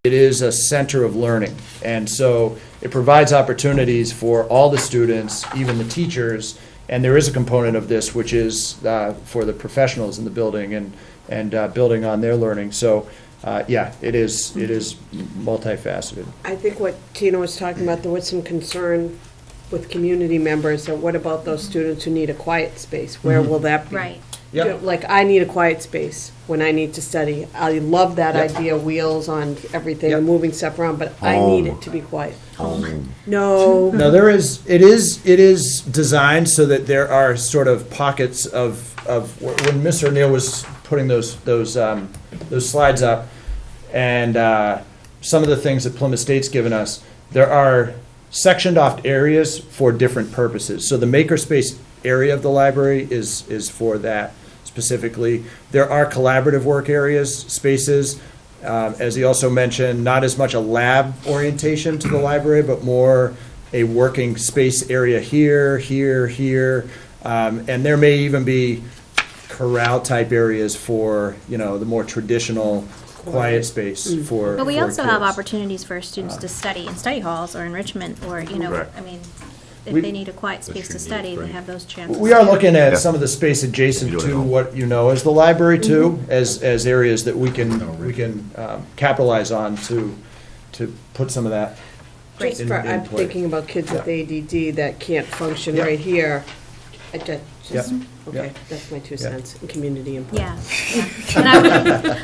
It is a center of learning, and so it provides opportunities for all the students, even the teachers, and there is a component of this which is for the professionals in the building and building on their learning. So, yeah, it is multifaceted. I think what Tina was talking about, there was some concern with community members, that what about those students who need a quiet space? Where will that be? Right. Yep. Like, I need a quiet space when I need to study. I love that idea, wheels on everything, and moving stuff around, but I need it to be quiet. No. No, it is designed so that there are sort of pockets of when Ms. O'Neill was putting those slides up, and some of the things that Plymouth State's given us, there are sectioned off areas for different purposes. So the makerspace area of the library is for that specifically. There are collaborative work areas, spaces, as he also mentioned, not as much a lab orientation to the library, but more a working space area here, and there may even be corral-type areas for, the more traditional quiet space for But we also have kids. opportunities for students to study in study halls or enrichment, or, Right. I mean, if We- they need a quiet space to study, they have those chances. We are looking Yeah. at some of the space adjacent You do it to all. what you know as the library too, as areas that we can capitalize on to put some of that. Just in- for, in I'm play. thinking about kids with Yeah. ADD that can't function Yeah. right here. I just, Yeah. okay, Yeah. that's my 2 Yeah. cents in community input. Yeah. And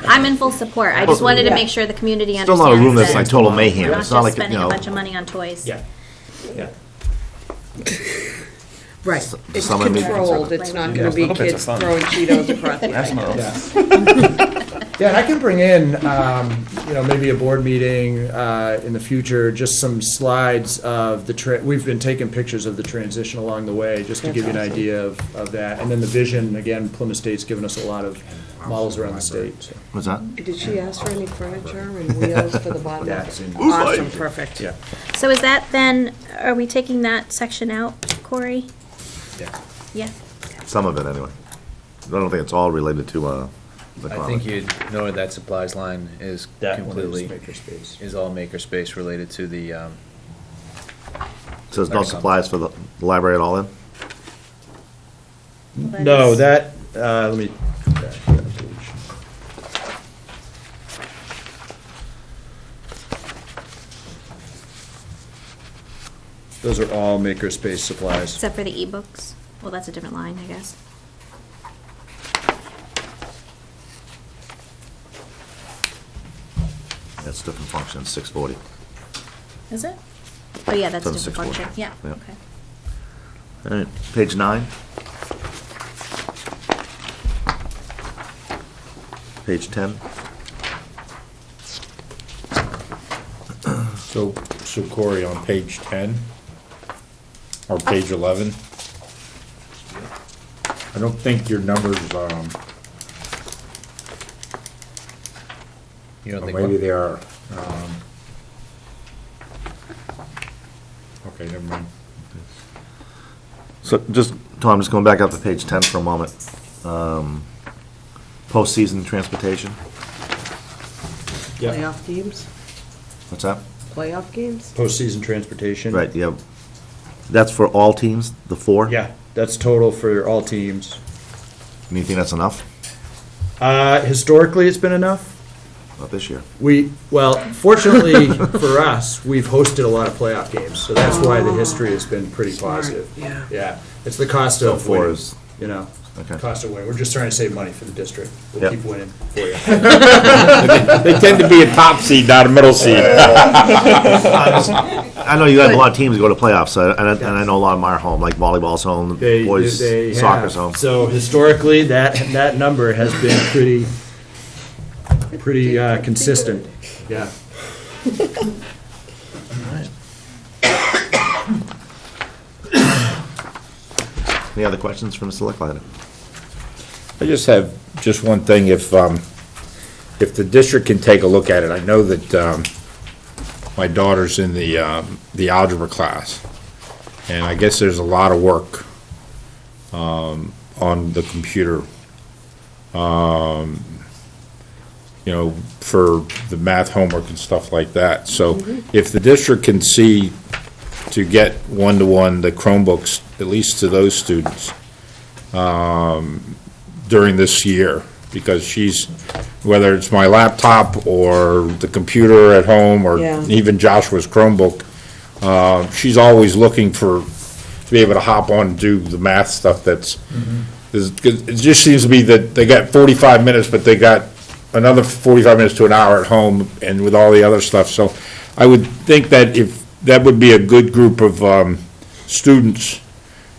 I'm in full support. I just wanted to make sure the community Still understands not a room that's that like total mayhem. we're not It's not just like, spending a bunch of money on toys. Yeah, yeah. Right, it's some of them- controlled, it's not Yeah, gonna be little bits of kids fun. throwing Cheetos across the That's ice. not. Yeah, and I can bring in, maybe a board meeting in the future, just some slides of we've been taking pictures of the transition along the way, just to give you an idea of that. And then the vision, again, Plymouth State's given us a lot of models around the state, so. What's that? Did she ask for any furniture and wheels for the bottom? Yeah, it's in- Awesome, perfect. Yeah. So is that then, are we taking that section out, Corey? Yeah. Yeah. Some of it, anyway. I don't think it's all related to the I common. think you'd know that supplies line is That one is completely, makerspace. is all makerspace related to the, So there's no supplies for the library at all then? No, that, let me go back to that page. Those are all makerspace supplies. Except for the ebooks. Well, that's a different line, I guess. That's different function, 640. Is it? Oh, yeah, that's a It's on different 640. function. Yeah, Yeah. okay. All right, page 9. Page 10. So Corey, on page 10, or page 11, I don't think your numbers, you don't or think maybe what? they are, okay, never mind. So just, Tom, just going back up to page 10 for a moment. Postseason transportation, Yeah, Playoff teams, what's that? playoff games? postseason transportation. Right, yeah. That's for all teams, the 4? Yeah, that's total for all teams. And you think that's enough? Historically, it's been enough. Not this year. Fortunately for us, we've hosted a lot of playoff games, so that's why the history has been pretty positive. Yeah. Yeah, it's the cost So of 4 winning, is, you know. Okay. cost of winning. We're just trying to save money for the district. We'll Yep. keep winning for you. They tend to be a top seed, not a middle seed. I know you have a lot of teams that go to playoffs, and I know a lot of them are home, like volleyball's home, boys They soccer's have. home. So historically, that number has been pretty consistent, yeah. Any other questions from Mr. Leckliner? I just have just one thing, if the district can take a look at it, I know that, my daughter's in the algebra class, and I guess there's a lot of work, on the computer, you know, for the math homework and stuff like that. So if the district can see to get one-to-one the Chromebooks, at least to those students, during this year, because she's, whether it's my laptop or the computer at home, or Yeah. even Joshua's Chromebook, she's always looking to be able to hop on and do the math stuff that's, it just seems to be that they got 45 minutes, but they got another 45 minutes to an hour at home and with all the other stuff. So I would think that if, that would be a good group of students,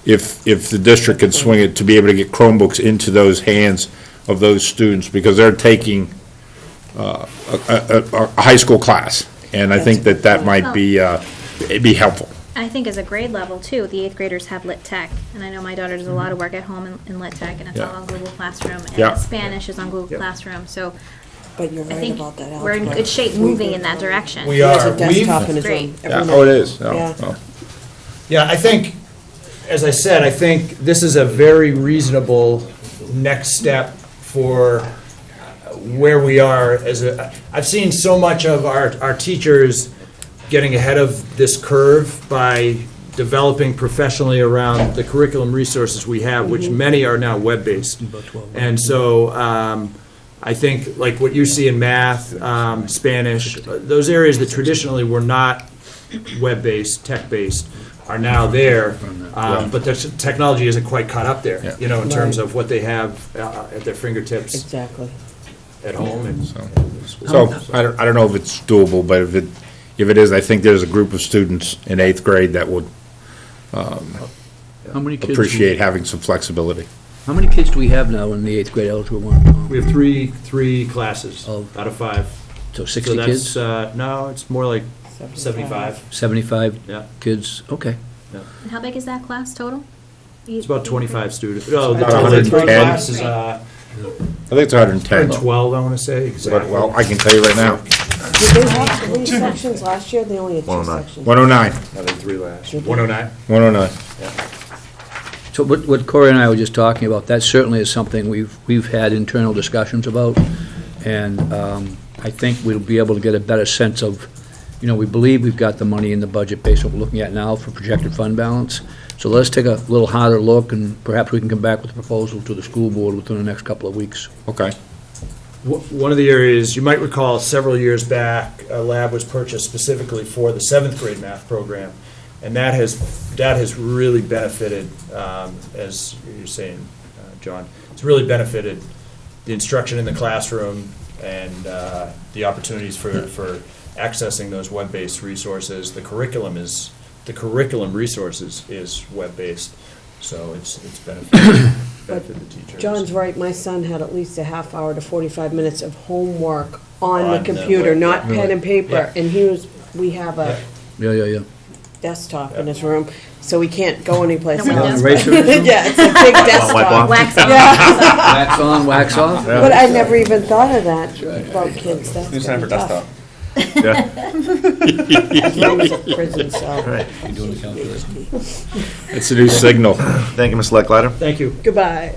if the district could swing it, to be able to get Chromebooks into those hands of those students, because they're taking a high school class. And I think that might be, it'd be helpful. I think as a grade level too, the 8th graders have Lit Tech, and I know my daughter does a lot of work at home in Lit Tech, and it's all on Google Classroom, and Yeah. Spanish is on Google Classroom, so But you're I right think about that. we're in good shape moving in that direction. We He has are. a desktop in his Great. room. Yeah, every oh, it night. is? Oh, Yeah. oh. Yeah, I think, as I said, I think this is a very reasonable next step for where we are as a, I've seen so much of our teachers getting ahead of this curve by developing professionally around the curriculum resources we have, which many are now web-based. And so I think, like what you see in math, Spanish, those areas that traditionally were not web-based, tech-based, are now there, but the technology isn't quite caught up there, you know, in terms of what they have at their fingertips Exactly. at home. And So, I don't know if it's doable, but if it is, I think there's a group of students in 8th grade that would How many kids? appreciate having some flexibility. How many kids do we have now in the 8th grade algebra one? we have three classes Of- out of 5. So So 60 that's, kids? no, it's more like 75. 75 Yeah. kids? Okay. And how big is that class total? It's about 25 students. Oh, the About total 110. class is I think it's 110. 112, I want to say, exactly. Well, I can tell you right now, Did they have 3 sections last year? They only had 2 109. sections. 109, I think 3 last. 109? 109. So what Corey and I were just talking about, that certainly is something we've had internal discussions about, and I think we'll be able to get a better sense of, you know, we believe we've got the money in the budget based on what we're looking at now for projected fund balance. So let's take a little harder look, and perhaps we can come back with a proposal to the school board within the next couple of weeks. Okay. One of the areas, you might recall, several years back, a lab was purchased specifically for the 7th grade math program, and that has really benefited, as you're saying, John, it's really benefited the instruction in the classroom and the opportunities for accessing those web-based resources. The curriculum resources is web-based, so it's benefited the teachers. John's right, my son had at least a half hour to 45 minutes of homework on the On the computer, web, not yeah. pen and paper. Yeah. And we have a Yeah. desktop in his room, so we can't go anyplace No else. windows. Eraser in his room? Yeah, it's a big Wipe desktop. off? Wax on. Wax on, wax off? But I never even thought of that about kids. That's New sign for gonna be desktop. Yeah. tough. As long as it's prison cell. Right. It's a new signal. Thank you, Mr. Leckliner. Thank you. Goodbye.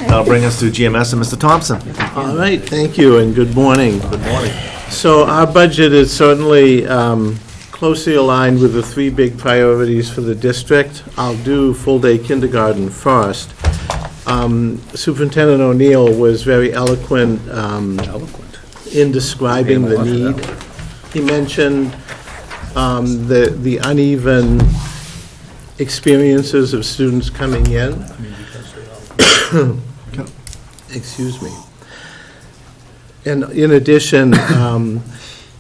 That'll bring us to GMS and Mr. Thompson. All right, thank you, and good morning. Good morning. So our budget is certainly closely aligned with the 3 big priorities for the district. I'll do full-day kindergarten first. Superintendent O'Neill was very eloquent in describing the need. He mentioned the uneven experiences of students coming in. Excuse me. And in addition,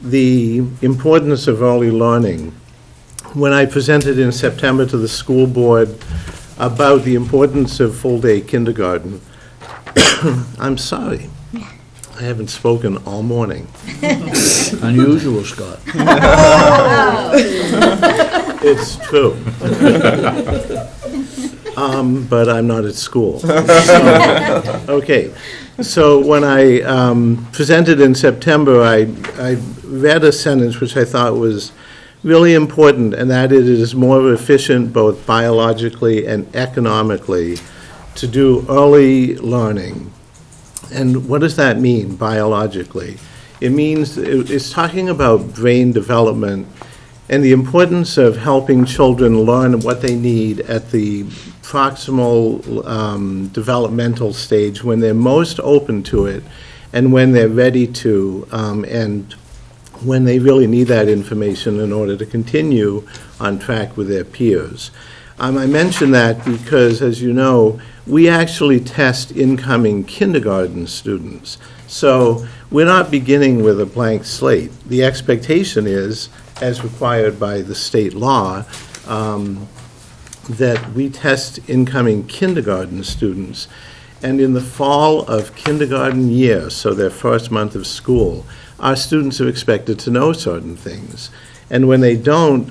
the importance of early learning. When I presented in September to the school board about the importance of full-day kindergarten, I'm sorry, I haven't spoken all morning. Unusual, Scott. It's true. But I'm not at school. Okay, so when I presented in September, I read a sentence which I thought was really important, and that it is more efficient both biologically and economically to do early learning. And what does that mean biologically? It means it's talking about brain development and the importance of helping children learn what they need at the proximal developmental stage when they're most open to it and when they're ready to, and when they really need that information in order to continue on track with their peers. I mention that because, as you know, we actually test incoming kindergarten students. So we're not beginning with a blank slate. The expectation is, as required by the state law, that we test incoming kindergarten students. And in the fall of kindergarten year, so their first month of school, our students are expected to know certain things. And when they don't,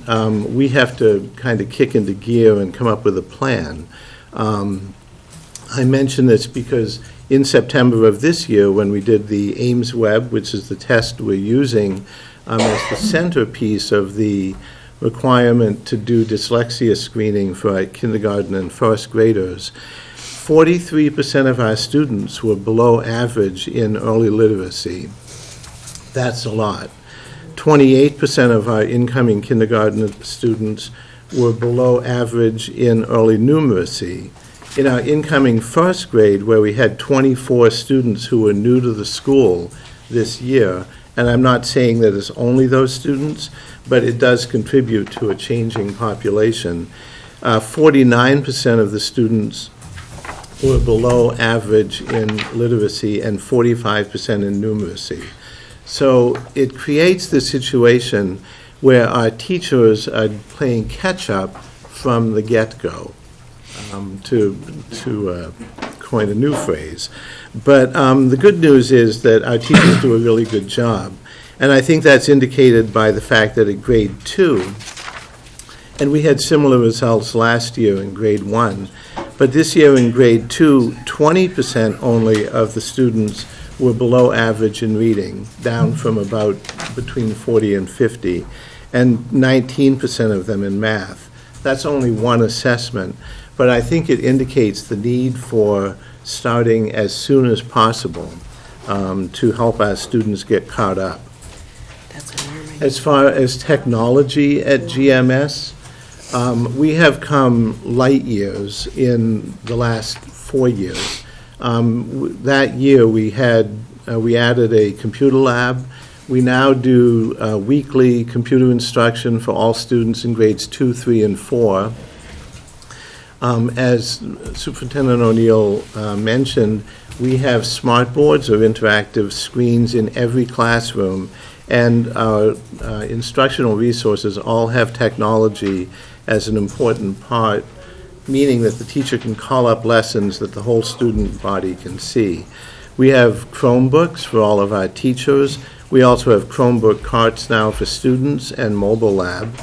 we have to kind of kick into gear and come up with a plan. I mention this because in September of this year, when we did the Ames Web, which is the test we're using as the centerpiece of the requirement to do dyslexia screening for our kindergarten and first graders, 43% of our students were below average in early literacy. That's a lot. 28% of our incoming kindergarten students were below average in early numeracy. In our incoming first grade, where we had 24 students who were new to the school this year, and I'm not saying that it's only those students, but it does contribute to a changing population. 49% of the students were below average in literacy and 45% in numeracy. So it creates this situation where our teachers are playing catch-up from the get-go, to coin a new phrase. But the good news is that our teachers do a really good job. And I think that's indicated by the fact that at grade 2, and we had similar results last year in grade 1, but this year in grade 2, 20% only of the students were below average in reading, down from about between 40 and 50, and 19% of them in math. That's only one assessment, but I think it indicates the need for starting as soon as possible to help our students get caught up. That's alarming. As far as technology at GMS, we have come light years in the last 4 years. That year we added a computer lab. We now do weekly computer instruction for all students in grades 2, 3, and 4. As Superintendent O'Neill mentioned, we have smart boards or interactive screens in every classroom, and our instructional resources all have technology as an important part, meaning that the teacher can call up lessons that the whole student body can see. We have Chromebooks for all of our teachers. We also have Chromebook carts now for students and mobile lab.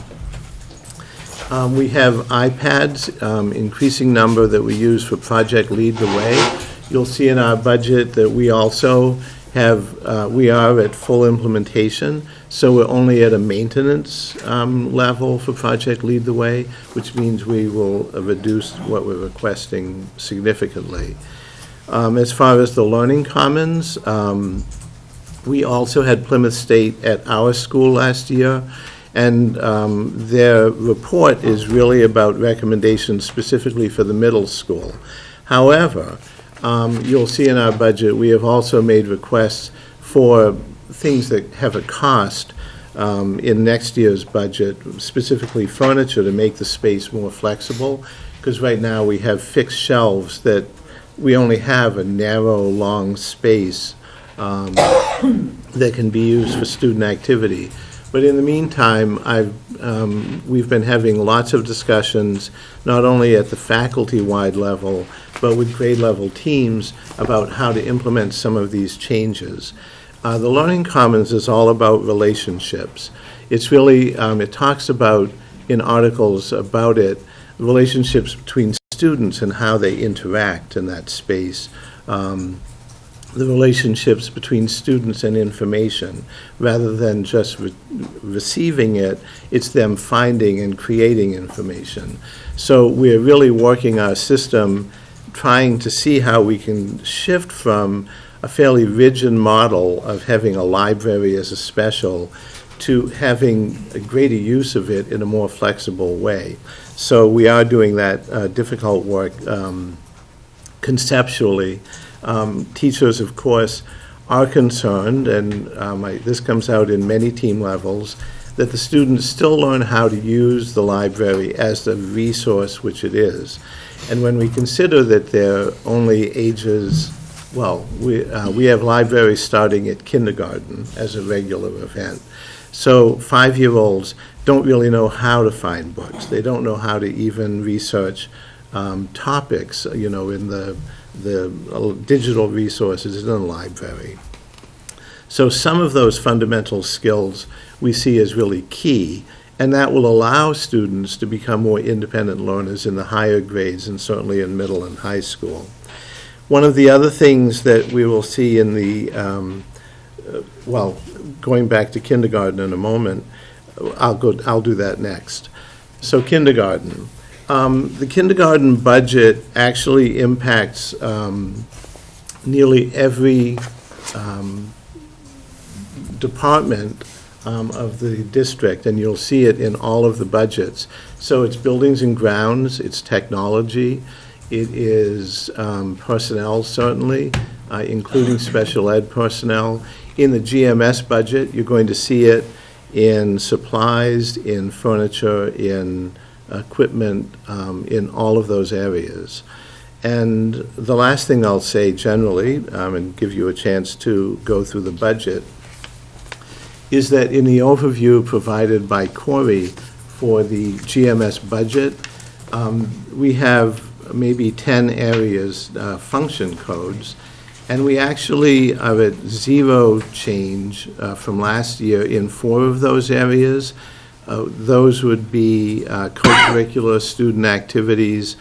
We have iPads, increasing number that we use for Project Lead the Way. You'll see in our budget that we also have, we are at full implementation, so we're only at a maintenance level for Project Lead the Way, which means we will reduce what we're requesting significantly. As far as the Learning Commons, we also had Plymouth State at our school last year, and their report is really about recommendations specifically for the middle school. However, you'll see in our budget, we have also made requests for things that have a cost. in next year's budget, specifically furniture, to make the space more flexible, because right now we have fixed shelves that we only have a narrow, long space that can be used for student activity. But in the meantime, we've been having lots of discussions, not only at the faculty-wide level, but with grade-level teams about how to implement some of these changes. The Learning Commons is all about relationships. It's really, it talks about, in articles about it, relationships between students and how they interact in that space. The relationships between students and information. Rather than just receiving it, it's them finding and creating information. So we're really working our system, trying to see how we can shift from a fairly rigid model of having a library as a special to having a greater use of it in a more flexible way. So we are doing that difficult work conceptually. Teachers, of course, are concerned, and this comes out in many team levels, that the students still learn how to use the library as the resource which it is. And when we consider that they're only ages, well, we have libraries starting at kindergarten as a regular event. So 5-year-olds don't really know how to find books. They don't know how to even research topics, you know, in the digital resources in the library. So some of those fundamental skills we see as really key, and that will allow students to become more independent learners in the higher grades and certainly in middle and high school. One of the other things that we will see in the, well, going back to kindergarten in a moment, I'll do that next. So kindergarten. The kindergarten budget actually impacts nearly every department of the district, and you'll see it in all of the budgets. So it's buildings and grounds, it's technology, it is personnel, certainly, including special ed personnel. In the GMS budget, you're going to see it in supplies, in furniture, in equipment, in all of those areas. And the last thing I'll say generally, and give you a chance to go through the budget, is that in the overview provided by Corey for the GMS budget, we have maybe 10 areas, function codes, and we actually are at 0 change from last year in 4 of those areas. Those would be co-curricular student activities,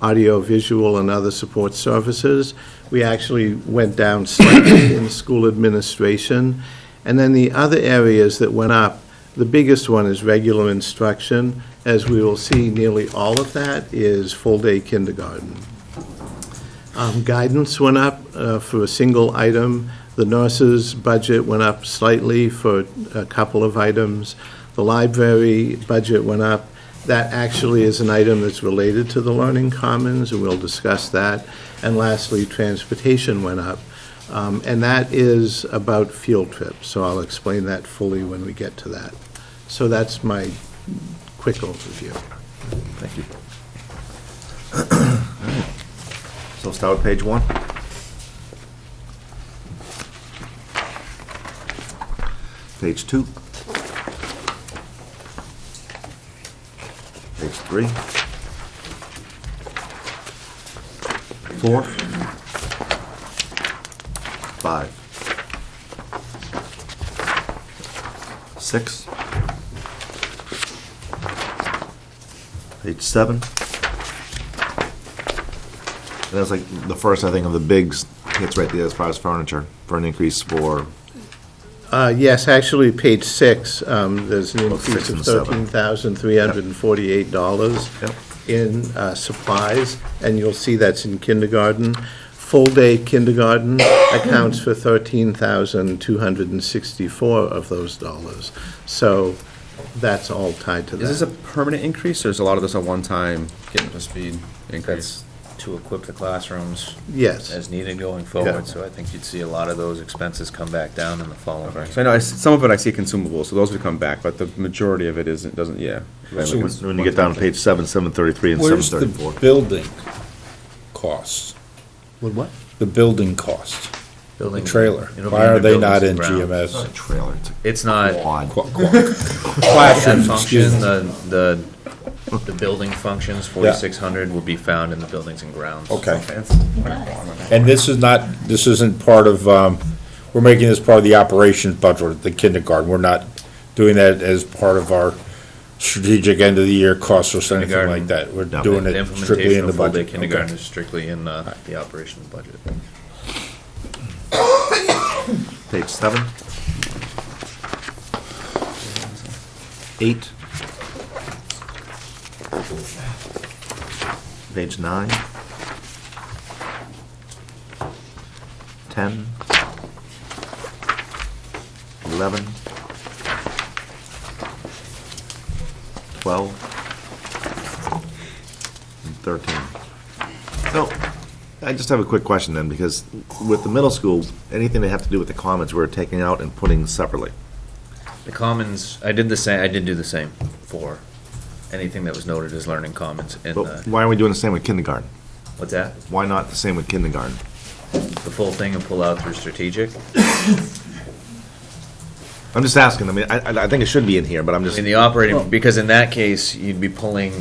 audio-visual, and other support services. We actually went down slightly in school administration. And then the other areas that went up, the biggest one is regular instruction. As we will see, nearly all of that is full-day kindergarten. Guidance went up for a single item. The nurses' budget went up slightly for a couple of items. The library budget went up. That actually is an item that's related to the Learning Commons, and we'll discuss that. And lastly, transportation went up. And that is about field trips, so I'll explain that fully when we get to that. So that's my quick overview. Thank you. So we'll start with page 1. Page 2. Page 3. 4. 5. 6. Page 7. And that's like the first, I think, of the big hits right there as far as furniture, for an increase for... Yes, actually, page 6, there's an Both increase 6 of and 7. $13,348 Yep. in supplies, and you'll see that's in kindergarten. Full-day kindergarten accounts for $13,264 of those dollars. So that's all tied to that. Is this a permanent increase, or is a lot of this a one-time getting up to speed increase? to equip the classrooms Yes. as needed going forward, so I think you'd see a lot of those expenses come back down in the following year. So I know, some of it I see consumables, so those would come back, but the majority of it doesn't, yeah. So when you get down to page 733 and Where's the 734. building costs? What? The building cost, the Building- trailer. it'll be Why in are the they not in buildings and grounds. GMS? Trailer, It's not, quad. that Classrooms, function, excuse me. the building functions, 4,600 will be found in the buildings and grounds. Okay. And this isn't part of, we're making this part of the operations budget, the kindergarten. We're not doing that as part of our strategic end of the year costs or anything Kindergarten. like that. We're No. doing The it strictly implementation in the of full-day budget. kindergarten Okay. is strictly in the operations budget. Page 7. 8. Page 9. 10. 11. 12. And 13. So, I just have a quick question then, because with the middle school, anything they have to do with the commons, we're taking out and putting separately. The commons, I did do the same for anything that was noted as learning commons in But the, why are we doing the same with kindergarten? what's that? Why not the same with kindergarten? The full thing and pull out through strategic? I'm just asking, I mean, I think it should be in here, but I'm just. In the operating, because in that case, you'd be pulling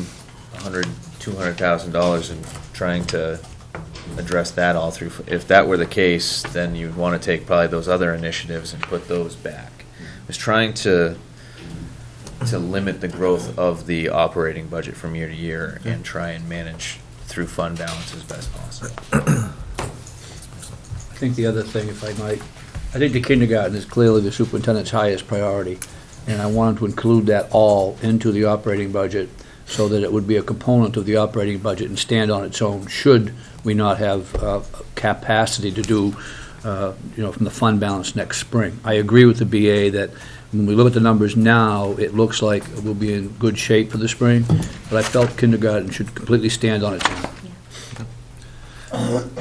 $200,000 and trying to address that all through. If that were the case, then you'd want to take probably those other initiatives and put those back. I was trying to limit the growth of the operating budget from year to year and try and manage through fund balance as best possible. I think the other thing, if I might, I think the kindergarten is clearly the superintendent's highest priority, and I wanted to include that all into the operating budget so that it would be a component of the operating budget and stand on its own, should we not have capacity to do, from the fund balance next spring. I agree with the BA that when we look at the numbers now, it looks like we'll be in good shape for the spring, but I felt kindergarten should completely stand on its own.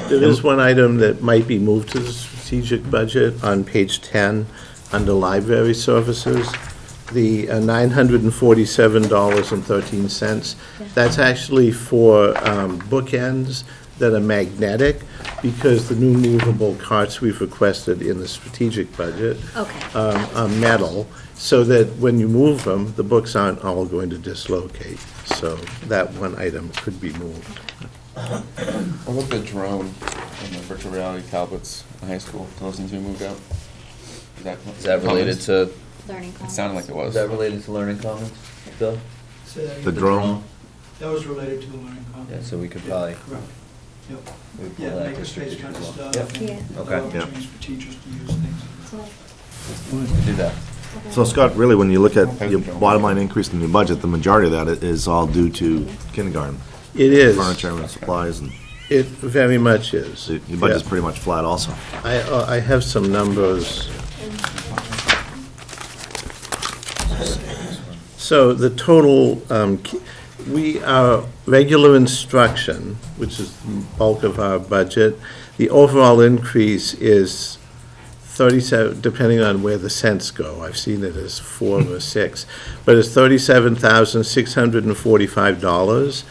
There is one item that might be moved to the strategic budget on page 10, under library services, the $947.13. That's actually for bookends that are magnetic, because the new movable carts we've requested in the strategic budget are metal, so that when you move them, the books aren't all going to dislocate. So that one item could be moved. What about the drone and the virtual reality tablets in high school? Those things we moved out? Is that related to, Learning It sounded like it was. is that related to learning commons, Bill? The drone? That was related to the learning commons. Yeah, so we could probably. Correct. Yep. we could pull Yeah, that make to a space strategic kind as of well. stuff. Yep. and Okay. opportunities for teachers to use things. We could do that. So Scott, really, when you look at your bottom line increase in your budget, the majority of that is all due to kindergarten. It is. Furniture and supplies, and It very much is. so your budget's Yeah. pretty much flat also. I have some numbers. So the total, our regular instruction, which is the bulk of our budget, the overall increase is 37, depending on where the cents go. I've seen it as 4 or 6, but it's $37,645.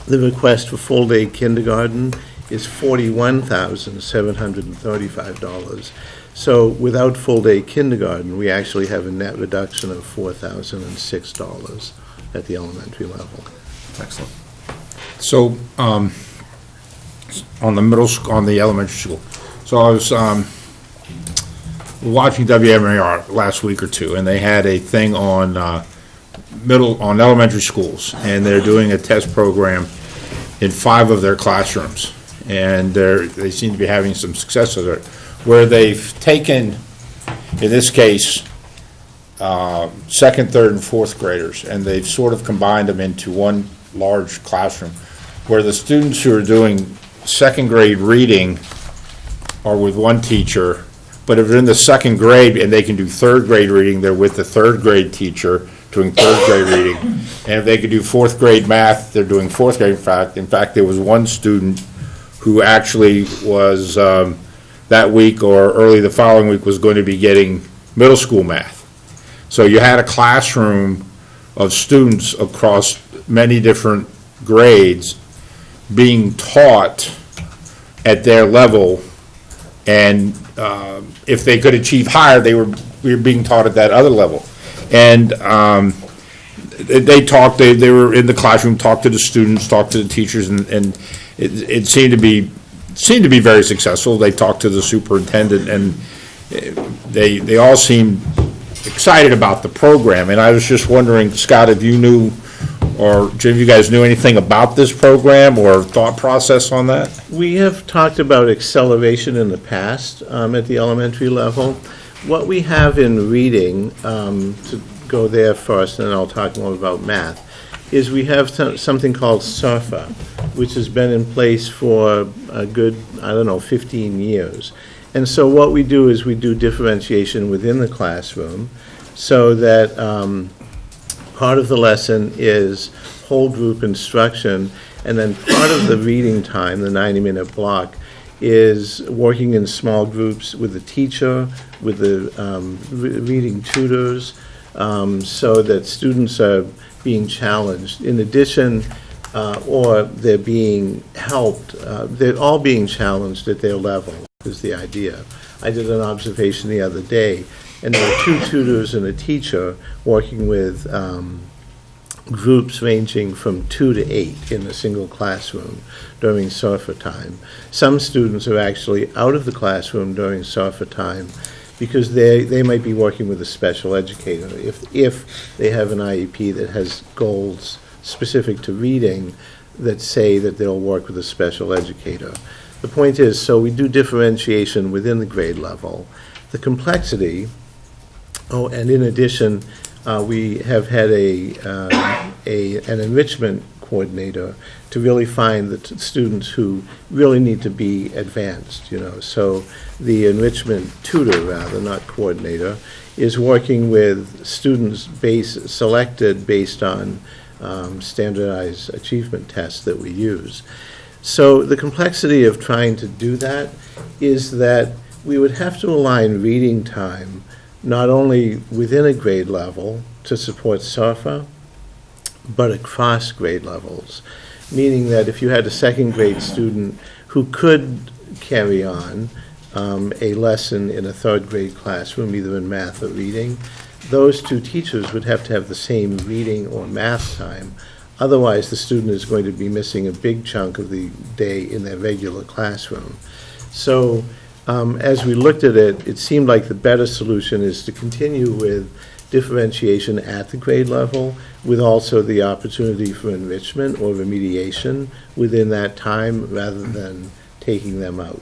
The request for full-day kindergarten is $41,735. So without full-day kindergarten, we actually have a net reduction of $4,006 at the elementary level. Excellent. So, on the on the elementary school, so I was, watching WMAR last week or two, and they had a thing on, on elementary schools, and they're doing a test program in 5 of their classrooms, and they seem to be having some success with it, where they've taken, in this case, 2nd, 3rd, and 4th graders, and they've sort of combined them into one large classroom, where the students who are doing 2nd grade reading are with one teacher, but if they're in the 2nd grade and they can do 3rd grade reading, they're with the 3rd grade teacher doing third grade reading. And if they could do fourth grade math, they're doing fourth grade. In fact, there was one student who actually was, that week or early the following week, was going to be getting middle school math. So you had a classroom of students across many different grades being taught at their level, and if they could achieve higher, we were being taught at that other level. And they talked, they were in the classroom, talked to the students, talked to the teachers, and it seemed to be very successful. They talked to the superintendent, and they all seemed excited about the program. And I was just wondering, Scott, if you knew, or Jim, you guys knew anything about this program or thought process on that? We have talked about acceleration in the past at the elementary level. What we have in reading, to go there first, and then I'll talk more about math, is we have something called SARFA, which has been in place for a good, 15 years. And so what we do is we do differentiation within the classroom so that part of the lesson is whole group instruction, and then part of the reading time, the 90-minute block, is working in small groups with the teacher, with the reading tutors, so that students are being challenged. In addition, or they're being helped, they're all being challenged at their level, is the idea. I did an observation the other day, and there were 2 tutors and a teacher working with groups ranging from 2 to 8 in a single classroom during SARFA time. Some students are actually out of the classroom during SARFA time because they might be working with a special educator if they have an IEP that has goals specific to reading that say that they'll work with a special educator. The point is, so we do differentiation within the grade level. The complexity, and in addition, we have had an enrichment coordinator to really find the students who really need to be advanced, So the enrichment tutor, rather, not coordinator, is working with students selected based on standardized achievement tests that we use. So the complexity of trying to do that is that we would have to align reading time not only within a grade level to support SARFA, but across grade levels, meaning that if you had a second grade student who could carry on a lesson in a third grade classroom, either in math or reading, those 2 teachers would have to have the same reading or math time. Otherwise, the student is going to be missing a big chunk of the day in their regular classroom. So as we looked at it, it seemed like the better solution is to continue with differentiation at the grade level, with also the opportunity for enrichment or remediation within that time, rather than taking them out.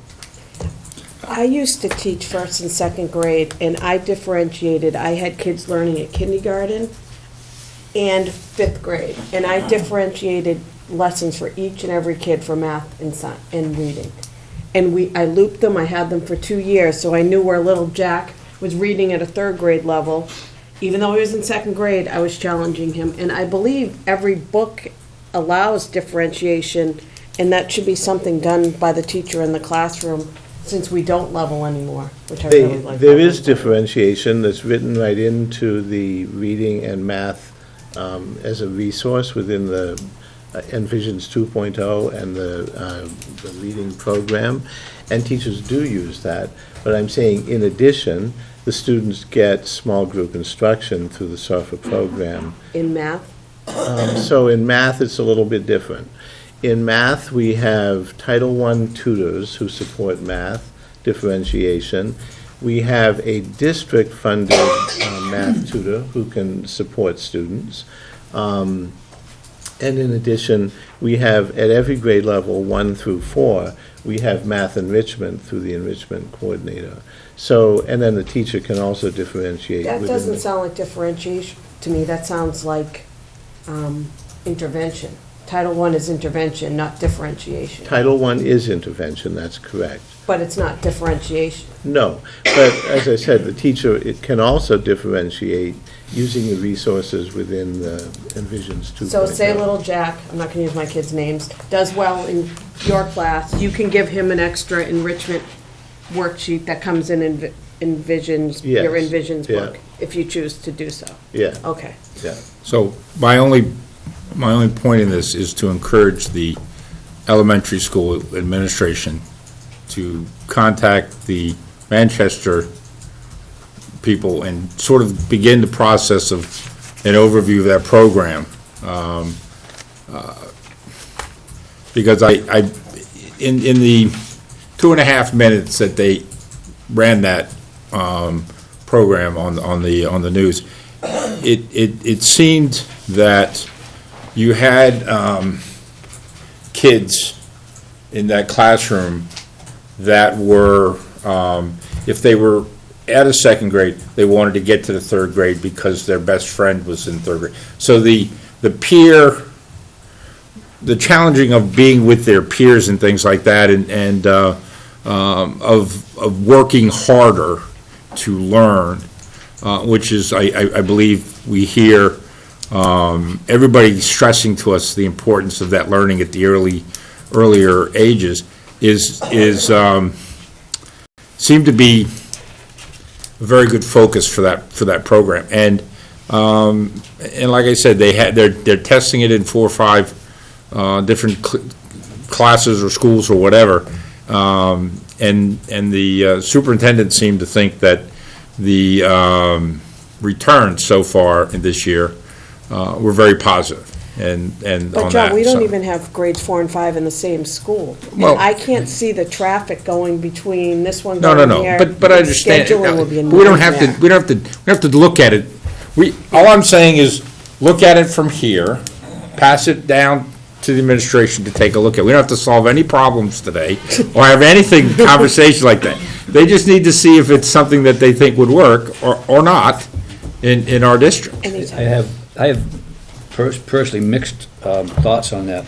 I used to teach 1st and 2nd grade, and I differentiated. I had kids learning at kindergarten and 5th grade, and I differentiated lessons for each and every kid for math and reading. And I looped them. I had them for 2 years, so I knew where little Jack was reading at a 3rd grade level. Even though he was in 2nd grade, I was challenging him. And I believe every book allows differentiation, and that should be something done by the teacher in the classroom, since we don't level anymore, which I really like. There is differentiation that's written right into the reading and math as a resource within the Envisions 2.0 and the reading program, and teachers do use that. But I'm saying, in addition, the students get small group instruction through the SARFA program. In math? So in math, it's a little bit different. In math, we have Title I tutors who support math differentiation. We have a district-funded math tutor who can support students. And in addition, we have, at every grade level, 1 through 4, we have math enrichment through the enrichment coordinator. So, and then the teacher can also differentiate. That doesn't sound like differentiation to me. That sounds like intervention. Title I is intervention, not differentiation. Title I is intervention, that's correct. But it's not differentiation. No, but as I said, the teacher, it can also differentiate using the resources within the Envisions 2.0. So say little Jack, I'm not gonna use my kids' names, does well in your class, you can give him an extra enrichment worksheet that comes in Envisions, your Yes, Envisions yeah. book, if you choose to do so. Yeah, Okay. yeah. So my only point in this is to encourage the elementary school administration to contact the Manchester people and sort of begin the process of an overview of that program. Because in the 2.5 minutes that they ran that program on the news, it seemed that you had kids in that classroom that were, if they were at a second grade, they wanted to get to the third grade because their best friend was in third grade. So the challenging of being with their peers and things like that, and of working harder to learn, which is, I believe we hear everybody stressing to us the importance of that learning at the earlier ages, seemed to be a very good focus for that program. And like I said, they're testing it in 4 or 5 different classes or schools or whatever. And the superintendent seemed to think that the returns so far in this year were very positive. And But on John, that, we don't so. even have grades 4 and 5 in the same school. And Well- I can't see the traffic going between this one No, going here. but I understand. Scheduling would be a We don't have to, nightmare. we don't have to look at it. All I'm saying is, look at it from here, pass it down to the administration to take a look at. We don't have to solve any problems today, or have anything, conversation like that. They just need to see if it's something that they think would work, or not, in our district. Anytime. I have personally mixed thoughts on that.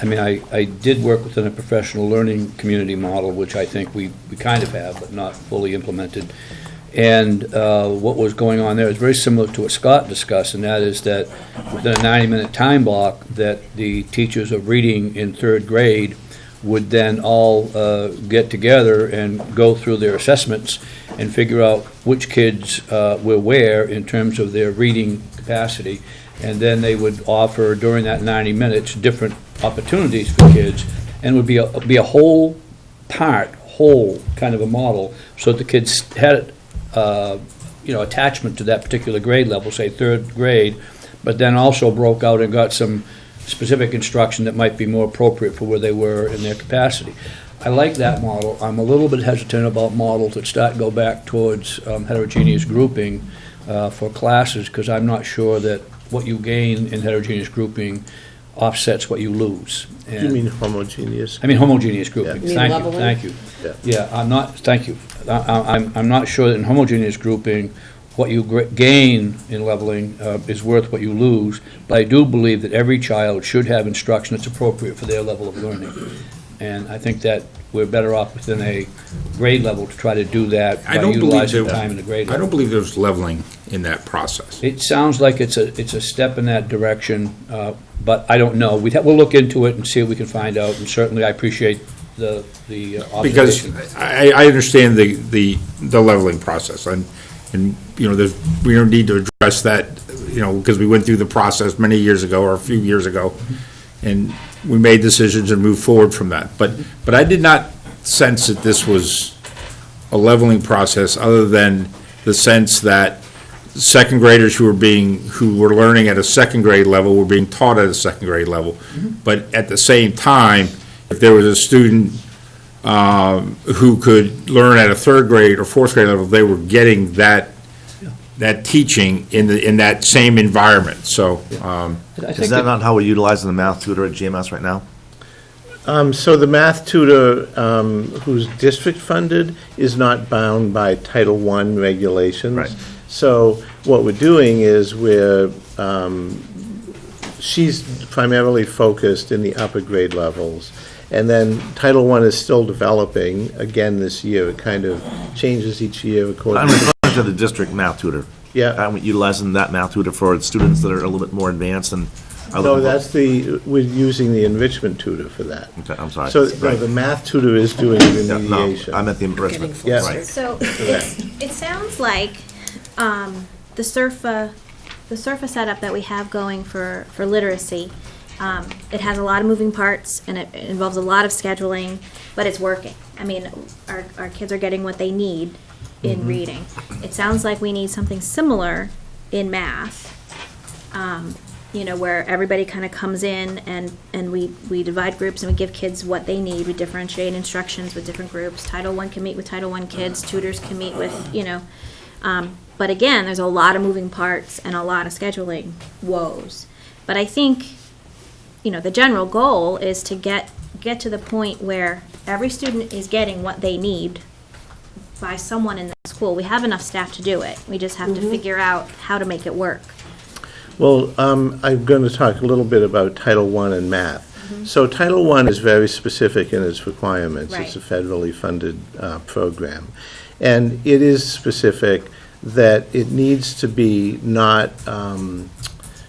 I mean, I did work within a professional learning community model, which I think we kind of have, but not fully implemented. And what was going on there is very similar to what Scott discussed, and that is that within a 90-minute time block, that the teachers of reading in third grade would then all get together and go through their assessments and figure out which kids were where in terms of their reading capacity. And then they would offer, during that 90 minutes, different opportunities for kids, and it would be a whole kind of a model, so that the kids had attachment to that particular grade level, say third grade, but then also broke out and got some specific instruction that might be more appropriate for where they were in their capacity. I like that model. I'm a little bit hesitant about models that go back towards heterogeneous grouping for classes, because I'm not sure that what you gain in heterogeneous grouping offsets what you lose. You mean homogeneous? I mean homogeneous grouping. You mean Thank you, leveling? thank you. Yeah. Yeah, I'm not, thank you. I'm not sure that in homogeneous grouping, what you gain in leveling is worth what you lose, but I do believe that every child should have instruction that's appropriate for their level of learning. And I think that we're better off within a grade level to try to do that by utilizing time in the grade I level. don't believe there's leveling in that process. It sounds like it's a step in that direction, but I don't know. We'll look into it and see what we can find out, and certainly I appreciate the Because observation. I understand the leveling process, and we don't need to address that, because we went through the process many years ago, or a few years ago, and we made decisions and moved forward from that. But I did not sense that this was a leveling process, other than the sense that second graders who were learning at a second grade level were being taught at a second grade level. But at the same time, if there was a student who could learn at a third grade or fourth grade level, they were getting that teaching in that same environment. So, Is that not how we're utilizing the math tutor at GMS right now? So the math tutor who's district funded is not bound by Title I regulations. Right. So what we're doing is we're she's primarily focused in the upper grade levels. And then Title I is still developing, again this year. It kind of changes each year according I'm to. referring to the district math tutor. Yeah. I'm utilizing that math tutor for students that are a little bit more advanced and are No, looking for- we're using the enrichment tutor for that. Okay, I'm sorry. So, no, Right. the math tutor is doing the Yeah, no, remediation. I meant the enrichment. Yeah. Right. So it sounds like the SURFA setup that we have going for literacy, it has a lot of moving parts and it involves a lot of scheduling, but it's working. I mean, our kids are getting what they need in reading. It sounds like we need something similar in math, where everybody kind of comes in and we divide groups and we give kids what they need. We differentiate instructions with different groups. Title I can meet with Title I kids, tutors can meet with, but again, there's a lot of moving parts and a lot of scheduling woes. But I think, the general goal is to get to the point where every student is getting what they need by someone in the school. We have enough staff to do it. We just have to figure out how to make it work. Well, I'm going to talk a little bit about Title I and math. So Title I is very specific in its requirements. It's a federally funded program. And it is specific that it needs to be not,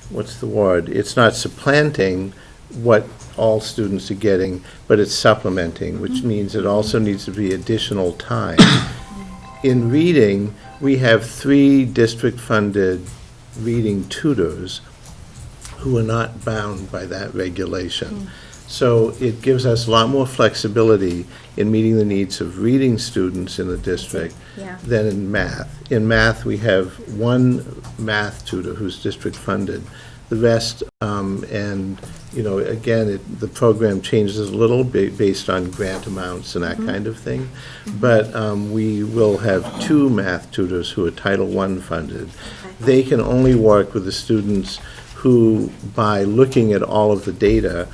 what's the word? It's not supplanting what all students are getting, but it's supplementing, which means it also needs to be additional time. In reading, we have 3 district-funded reading tutors who are not bound by that regulation. So it gives us a lot more flexibility in meeting the needs of reading students in the district than in math. In math, we have 1 math tutor who's district-funded. The rest, again, the program changes a little bit based on grant amounts and that kind of thing. But we will have 2 math tutors who are Title I funded. They can only work with the students who, by looking at all of the data,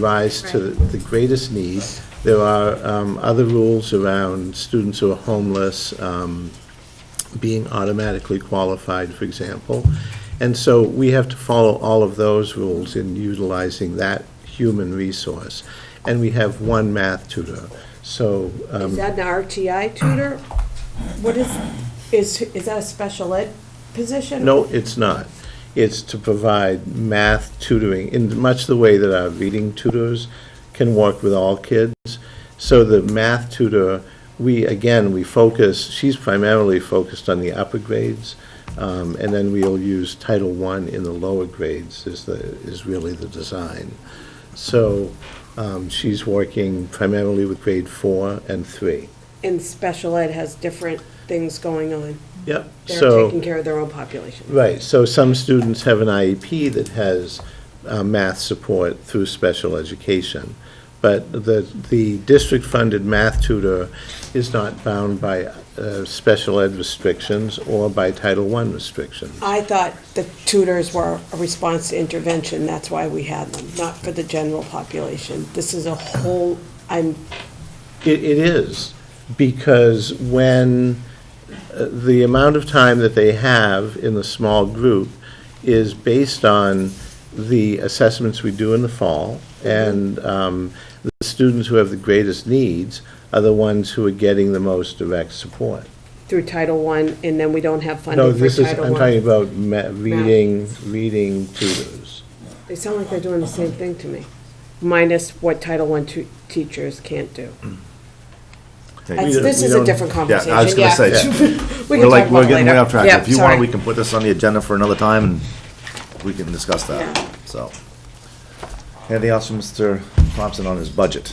rise to the greatest need. There are other rules around students who are homeless being automatically qualified, for example. And so we have to follow all of those rules in utilizing that human resource. And we have 1 math tutor. So is that an RTI tutor? What is that a special ed position? no, it's not. It's to provide math tutoring in much the way that our reading tutors can work with all kids. So the math tutor, we focus, she's primarily focused on the upper grades. And then we'll use Title I in the lower grades is really the design. So she's working primarily with grade 4 and 3. And special ed has different things going on. Yep. They're taking care of their own population. Right. So some students have an IEP that has math support through special education. But the district-funded math tutor is not bound by special ed restrictions or by Title I restrictions. I thought the tutors were a response to intervention, that's why we had them, not for the general population. This is a whole, It is, because when the amount of time that they have in the small group is based on the assessments we do in the fall, and the students who have the greatest needs are the ones who are getting the most direct support. through Title I, and then we don't have No, funding for this is, Title I. I'm talking about reading tutors. They sound like they're doing the same thing to me, minus what Title I teachers can't do. This is a different conversation. Yeah, I was going to say, We can talk about we're it getting later. way off track. Yeah, If you sorry. want, we can put this on the agenda for another time, and we can discuss that, so. Anything else from Mr. Thompson on his budget?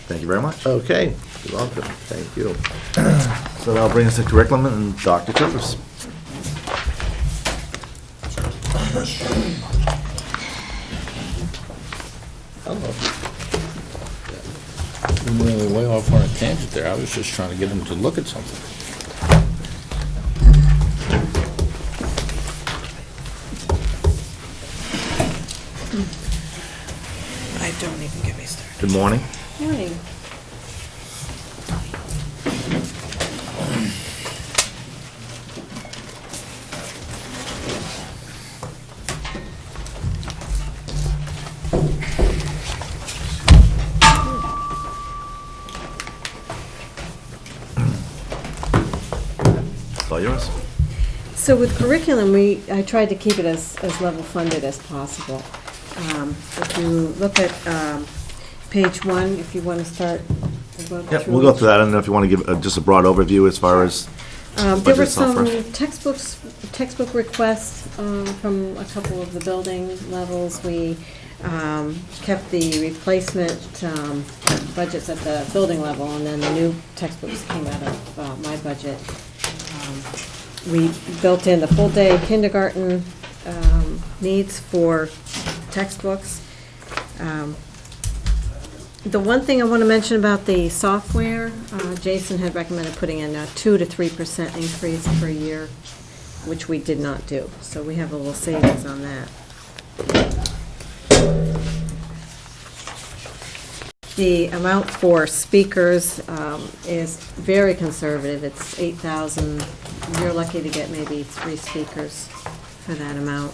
Thank you very much. Okay, you're welcome, thank you. So that'll bring us to curriculum and Dr. Cruz. I'm really way off on a tangent there. I was just trying to get him to look at something. Don't even get me started. Good morning. Morning. all yours. So with curriculum, I tried to keep it as level funded as possible. If you look at page 1, if you want to start. Yep, we'll go through that. I don't know if you want to give just a broad overview as far as there budget were itself some first. textbook requests from a couple of the building levels. We kept the replacement budgets at the building level, and then the new textbooks came out of my budget. We built in the full-day kindergarten needs for textbooks. The one thing I want to mention about the software, Jason had recommended putting in a 2 to 3% increase per year, which we did not do. So we have a little savings on that. The amount for speakers is very conservative. It's $8,000. You're lucky to get maybe 3 speakers for that amount.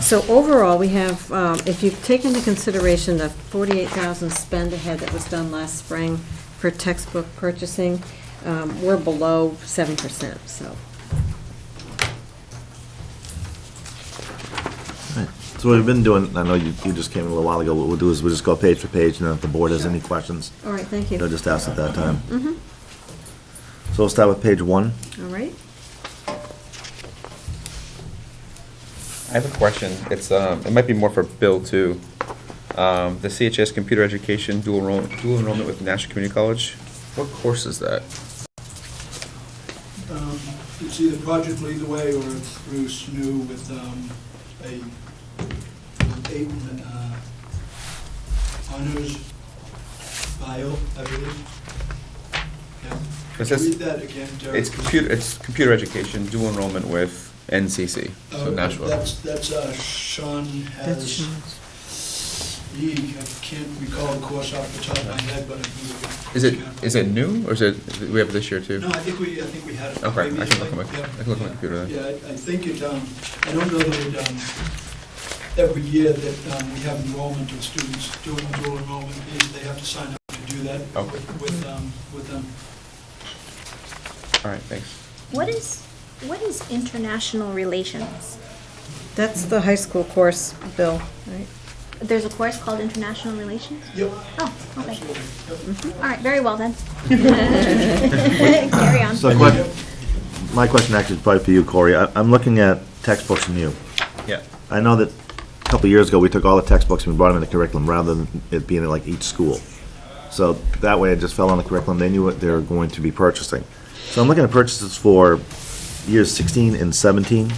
So overall, we have, if you take into consideration the $48,000 spend ahead that was done last spring for textbook purchasing, we're below 7%, so. So what we've been doing, I know you just came in a little while ago, what we'll do is we'll just go page for page, and then if the board has any questions, All right, thank you. they'll just ask at that time. Mm-hmm. So we'll start with page 1. All right. I have a question. It's, it might be more for Bill, too. The CHS Computer Education dual enrollment with National Community College. What course is that? It's either Project Lead the Way or it's through SNU with a honors bio, I believe. Yeah. It says- Read that again, Derek. It's computer education, dual enrollment with NCC, so Nashville. That's Sean has. I can't recall the course off the top of my head, but I think Is it new, or is it, we have it this year too? No, I think we had it. Okay, I previously. can look on my, Yeah. I can look on my computer then. Yeah, I think it, I don't know that it, every year that we have enrollment of students doing dual enrollment, they have to sign up to do that Okay. with them. All right, thanks. What is international relations? That's the high school course, Bill, right? There's a course called International Relations? Yep. Oh, okay. Absolutely. Yep. All right, very well then. Carry on. So my question actually is probably for you, Corey. I'm looking at textbooks and you. Yeah. I know that a couple of years ago, we took all the textbooks and we brought them in the curriculum rather than it being in like each school. So that way it just fell on the curriculum. They knew what they were going to be purchasing. So I'm looking at purchases for years 16 and 17.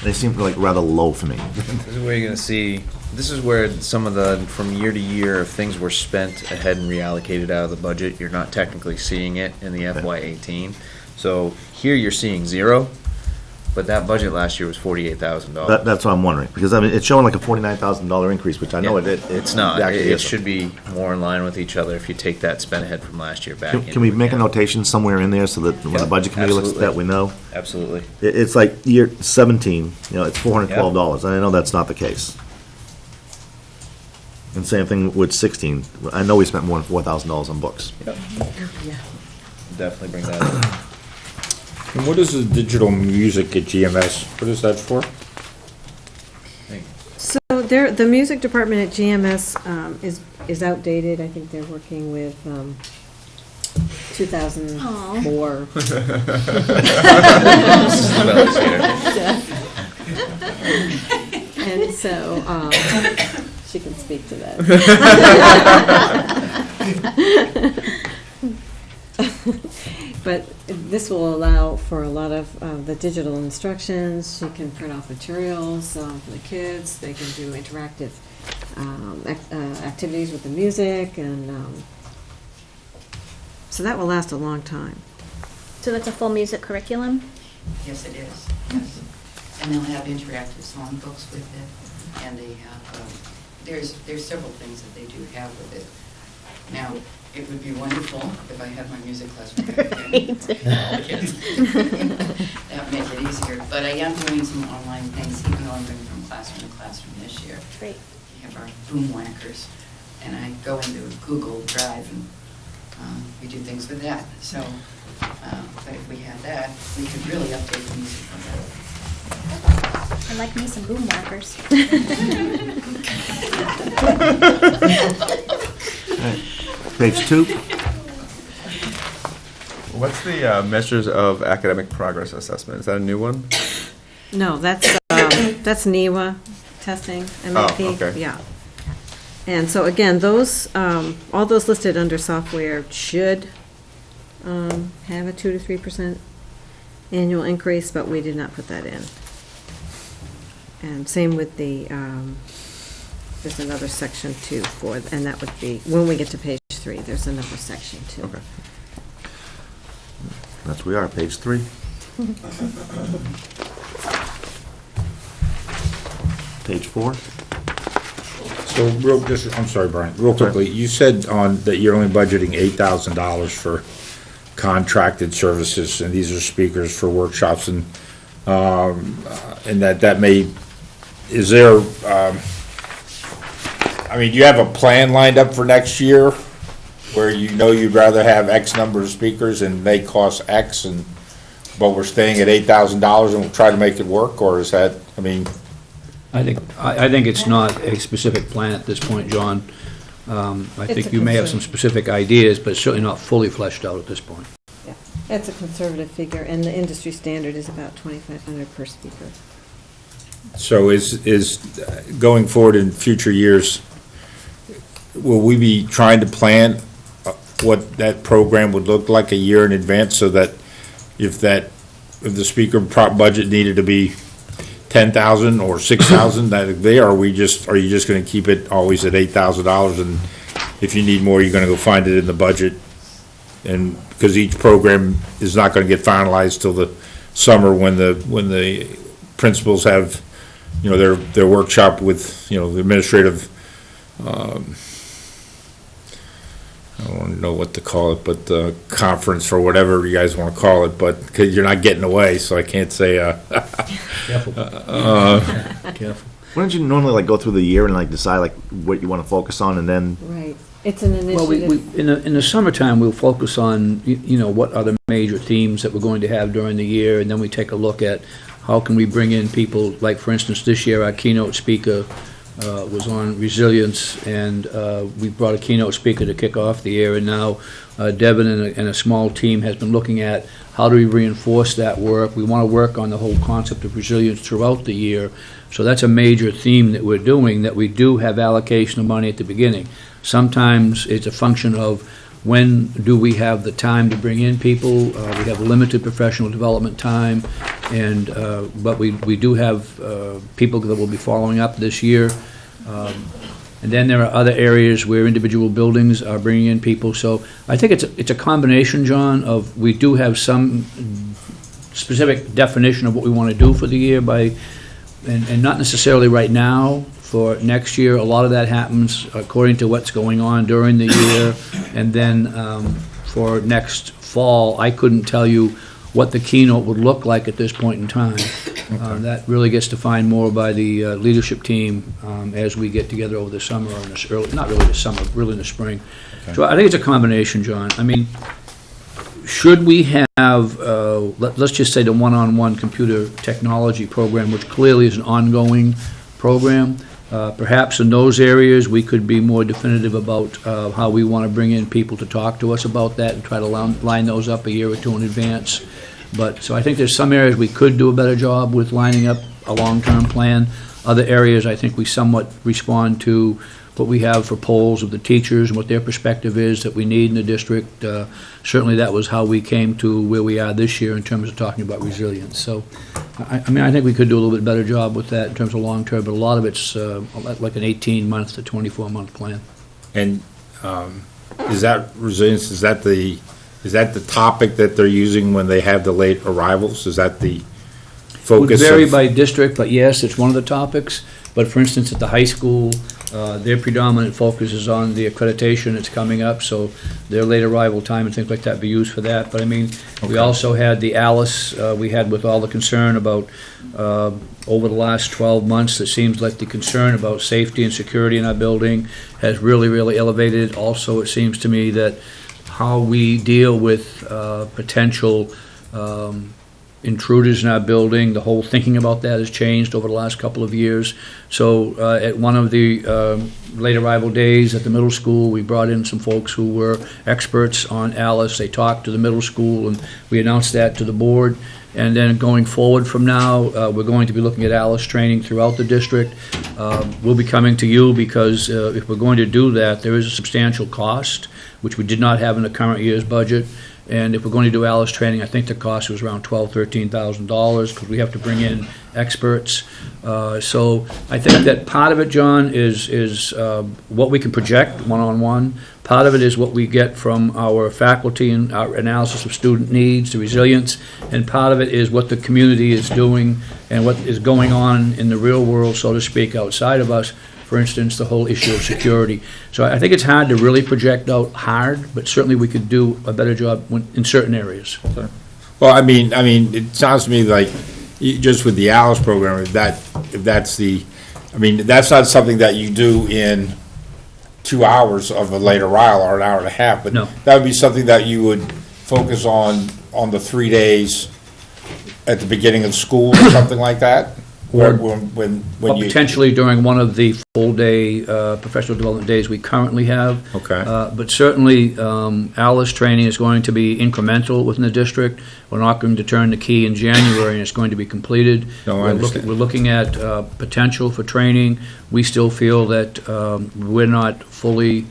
They seem like rather low for me. This is where you're gonna see, this is where some of the, from year to year, if things were spent ahead and reallocated out of the budget, you're not technically seeing it in the FY18. So here you're seeing 0, but that budget last year was $48,000. That's what I'm wondering, because I mean, it's showing like a $49,000 increase, which I know Yeah, it's not. exactly It isn't. should be more in line with each other if you take that spend ahead from last year back. Can we into make a account. notation somewhere in there so that when the Yeah, budget committee looks at that, we know? Absolutely. It's like year 17, it's $412, and I know that's not the case. And same thing with 16. I know we spent more than $4,000 on books. Yep. Yeah. Definitely bring that up. And what is the digital music at GMS? What is that for? So the music department at GMS is outdated. I think they're working with 2004. And so she can speak to that. But this will allow for a lot of the digital instructions. She can print off materials for the kids. They can do interactive activities with the music, and so that will last a long time. So that's a full music curriculum? Yes, it is, yes. And they'll have interactive songbooks with it, and they have, there's several things that they do have with it. Now, it would be wonderful if I had my music class with all the kids. That would make it easier. But I am doing some online things, even though I'm going from classroom to classroom this year. Great. We have our boom whackers, and I go into Google Drive, and we do things with that. So, but if we had that, we could really update the music from that. I like me some boom whackers. Page 2. What's the measures of academic progress assessment? Is that a new one? No, that's NEWA testing, MLP. Oh, okay. Yeah. And so again, those, all those listed under software should have a 2 to 3% annual increase, but we did not put that in. And same with the, there's another section too for, and that would be, when we get to page 3, there's another section too. Okay. That's where we are, page 3. Page 4. So I'm sorry, Brian, real quickly, you said that you're only budgeting $8,000 for contracted services, and these are speakers for workshops, and that may, is there, I mean, do you have a plan lined up for next year where you know you'd rather have X number of speakers and they cost X, but we're staying at $8,000 and we'll try to make it work, or is that, I mean? I think it's not a specific plan at this point, John. I think you may have some specific ideas, but it's certainly not fully fleshed out at this point. Yeah, that's a conservative figure, and the industry standard is about $2,500 per speaker. So is going forward in future years, will we be trying to plan what that program would look like a year in advance, so that if the speaker budget needed to be 10,000 or 6,000, that they are you just going to keep it always at $8,000, and if you need more, you're going to go find it in the budget? And because each program is not going to get finalized till the summer when the principals have, their workshop with, the administrative, I don't know what to call it, but conference or whatever you guys want to call it, but because you're not getting away, so I can't say. Careful. Careful. Why don't you normally go through the year and decide what you want to focus on, and then? Right. It's an initiative. Well, in the summertime, we'll focus on, what are the major themes that we're going to have during the year, and then we take a look at how can we bring in people, like, for instance, this year, our keynote speaker was on resilience, and we brought a keynote speaker to kick off the year, and now Devin and a small team has been looking at how do we reinforce that work. We want to work on the whole concept of resilience throughout the year, so that's a major theme that we're doing, that we do have allocation of money at the beginning. Sometimes it's a function of when do we have the time to bring in people. We have limited professional development time, and but we do have people that will be following up this year. And then there are other areas where individual buildings are bringing in people. So I think it's a combination, John, of we do have some specific definition of what we want to do for the year and not necessarily right now. For next year, a lot of that happens according to what's going on during the year. And then for next fall, I couldn't tell you what the keynote would look like at this point in time. That really gets defined more by the leadership team as we get together over the summer, or not really the summer, really in the spring. Okay. So I think it's a combination, John. I mean, should we have, let's just say the one-on-one computer technology program, which clearly is an ongoing program, perhaps in those areas we could be more definitive about how we want to bring in people to talk to us about that and try to line those up a year or two in advance. But so I think there's some areas we could do a better job with lining up a long-term plan. Other areas I think we somewhat respond to what we have for polls of the teachers and what their perspective is that we need in the district. Certainly that was how we came to where we are this year in terms of talking about resilience. So, I mean, I think we could do a little bit better job with that in terms of long-term, but a lot of it's like an 18-month to 24-month plan. And is that resilience, is that the topic that they're using when they have the late arrivals? Is that the focus? It would vary by district, but yes, it's one of the topics. But for instance, at the high school, Their predominant focus is on the accreditation that's coming up, so their late arrival time and things like that be used for that. But I mean, we also had the Alice, we had with all the concern about, over the last 12 months, it seems like the concern about safety and security in our building has really, really elevated. Also, it seems to me that how we deal with potential intruders in our building, the whole thinking about that has changed over the last couple of years. So at one of the late arrival days at the middle school, we brought in some folks who were experts on Alice. They talked to the middle school, and we announced that to the board. And then going forward from now, we're going to be looking at Alice training throughout the district. We'll be coming to you because if we're going to do that, there is a substantial cost, which we did not have in the current year's budget. And if we're going to do Alice training, I think the cost was around $12,000, $13,000 because we have to bring in experts. So I think that part of it, John, is what we can project one-on-one. Part of it is what we get from our faculty and our analysis of student needs, the resilience, and part of it is what the community is doing and what is going on in the real world, so to speak, outside of us. For instance, the whole issue of security. So I think it's hard to really project out hard, but certainly we could do a better job in certain areas. Well, I mean, it sounds to me like, just with the Alice program, if that's the, I mean, that's not something that you do in 2 hours of a late arrival or an hour and a half, but No. that would be something that you would focus on the 3 days at the beginning of school or something like that? Or when you potentially during one of the full-day professional development days we currently have. Okay. But certainly, Alice training is going to be incremental within the district. We're not going to turn the key in January, and it's going to be completed. No, I understand. We're looking at potential for training. We still feel that we're not fully,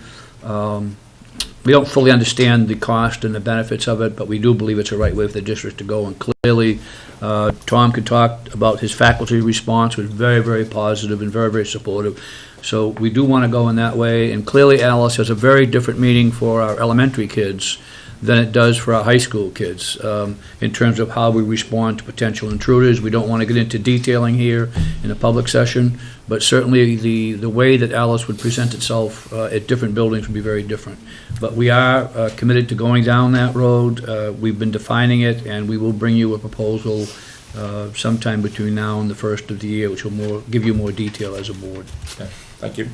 we don't fully understand the cost and the benefits of it, but we do believe it's the right way for the district to go. And clearly, Tom could talk about his faculty response was very, very positive and very, very supportive. So we do want to go in that way. And clearly, Alice has a very different meaning for our elementary kids than it does for our high school kids in terms of how we respond to potential intruders. We don't want to get into detailing here in a public session, but certainly the way that Alice would present itself at different buildings would be very different. But we are committed to going down that road. We've been defining it, and we will bring you a proposal sometime between now and the first of the year, which will give you more detail as a board. Okay. Thank you.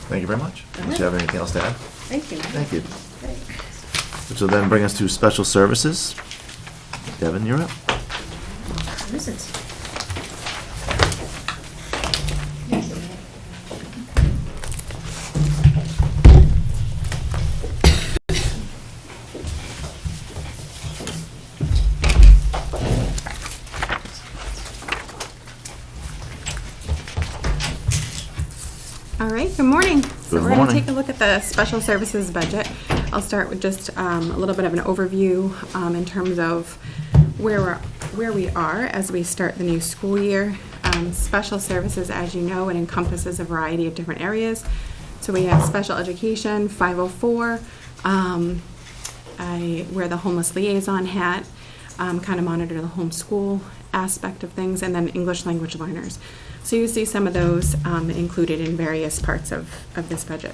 Thank you very much. Unless you have anything else to add? Thank you. Thank you. Which will then bring us to special services. Devin, you're up. Services. All right, good morning. So Good we're going to morning. take a look at the special services budget. I'll start with just a little bit of an overview in terms of where we are as we start the new school year. Special services, as you know, it encompasses a variety of different areas. So we have special education, 504. I wear the homeless liaison hat, kind of monitor the homeschool aspect of things, and then English language learners. So you see some of those included in various parts of this budget.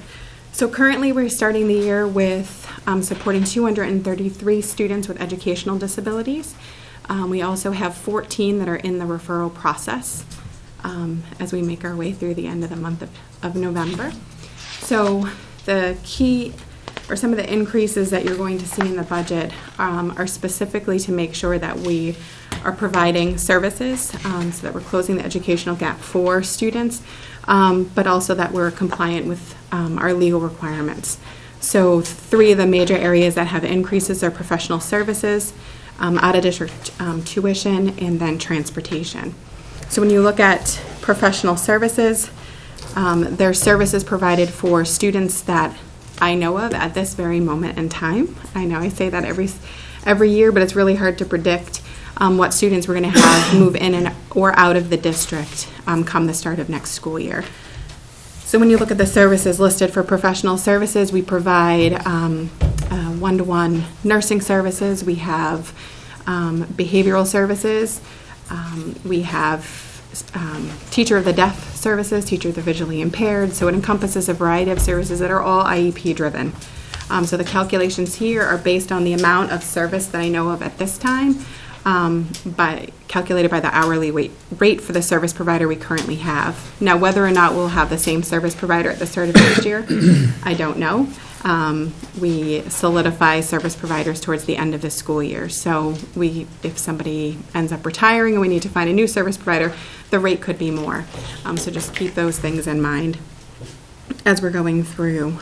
So currently we're starting the year with supporting 233 students with educational disabilities. We also have 14 that are in the referral process as we make our way through the end of the month of November. So the key, or some of the increases that you're going to see in the budget are specifically to make sure that we are providing services so that we're closing the educational gap for students, but also that we're compliant with our legal requirements. So 3 of the major areas that have increases are professional services, out-of-district tuition, and then transportation. So when you look at professional services, there are services provided for students that I know of at this very moment in time. I know I say that every year, but it's really hard to predict what students we're going to have move in and or out of the district come the start of next school year. So when you look at the services listed for professional services, we provide one-to-one nursing services. We have behavioral services. We have teacher of the deaf services, teacher of the visually impaired, so it encompasses a variety of services that are all IEP driven. So the calculations here are based on the amount of service that I know of at this time, calculated by the hourly rate for the service provider we currently have. Now, whether or not we'll have the same service provider at the start of next year, I don't know. We solidify service providers towards the end of the school year. So if somebody ends up retiring and we need to find a new service provider, the rate could be more. So just keep those things in mind as we're going through.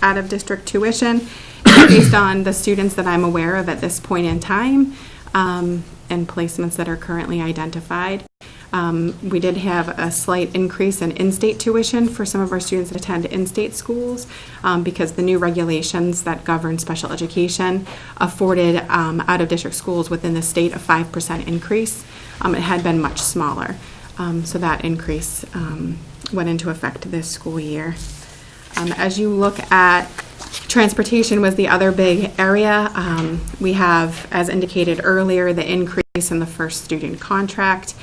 Out-of-district tuition, based on the students that I'm aware of at this point in time, and placements that are currently identified. We did have a slight increase in in-state tuition for some of our students that attend in-state schools because the new regulations that govern special education afforded out-of-district schools within the state a 5% increase. It had been much smaller. So that increase went into effect this school year. As you look at transportation was the other big area. We have, as indicated earlier, the increase in the first student contract.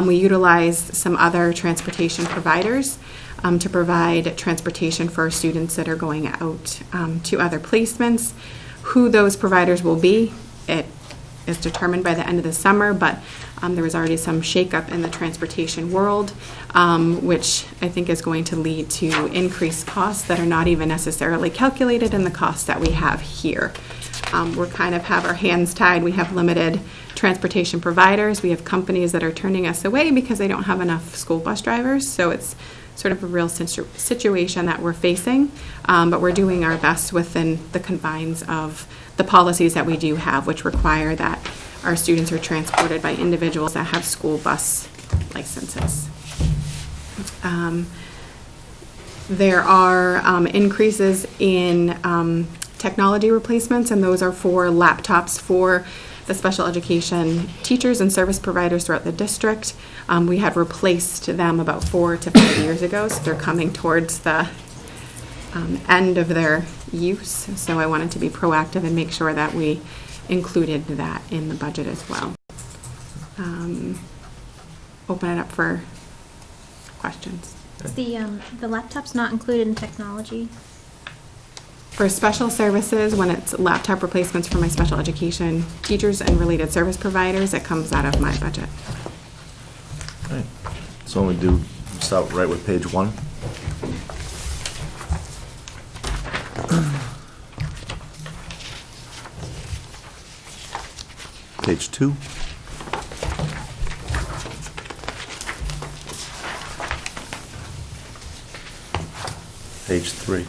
We utilize some other transportation providers to provide transportation for students that are going out to other placements. Who those providers will be, it is determined by the end of the summer, but there was already some shakeup in the transportation world, which I think is going to lead to increased costs that are not even necessarily calculated in the costs that we have here. We're kind of have our hands tied. We have limited transportation providers. We have companies that are turning us away because they don't have enough school bus drivers. So it's sort of a real situation that we're facing, but we're doing our best within the confines of the policies that we do have, which require that our students are transported by individuals that have school bus licenses. There are increases in technology replacements, and those are for laptops for the special education teachers and service providers throughout the district. We had replaced them about 4 to 5 years ago, so they're coming towards the end of their use. So I wanted to be proactive and make sure that we included that in the budget as well. Open it up for questions. The laptop's not included in technology? For special services, when it's laptop replacements for my special education teachers and related service providers, it comes out of my budget. Right. So we do start right with page 1. Page 2. Page 3.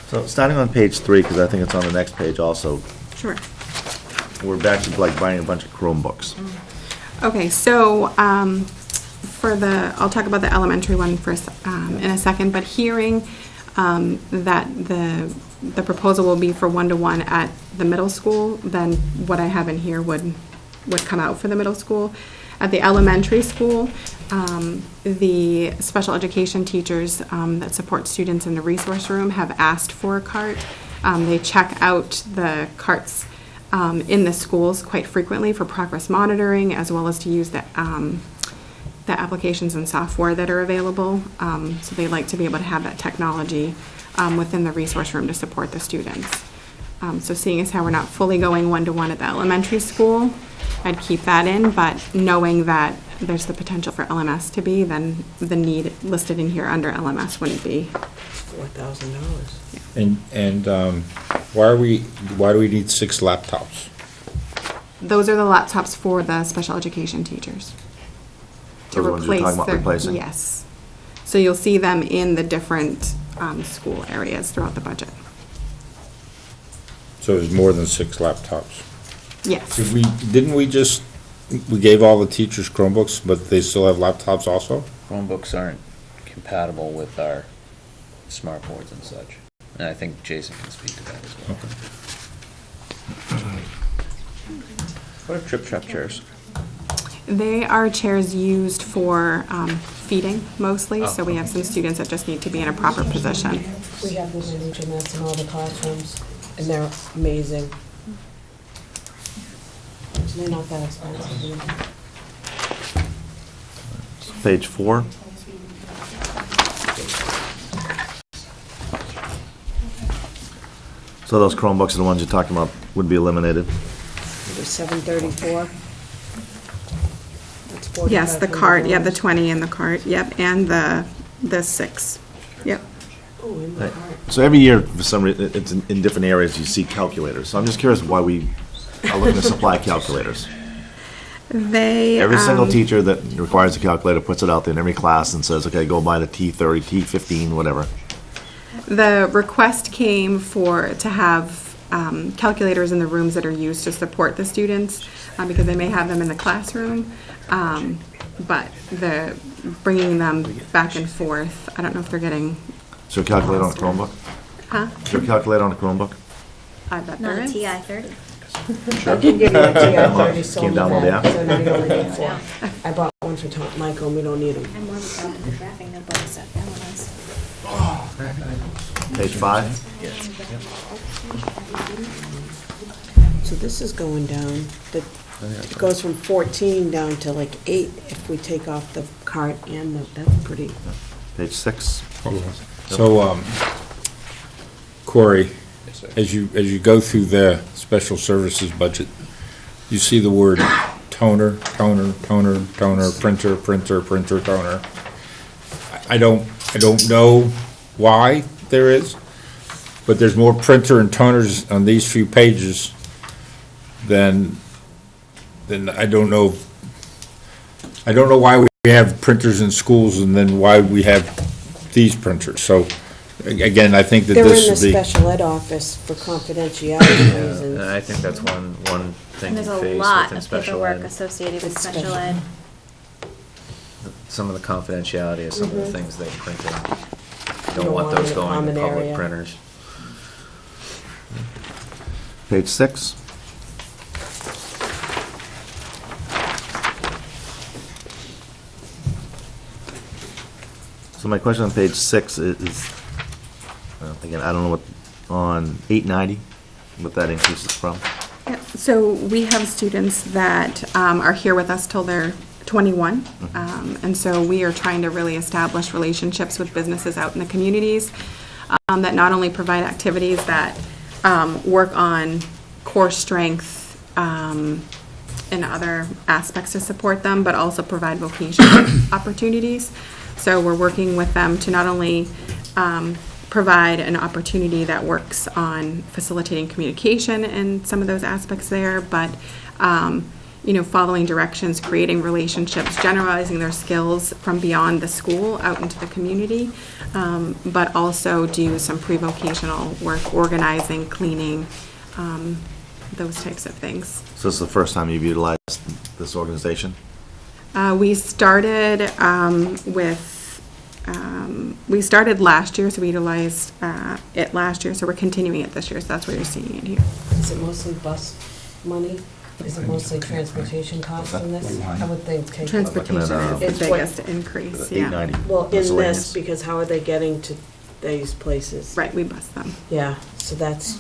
So starting on page 3, because I think it's on the next page also. Sure. We're back to like buying a bunch of Chromebooks. Okay, so I'll talk about the elementary one first in a second, but hearing that the proposal will be for 1-to-1 at the middle school, then what I have in here would come out for the middle school. At the elementary school, the special education teachers that support students in the resource room have asked for a cart. They check out the carts in the schools quite frequently for progress monitoring, as well as to use the applications and software that are available. So they like to be able to have that technology within the resource room to support the students. So seeing as how we're not fully going 1-to-1 at the elementary school, I'd keep that in, but knowing that there's the potential for LMS to be, then the need listed in here under LMS wouldn't be. $4,000. And why do we need 6 laptops? Those are the laptops for the special education teachers. Those are the ones you're talking about replacing? Yes. So you'll see them in the different school areas throughout the budget. So there's more than 6 laptops? Yes. Didn't we gave all the teachers Chromebooks, but they still have laptops also? Chromebooks aren't compatible with our smart boards and such. And I think Jason can speak to that as well. Okay. What are Trip Trap chairs? They are chairs used for feeding mostly, so we have some students that just need to be in a proper position. We have those in HMS in all the classrooms, and they're amazing. They're not that expensive. Page 4. So those Chromebooks are the ones you're talking about would be eliminated? It was 734. That's Yes, the cart, yeah, the $4,500. 20 in the cart, yep, and the 6, yep. Oh, in the Right. cart. So every year, for some reason, it's in different areas, you see calculators. So I'm just curious why we are looking to supply calculators. They. Every single teacher that requires a calculator puts it out there in every class and says, okay, go buy the T30, T15, whatever. The request came to have calculators in the rooms that are used to support the students, because they may have them in the classroom, but bringing them back and forth, I don't know if they're getting. Is there a calculator on a Chromebook? Huh? Is there a calculator on a Chromebook? I bet Not there a is. TI-30. I can give you a TI-30, so Can you download the app? we only need 4. I bought one for Michael, and we don't need them. I'm more proud of the graphing notebook stuff that one is. Page 5? So this is going down, it goes from 14 down to like 8 if we take off the cart and that's pretty. Page 6? So, Corey, as you go through the special services budget, you see the word toner, printer, toner. I don't know why there is, but there's more printer and toners on these few pages than I don't know. I don't know why we have printers in schools and then why we have these printers. So, again, I think that They're in this the should be. special ed office for confidentiality And reasons. I think that's one thing And you there's a face lot within of special paperwork ed. associated with It's special special. ed. Some of the confidentiality of some of the things they printed. Don't Don't want want those in a going to common public area. printers. Page 6? So my question on page 6 is, again, I don't know what, on 890, what that increase is from? Yeah, so we have students that are here with us till they're 21, and so we are trying to really establish relationships with businesses out in the communities that not only provide activities that work on core strength and other aspects to support them, but also provide vocational opportunities. So we're working with them to not only provide an opportunity that works on facilitating communication and some of those aspects there, but following directions, creating relationships, generalizing their skills from beyond the school out into the community, but also do some pre-vocational work, organizing, cleaning, those types of things. So this is the first time you've utilized this organization? We started we started last year, so we utilized it last year, so we're continuing it this year, so that's why you're seeing it here. Is it mostly bus money? Is it mostly transportation costs in this? I would think. Transportation is the It's what- biggest increase, yeah. 890. Well, in Miscellaneous. this, because how are they getting to these places? Right, we bus them. Yeah, so that's,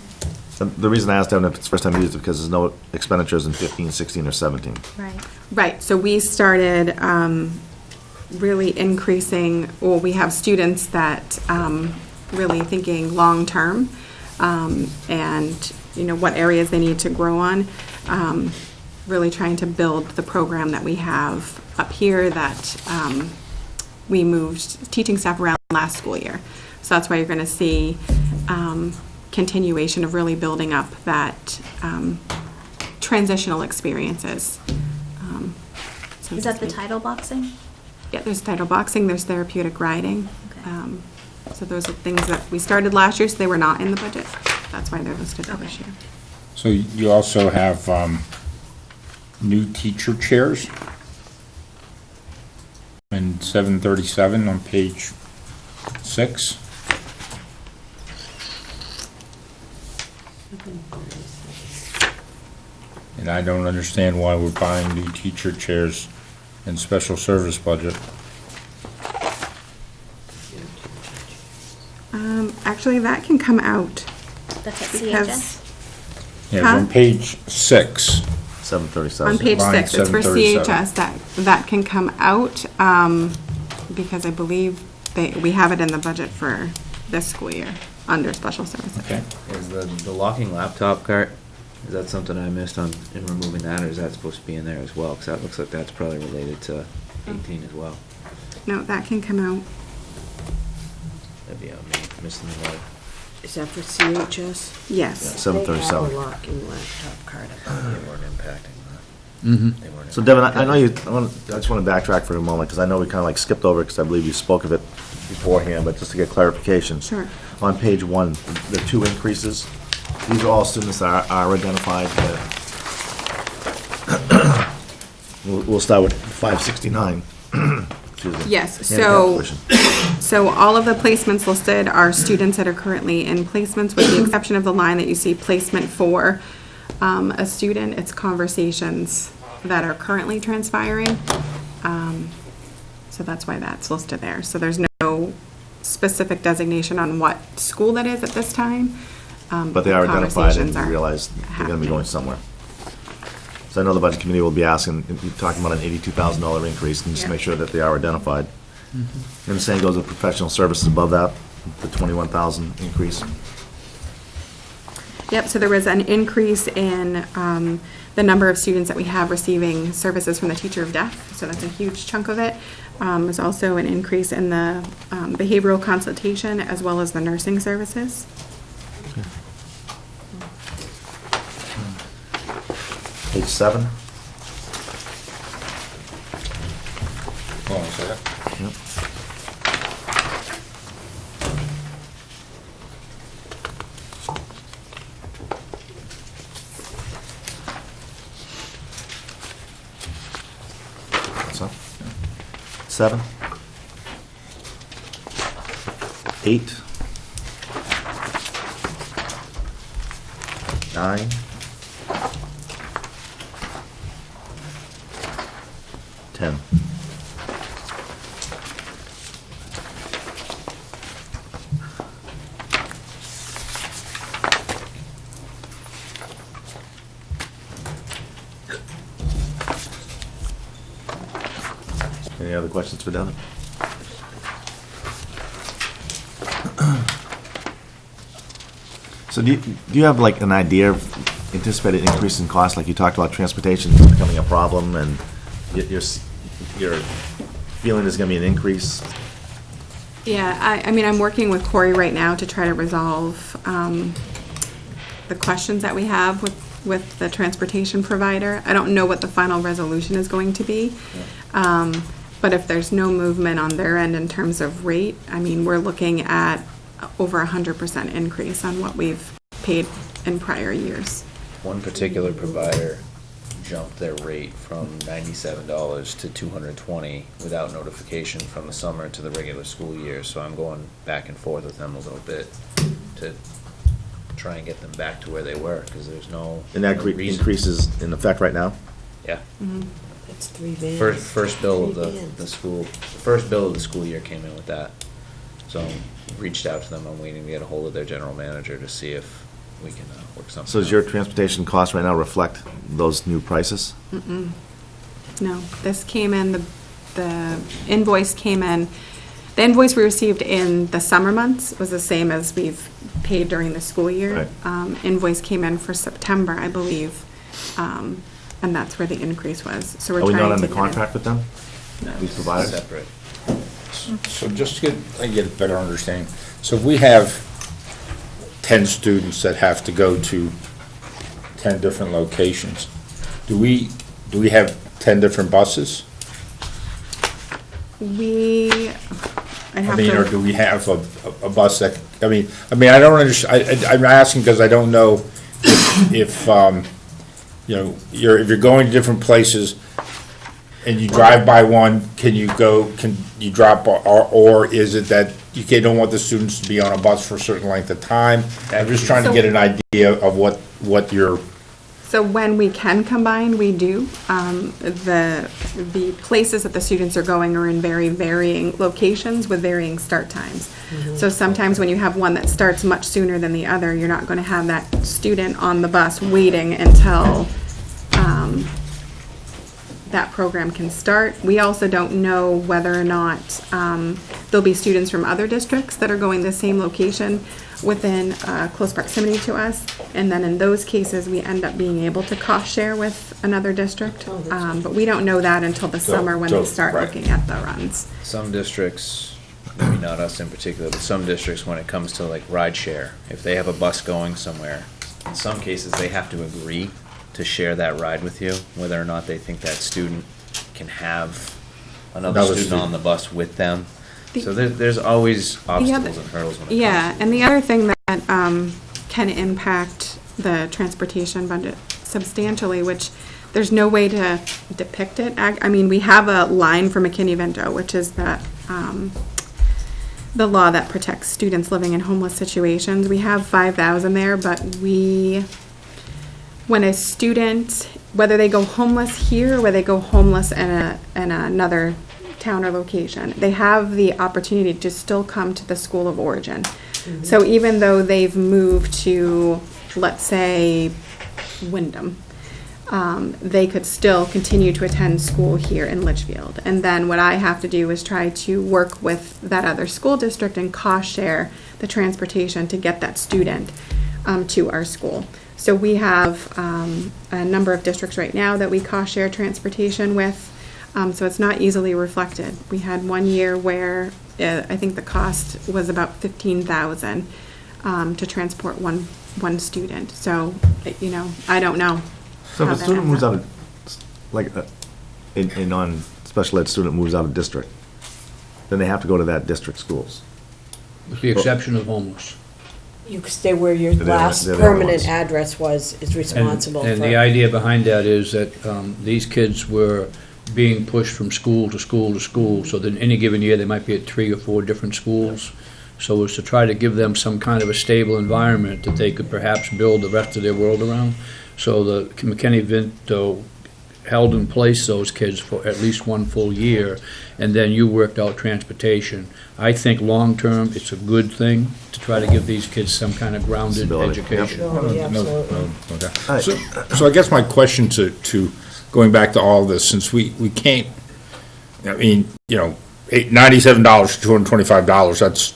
And the reason I asked them if it's the first time you used it, because there's no expenditures in 15, 16, or 17. Right. Right, so we started really increasing, well, we have students that really thinking long-term and, what areas they need to grow on. Really trying to build the program that we have up here that we moved teaching staff around last school year. So that's why you're going to see continuation of really building up that transitional experiences. So Is that the title boxing? Yeah, there's title boxing, there's therapeutic riding. So those are things that we started last year, so they were not in the budget. That's why they're listed for this year. So you also have new teacher chairs in 737 on page 6. And I don't understand why we're buying new teacher chairs in special service budget. Actually, that can come out. That's at because- CHS? Yeah, it's on page 6. 737. On page Line 6, it's for 737. CHS, that can come out, because I believe we have it in the budget for this school year, under special services. Okay. Is the locking laptop cart, is that something I missed in removing that, or is that supposed to be in there as well? Because that looks like that's probably related to 18 as well. No, that can come out. That'd be on me, missing the word. Is that for CHS? Yes. 737. They have a locking laptop card. They weren't impacting that. Mhm. They weren't So Devin, I know you, I just want to backtrack for a moment, because I know we kind of like skipped over, because I believe you spoke of it beforehand, but just to get clarification. Sure. On page 1, the 2 increases, these are all students that are identified. We'll start with 569. Excuse me. Yes, Handicap so, tuition. so all of the placements listed are students that are currently in placements, with the exception of the line that you see placement for a student. It's conversations that are currently transpiring. So that's why that's listed there. So there's no specific designation on what school that is at this time. But they are identified and conversations you are realize they're going to be happening. going somewhere. So I know the budget committee will be asking, you're talking about an $82,000 increase, and just Yeah. make sure that they are identified. And the same goes with professional services above that, the 21,000 increase. Yep, so there was an increase in the number of students that we have receiving services from the teacher of deaf, so that's a huge chunk of it. There's also an increase in the behavioral consultation as well as the nursing services. Page 7. Hold on a second. Yep. What's up? 7. 8. 9. 10. Any other questions for Devin? So do you have like an idea of anticipated increase in cost? Like you talked about transportation becoming a problem, and you're feeling there's going to be an increase? Yeah, I mean, I'm working with Corey right now to try to resolve the questions that we have with the transportation provider. I don't know what the final resolution is going to be. But if there's no movement on their end in terms of rate, I mean, we're looking at over 100% increase on what we've paid in prior years. One particular provider jumped their rate from $97 to $220 without notification from the summer to the regular school year, so I'm going back and forth with them a little bit to try and get them back to where they were, because there's no And that reason. increase is in effect right now? Yeah. That's 3 vans. First bill of 3 the vans. school, first bill of the school year came in with that. So reached out to them, I'm waiting to get a hold of their general manager to see if we can work something out. So does your transportation cost right now reflect those new prices? Mm-mm. No, this came in, the invoice came in, the invoice we received in the summer months was the same as we've paid during the school year. Invoice came in for September, I believe, and that's where the increase was. So we're Are we trying not to under get it- contract with them? No, These providers? Separate. So just to get a better understanding, so if we have 10 students that have to go to 10 different locations, do we have 10 different buses? I'd have I mean, or to, do we have a bus that, I mean, I don't understand, I'm asking because I don't know if, you know, if you're going to different places and you drive by one, can you drop, or is it that you don't want the students to be on a bus for a certain length of time? I'm just trying to get an idea of what your, so when we can combine, we do. The places that the students are going are in very varying locations with varying start times. So sometimes when you have one that starts much sooner than the other, you're not going to have that student on the bus waiting until that program can start. We also don't know whether or not there'll be students from other districts that are going to the same location within close proximity to us. And then in those cases, we end up being able to cost share with another district. But we don't know that until the summer when they start looking at the runs. Some districts, maybe not us in particular, but some districts, when it comes to like ride share, if they have a bus going somewhere, in some cases, they have to agree to share that ride with you, whether or not they think that student can have another student on the bus with them. So there's always obstacles and hurdles when it comes to And the other thing that can impact the transportation budget substantially, which there's no way to depict it. I mean, we have a line for McKinney-Vento, which is the law that protects students living in homeless situations. We have 5,000 there, but when a student, whether they go homeless here or whether they go homeless in another town or location, they have the opportunity to still come to the school of origin. Mm-hmm. So even though they've moved to, let's say, Wyndham, they could still continue to attend school here in Litchfield. And then what I have to do is try to work with that other school district and cost share the transportation to get that student to our school. So we have a number of districts right now that we cost share transportation with, so it's not easily reflected. We had one year where I think the cost was about $15,000 to transport one student. So, you know, I don't know. So if a student moves out of, like, a non-special ed student moves out of district, then they have to go to that district schools? With the exception of homeless. You could stay where your They're the last only permanent ones. address is responsible for. And the idea behind that is that these kids were being pushed from school to school to school, so that in any given year, they might be at 3 or 4 different schools. So it's to try to give them some kind of a stable environment that they could perhaps build the rest of their world around. So the McKinney-Vento held in place those kids for at least one full year, and then you worked out transportation. I think long-term, it's a good thing to try to give these kids some kind of grounded Stability. education. Okay. So I guess my question to going back to all this, since we can't, I mean, you know, $97 to $225, that's,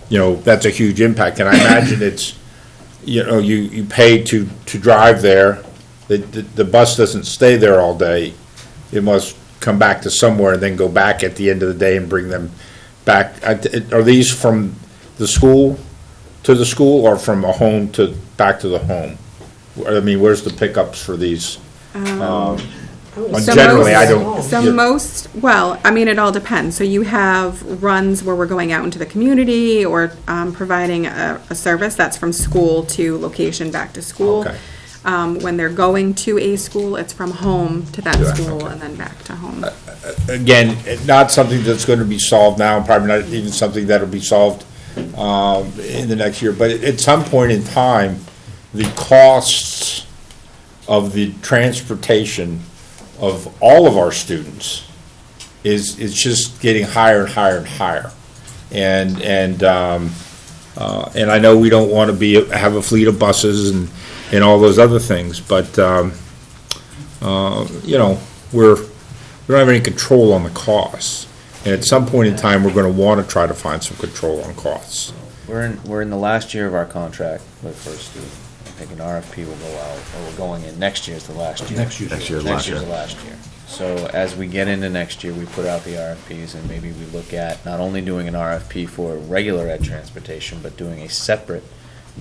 you know, that's a huge impact. And I imagine it's, you know, you pay to drive there. The bus doesn't stay there all day. It must come back to somewhere and then go back at the end of the day and bring them back. Are these from the school to the school or from a home to back to the home? I mean, where's the pickups for these? Generally, I don't. Well, I mean, it all depends. So you have runs where we're going out into the community or providing a service that's from school to location back to school. Okay. When they're going to a school, it's from home to that school and then back to home. Again, not something that's going to be solved now, probably not even something that'll be solved in the next year. But at some point in time, the costs of the transportation of all of our students is just getting higher and higher and higher. And I know we don't want to have a fleet of buses and all those other things, but you know, we don't have any control on the costs. And at some point in time, we're going to want to try to find some control on costs. We're in the last year of our contract with First Student. I think an RFP will go out, or we're going in, next year's the last year. Next year's the last year. So as we get into next year, we put out the RFPs, and maybe we look at not only doing an RFP for regular ed transportation, but doing a separate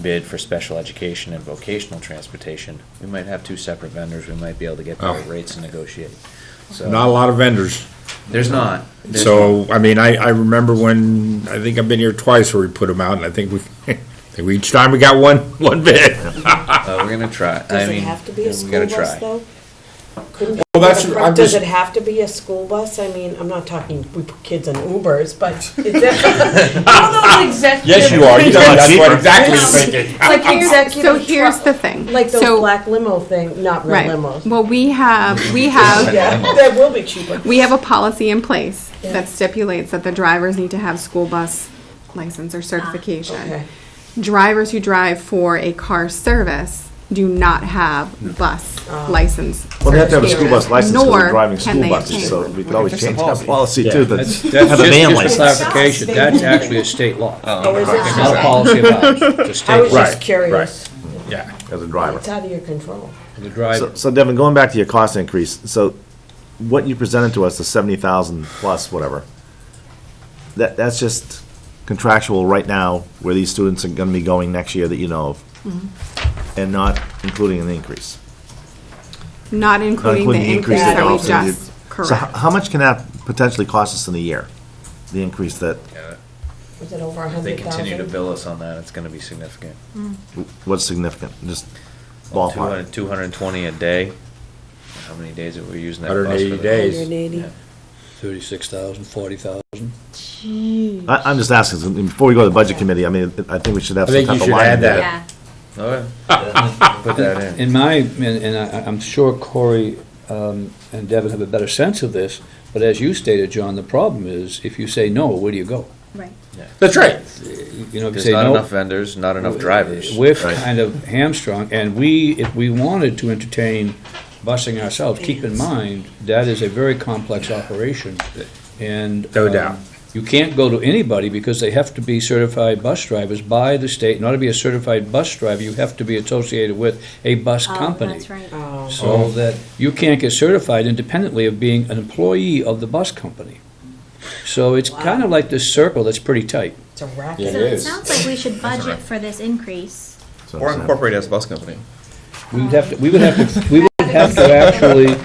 bid for special education and vocational transportation. We might have 2 separate vendors, we might be able to get better rates and negotiate. So Not a lot of vendors. There's not. So, I mean, I remember when, I think I've been here twice where we put them out, and I think each time we got one bid. We're gonna try. Does it have to be a school bus, though? Does it have to be a school bus? I mean, I'm not talking, we put kids on Ubers, but is that? All those executive. Yes, you are. That's what exactly you're thinking. Like executive. So here's the thing. Like those black limo thing, not real limos. Well, we have Yeah, that will be cheaper. We have a policy in place that stipulates that the drivers need to have school bus license or certification. Okay. Drivers who drive for a car service do not have bus license. Well, they have to have a school bus license because Nor they're driving can school they buses, obtain so one. we could always change that policy. policy Yeah, too, that's that have a van just license. clarification, that's actually a state law. Oh, is it? It's not a policy of ours, it's a I state was law. just curious. Yeah. As a driver. It's out of your control. The driver. So Devin, going back to your cost increase, so what you presented to us, the 70,000 plus whatever, that's just contractual right now where these students are gonna be going next year that you know of, and not including an increase. Not including the increase that that we also just, So correct. how much can that potentially cost us in a year? The increase that, Was it over If they continue to 100,000? bill us on that, it's gonna be significant. what's significant? Just Well, ballpark. 220 a day. How many days are we using that bus for? 180 the- days. 180. 36,000, 40,000. I'm just asking, so before we go to the budget committee, I mean, I think we should have I some think type you of should line add there. that. Okay. Put that in. In my, and I'm sure Corey and Devin have a better sense of this, but as you stated, John, the problem is, if you say no, where do you go? Right. That's right. You know, if you There's say not no. enough vendors, not enough drivers. We're kind of hamstrung, and if we wanted to entertain busing ourselves, keep in mind, that is a very complex operation, and. No doubt. You can't go to anybody because they have to be certified bus drivers by the state. In order to be a certified bus driver, you have to be associated with a bus company. That's right. Oh. So that you can't get certified independently of being an employee of the bus company. So it's kind of like this circle that's pretty tight. It's a racket. Yeah, So it it is. sounds like we should budget for this increase. So- Or incorporate as a bus company. We would have to actually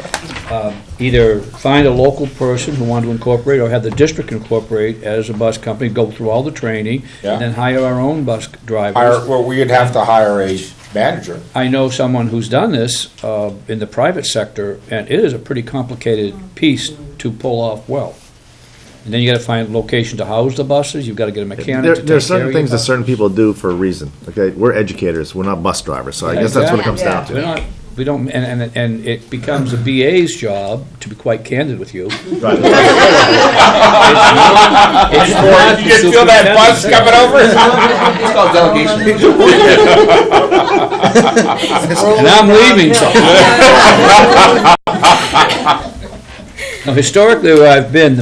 either find a local person who wanted to incorporate, or have the district incorporate as a bus company, go through all the training, Yeah. and then hire our own bus drivers. Well, we'd have to hire a manager. I know someone who's done this in the private sector, and it is a pretty complicated piece to pull off well. And then you gotta find a location to house the buses, you've gotta get a mechanic to take There are care certain of things your that certain people do for a reason, okay? We're educators, we're not bus drivers, so I Yeah, guess that's what it comes exactly. down We're to. not, we don't, and it becomes a BA's job, to be quite candid with you. Right. It's not You the just feel that bus superintendent's coming over? It's called delegation. And I'm leaving. Now, historically, where I've been,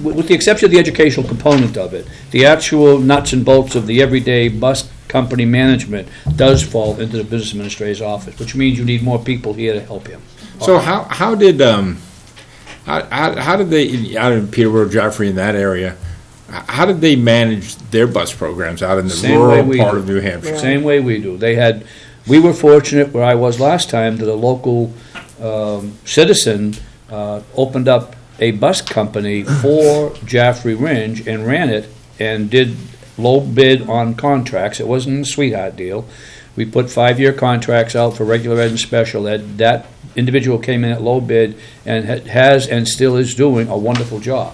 with the exception of the educational component of it, the actual nuts and bolts of the everyday bus company management does fall into the business administrator's office, which means you need more people here to help him. So how did they, out in Peterborough, Joffrey, in that area, how did they manage their bus programs out in the Same way rural we part do. of New Hampshire? Same way we do. We were fortunate where I was last time that a local citizen opened up a bus company for Jaffrey Ringe and ran it and did low bid on contracts. It wasn't a sweetheart deal. We put 5-year contracts out for regular ed and special ed. That individual came in at low bid and has and still is doing a wonderful job.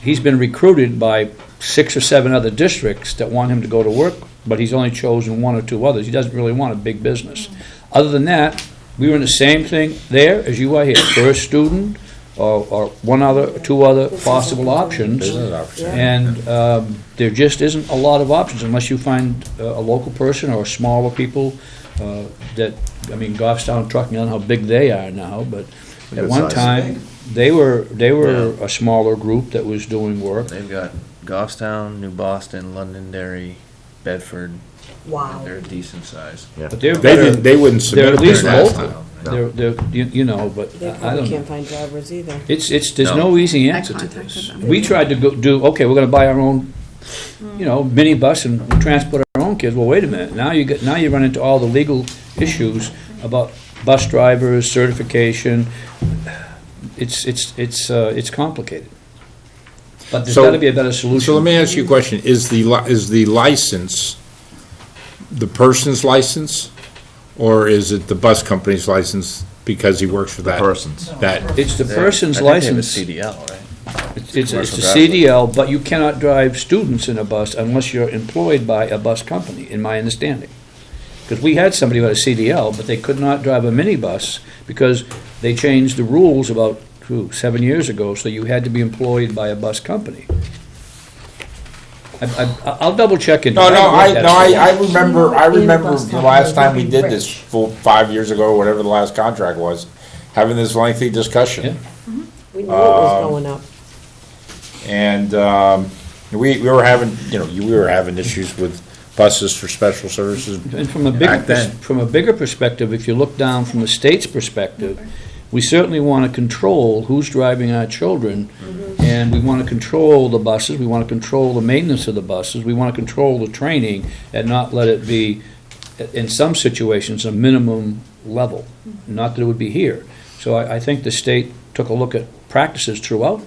He's been recruited by 6 or 7 other districts that want him to go to work, but he's only chosen 1 or 2 others. He doesn't really want a big business. Other than that, we were in the same thing there as you are here. First student, or 2 other possible options. Business option. And there just isn't a lot of options unless you find a local person or smaller people Goffstown Trucking, I don't know how big they are now, but at Good one size. time, they were a smaller group that was doing work. They've got Goffstown, New Boston, Londonderry, Bedford. Wow. They're a decent size. Yeah. But they're They better, didn't, they wouldn't they're submit at least their last local. time. They're, but They I probably don't can't know. find drivers either. There's No. no easy I answer to contacted this. them. We tried to okay, we're gonna buy our own, minibus and transport our own kids. Well, wait a minute, now you run into all the legal issues about bus drivers, certification. It's complicated. But there's So- gotta be a better solution. So let me ask you a question. Is the license the person's license, or is it the bus company's license because he works for that? Person's. It's the They- person's I think they have a license. CDL, right? It's a Commercial driver. CDL, but you cannot drive students in a bus unless you're employed by a bus company, in my understanding. Because we had somebody who had a CDL, but they could not drive a minibus because they changed the rules about 7 years ago, so you had to be employed by a bus company. I'll double check it. No, I remember the last time we did this, 5 years ago, or whatever the last contract was, having this lengthy discussion. We knew it was going up. And we were having, we were having issues with buses for special services And from a back then. bigger perspective, if you look down from the state's perspective, we certainly want to control who's driving our children, and we want to control the buses, we want to control the maintenance of the buses, we want to control the training, and not let it be, in some situations, a minimum level. Not that it would be here. So I think the state took a look at practices throughout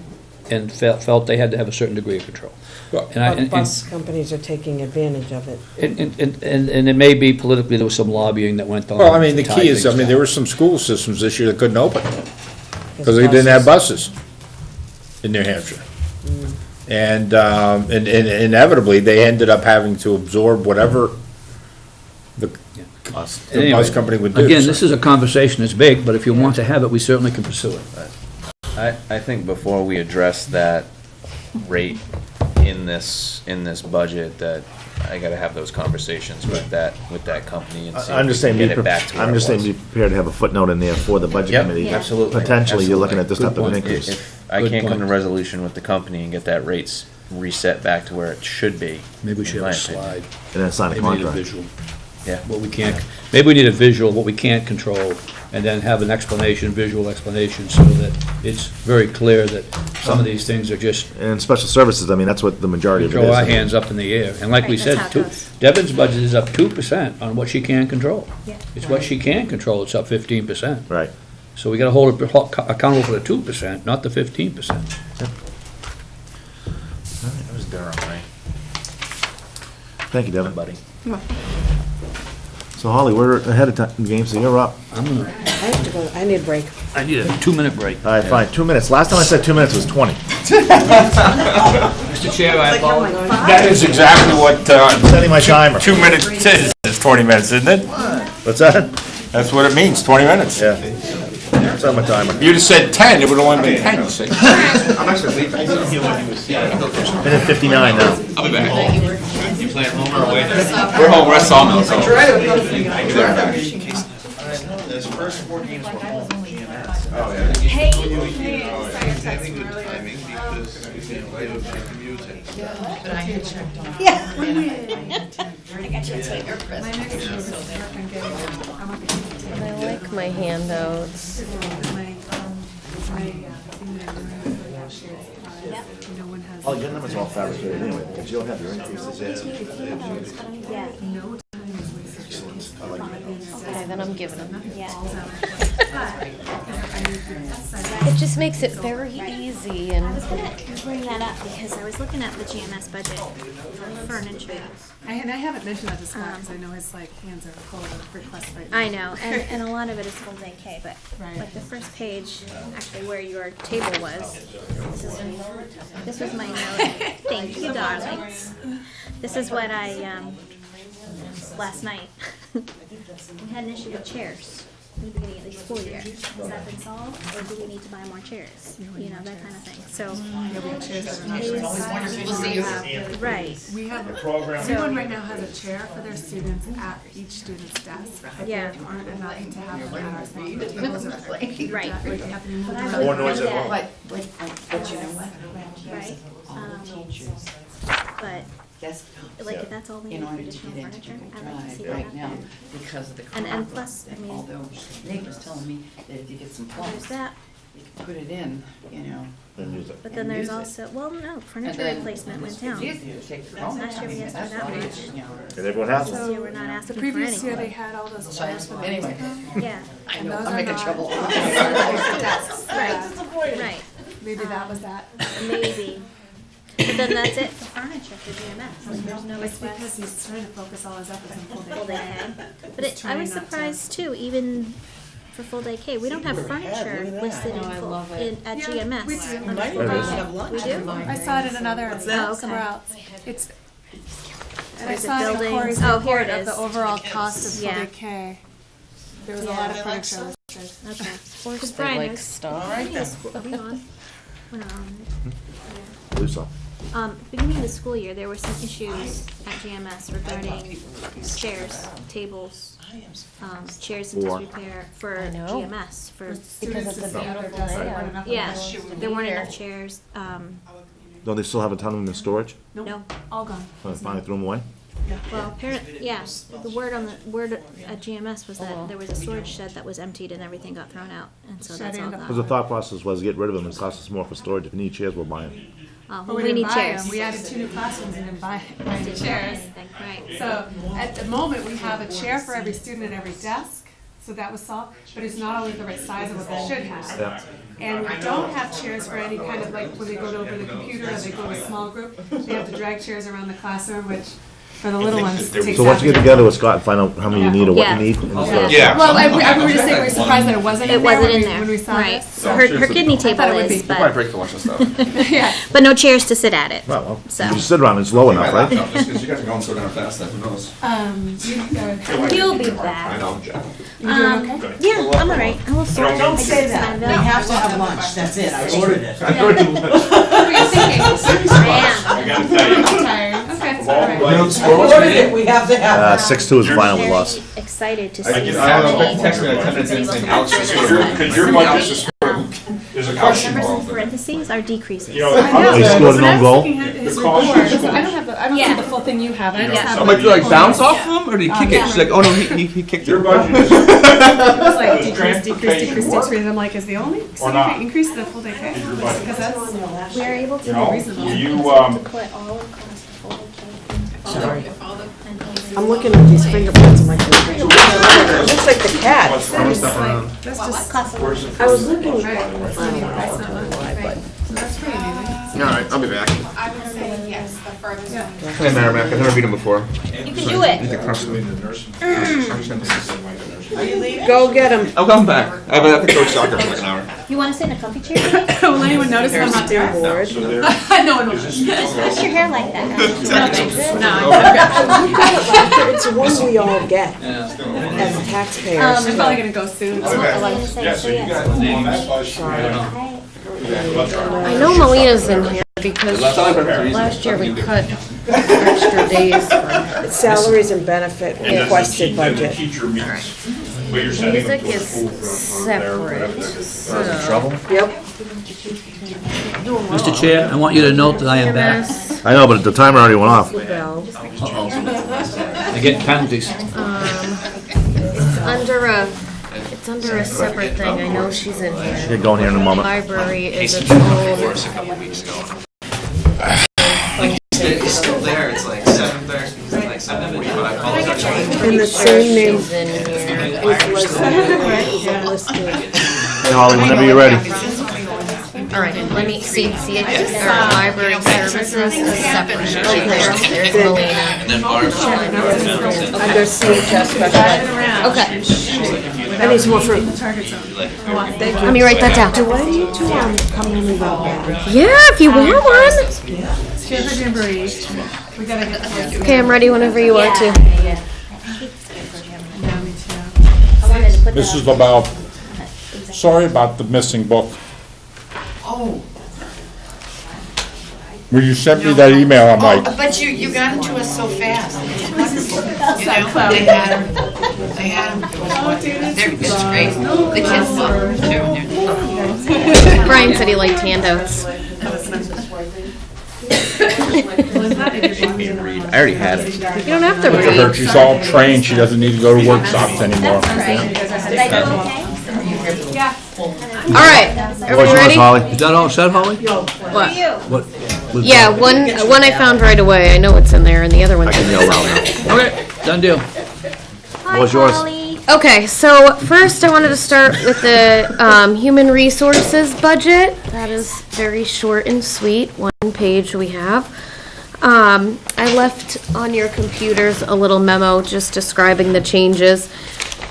and felt they had to have a certain degree of control. But bus companies are taking advantage of it. And it may be politically, there was some lobbying that went on. Well, I mean, the to tie key is, things there down. were some school systems this year that couldn't open because they didn't have buses in New Hampshire. And inevitably, they ended up having to absorb whatever the Anyway, bus company would do. Again, this is a conversation that's big, but if you want to have it, we certainly can pursue it. I think before we address that rate in this budget, that I gotta have those conversations with that company and see I'm if just we saying, can get it back to where I'm it just saying, was. be prepared to have a footnote in there for the budget Yep, committee. absolutely. Potentially, you're looking at this Good type of an point. increase. If I Good can't come to point. resolution with the company and get that rates reset back to where it should be. Maybe we should in have a my opinion. slide. And then sign a Maybe we need a contract. visual. Yeah. What we can't, maybe we need a visual, what we can't control, and then have an explanation, visual explanation, so that it's very clear that some of these things are just, And special services, I mean, that's what the majority we of it is. throw our hands up in the air. And like we Right, that's said, how it goes. Devon's budget is up 2% on what she can control. Yeah. It's what she can control, it's up 15%. Right. So we gotta hold it accountable for the 2%, not the 15%. That was Durham, right? Thank you, Devin. Buddy. So Holly, we're ahead of time in the game, so you're up. I have to go, I need a break. I need a 2-minute break. All right, fine, 2 minutes. Last time I said 2 minutes was 20. Mr. Chair, I apologize. That is exactly what, Setting my timer. 2 minutes is. It's 20 minutes, isn't it? What's that? That's what it means, 20 minutes. Yeah. Set my timer. If you'd have said 10, it would have only been 10, you see. I'm actually leaving. Minute 59 now. I'll be back. You playing home or away? We're home, we're at Sawmill. So. His first 4 games were home. Hey, Having good timing because we can play with the music. but I had checked on. Yeah. I got you to your present. I like my handouts. Oh, your numbers are all fabricated anyway, because you don't have your increases yet. Okay, then I'm giving them. It just makes it very easy and. I was gonna bring that up because I was looking at the GMS budget for furniture. And I haven't mentioned that to Scott, because I know his hands are full of requests right now. I know, and a lot of it is full day K, but Right. like the first page, actually where your table was, this was my note. Thank you, darlings. This is what I, last night, we had an issue with chairs in the beginning of the school year. Has that been solved, or do we need to buy more chairs? You know, that kind of thing, so. Right. We have, program. everyone right now has a chair for their students at each student's desk. Yeah. They aren't enough to have them at our small tables or Right. More noise at home. But you know what? Right. All the teachers, But, that's, like, if that's all we in need for order to additional get into furniture, the I'd like to see drive that right now, happen. because of the And crop. plus, I mean, Although Nate was telling me that if you get some there's plugs, that, you can put it in, you know. but then there's also, well, no, furniture And then replacement went down. it's easy to take the phone. Last year we asked for That's that what it much. is, you know. And everyone has This them. year we're not The asking for previous year, they anything. had all those chairs for the Anyway. Yeah, I And know, those I'm are making not- trouble. right, Maybe that was that. maybe. But then that's it for furniture for GMS, like, there's no It's because request. he's trying to focus all his efforts on full Full day day K. K. But it, I was surprised too, even for full day K, we don't have furniture listed in full, at Yeah, GMS. we do. under full day K. We do? I saw it in another, that? somewhere else. It's, and I Is it saw it in buildings? Corey's Oh, here report it of the is. overall cost of full Yeah. day K. There was a lot of furniture listed. Okay. Of course, they Brian like knows. stuff. Are we on? Lisa. Beginning of the school year, there were some issues at GMS regarding chairs, tables, chairs in For? disrepair for know. GMS, for. Because of the beautiful layout. Yeah, there weren't enough chairs, Don't they still have a ton of them in storage? no. All gone. Oh, they finally threw them away? Well, apparently, yeah, the word at GMS was that there was a storage shed that was emptied and everything got thrown out, and so that's all Because the gone. thought process was get rid of them, it costs us more for storage. If we need chairs, we'll buy them. Well, we need chairs. We added 2 new classrooms and didn't buy any chairs. Right. So at the moment, we have a chair for every student at every desk, so that was solved, but it's not always the right size of what they should have. Yeah. And we don't have chairs for any kind of, like, when they go over the computer or they go to a small group, they have to drag chairs around the classroom, which for the little ones takes So once you get half a together with Scott and find out how many you need or what Yeah. you need. instead of- day. Well, we were just saying, we were surprised that it wasn't It in there wasn't when in we- there, when we saw right. this. Her kidney table thought it would is, be. Might but, break the watch and stuff. Yeah. but no chairs to sit at it. Well, So. you just sit around, it's low enough, right? Just because you guys are going so damn fast, who knows? You'll be back. I know, Jack. Yeah, I'm all right. I will sort it. Don't say that. We have to have lunch, that's it, I ordered it. What were you thinking? I gotta tell you. I'm tired. Okay, it's all right. I ordered it, we have to have. 6-2 is the final we lost. Very excited to see I don't know, somebody. text me like 10 minutes in saying Alex just sort of. Because your budget is, there's a question. Numbers in parentheses are decreases. You know, I know. They scored an When I own was goal? looking at his The cost report, of so schools. I don't see the full thing you have, I just Yeah. have. I'm like, do you like bounce off them, or did he kick it? She's like, oh no, he kicked it. Your budget is, It was like decrease, transportation work? decrease. I'm like, is the only Or not? significant increase the full day pay? Is your budget? Because that's. We are able to. you know, reasonable. you, To put all in cost of full day. Sorry. I'm looking at these fingerprints, I'm like, it looks like the cat. That's just. I was looking, That's pretty amazing. All right, I'll be back. I would say yes, the furthest one. Hey, Merrimack, I've never beat him before. You can do it. You can crush them. Are you leaving? go get him. I'll come back. I have to coach soccer for like an hour. You want to sit in a comfy chair today? Will anyone notice I'm not there? Board. No one will. What's your hair like that? No, It's one we all get as taxpayers. I'm probably gonna go soon. yeah, so you guys, on that bus, I know Melina's in here because last year we cut extra days for It's salaries and benefit requested then the budget. teacher meets. But you're sending them music to a is school for separate. Trouble? Yep. Mr. Chair, I want you to note that I am back. I know, but the timer already went off. I get penalties. It's under a separate thing. I know she's in here. Get going here in a moment. Library is its own. a couple weeks ago. He's still there, it's like 7:30, it's like 7:45. And the same name She's in here. is listed. Hey, Holly, whenever you're ready. All right, let me see, our library services is separate. There's Melina. And then Barb. Under CHS special ed. Okay, I need some more fruit. let me write that down. Do I need to come in with that? Yeah, if you want one. Cheers for Jamboree. We gotta get this. Okay, I'm ready whenever you are too. Yeah, me too. This is about, sorry about the missing book. Oh. When you sent me that email, I'm like, But you got into us so fast. It's wonderful. You know, they had them. It's great. The kids love them. Brian said he liked handouts. I already had it. You don't have to for her, read. she's all trained, she doesn't need to go to workshops anymore. Did I do okay? Yeah. All right, What's everybody yours, ready? Holly? Is that all set, Holly? What? What? Yeah, one I found right away. I know it's in there, and the other one's I in can there. yell loud now. Okay, done deal. What's yours? Okay, so first I wanted to start with the human resources budget. That is very short and sweet, one page we have. I left on your computers a little memo just describing the changes.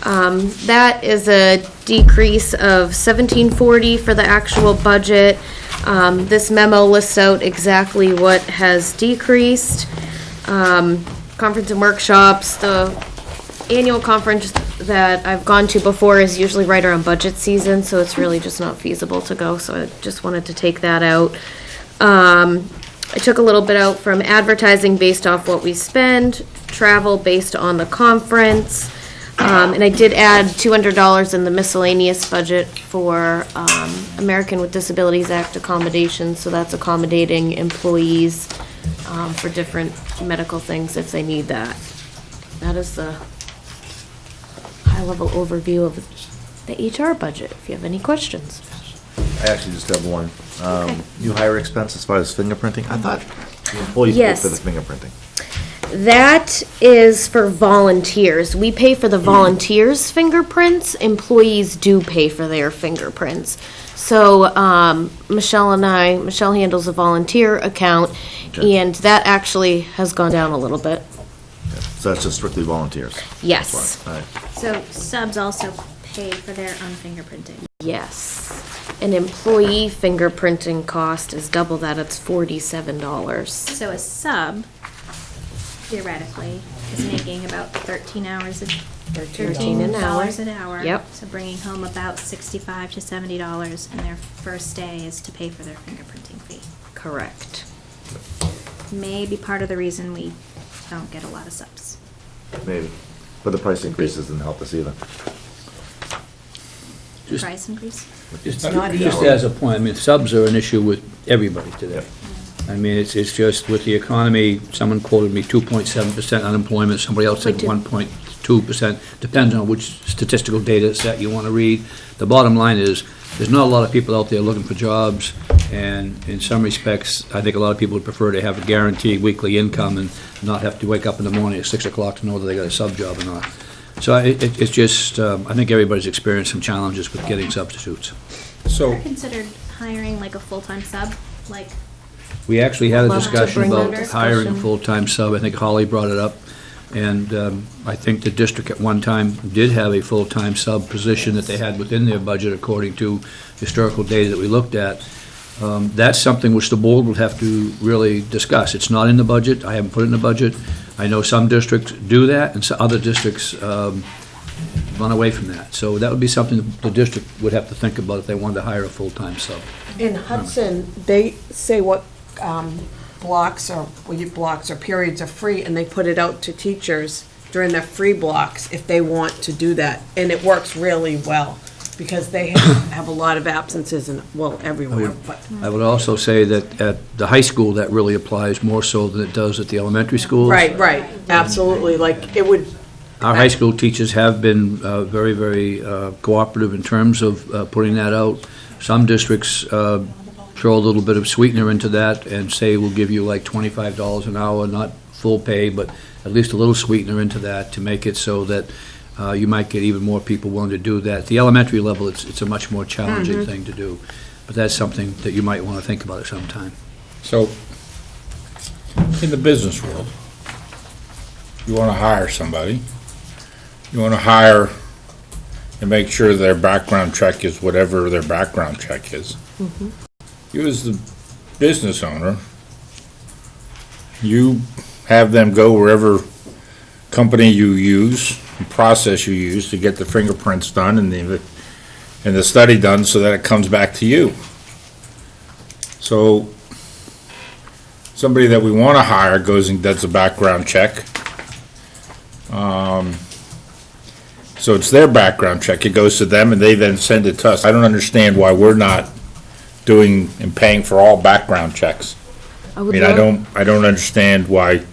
That is a decrease of $1740 for the actual budget. This memo lists out exactly what has decreased. Conference and workshops, the annual conference that I've gone to before is usually right around budget season, so it's really just not feasible to go, so I just wanted to take that out. I took a little bit out from advertising based off what we spend, travel based on the conference, and I did add $200 in the miscellaneous budget for American with Disabilities Act accommodations, so that's accommodating employees for different medical things if they need that. That is the high-level overview of the HR budget, if you have any questions. I actually just have one. Okay. New hire expense as far as fingerprinting? I thought the employees paid Yes. for the fingerprinting. That is for volunteers. We pay for the volunteers' fingerprints. Employees do pay for their fingerprints. So Michelle handles the volunteer account, Okay. and that actually has gone down a little bit. So that's just strictly volunteers? Yes. All right. So subs also pay for their own fingerprinting. Yes. An employee fingerprinting cost is double that. It's $47. So a sub, theoretically, is making about 13 hours, $13 an hour. $13 an hour. Yep. So bringing home about $65 to $70, and their first day is to pay for their fingerprinting fee. Correct. Maybe part of the reason we don't get a lot of subs. Maybe. But the price increases didn't help us either. Just- Price increase? Just not just easy. as a point, I mean, subs are an issue with everybody today. I mean, it's just with the economy, someone quoted me 2.7% unemployment, somebody else said 1.2%, depends on which statistical data set you want to read. The bottom line is, there's not a lot of people out there looking for jobs, and in some respects, I think a lot of people would prefer to have a guaranteed weekly income and not have to wake up in the morning at 6 o'clock to know whether they got a sub job or not. So it's just, I think everybody's experienced some challenges with getting substitutes. So, Ever considered hiring like a full-time sub, like? We actually had a Love to discussion bring about that hiring a discussion. full-time sub. I think Holly brought it up. And I think the district at one time did have a full-time sub position that they had within their budget according to historical data that we looked at. That's something which the board would have to really discuss. It's not in the budget. I haven't put it in the budget. I know some districts do that, and some other districts run away from that. So that would be something the district would have to think about if they wanted to hire a full-time sub. In Hudson, they say what blocks or periods are free, and they put it out to teachers during their free blocks if they want to do that. And it works really well, because they have a lot of absences, and, well, everywhere, but. I would also say that at the high school, that really applies more so than it does at the elementary schools. Right, absolutely, like, it would, Our high school teachers have been very, very cooperative in terms of putting that out. Some districts throw a little bit of sweetener into that and say, we'll give you like $25 an hour, not full pay, but at least a little sweetener into that to make it so that you might get even more people willing to do that. At the elementary level, it's a much more challenging thing to do. But that's something that you might want to think about at some time. so, in the business world, you want to hire somebody, you want to hire and make sure their background check is whatever their background check is. You as the business owner, you have them go wherever company you use, and process you use to get the fingerprints done and the study done so that it comes back to you. So, somebody that we want to hire goes and does a background check. So it's their background check, it goes to them and they then send it to us. I don't understand why we're not doing and paying for all background checks. I mean, I don't understand why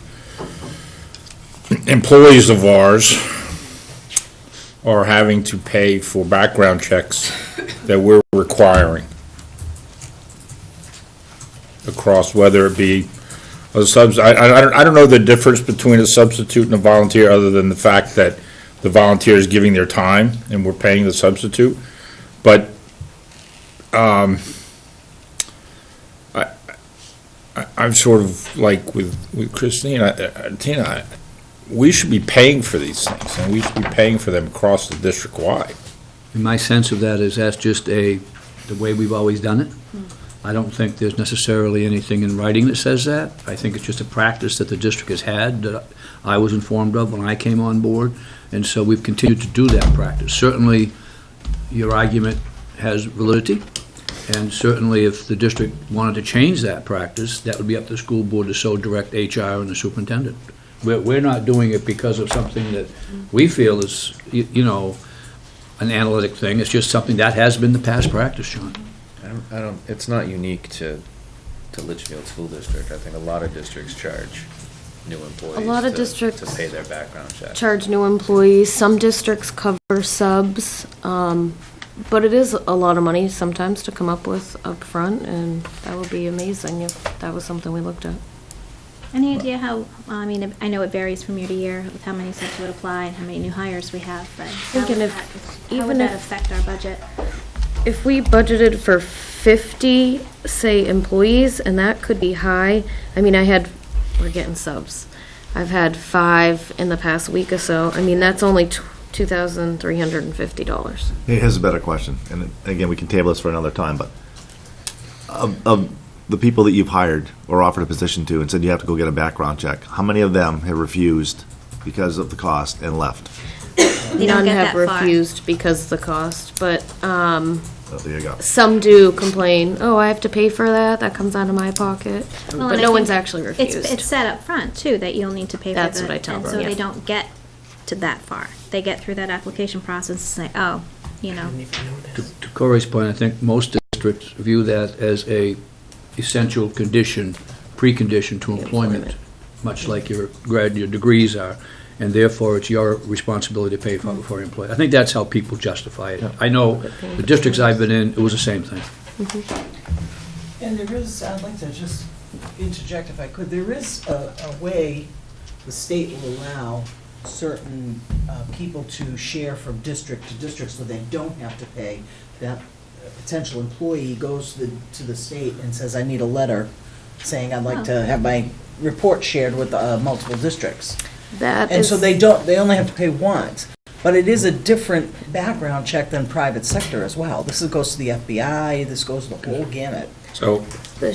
employees of ours are having to pay for background checks that we're requiring across, whether it be a subs, I don't know the difference between a substitute and a volunteer, other than the fact that the volunteer is giving their time and we're paying the substitute. But I'm sort of like with Christina, Tina, we should be paying for these things, and we should be paying for them across the district wide. And my sense of that is that's just the way we've always done it. I don't think there's necessarily anything in writing that says that. I think it's just a practice that the district has had, that I was informed of when I came on board, and so we've continued to do that practice. Certainly, your argument has validity, and certainly if the district wanted to change that practice, that would be up to the school board to so direct HR and the superintendent. We're not doing it because of something that we feel is, an analytic thing. It's just something that has been the past practice, Sean. It's not unique to Litchfield School District. I think a lot of districts charge new employees A lot of to districts pay their background check. charge new employees. Some districts cover subs, but it is a lot of money sometimes to come up with up front, and that would be amazing if that was something we looked at. Any idea how, I mean, I know it varies from year to year with how many subs would apply and how many new hires we have, but how would that affect our budget? If we budgeted for 50, say, employees, and that could be high. I mean, we're getting subs. I've had 5 in the past week or so. I mean, that's only $2,350. Here's a better question, and again, we can table this for another time, but of the people that you've hired or offered a position to and said you have to go get a background check, how many of them have refused because of the cost and left? None have refused because of the cost, but There you go. some do complain, oh, I have to pay for that, that comes out of my pocket. Well, But and I no one's think actually refused. It's set up front, too, that you'll need to pay for That's what I tell and them, so yeah. they don't get to that far. They get through that application process and say, oh, To Corey's point, I think most districts view that as a essential condition, precondition to employment, much like your degrees are, and therefore it's your responsibility to pay for your employee. I think that's how people justify it. I know the districts I've been in, it was the same thing. And there is, I'd like to just interject if I could, there is a way the state will allow certain people to share from district to district so they don't have to pay. That potential employee goes to the state and says, I need a letter saying I'd like to have my report shared with multiple districts. So they only have to pay once. But it is a different background check than private sector as well. This goes to the FBI, this goes to the whole gamut. So The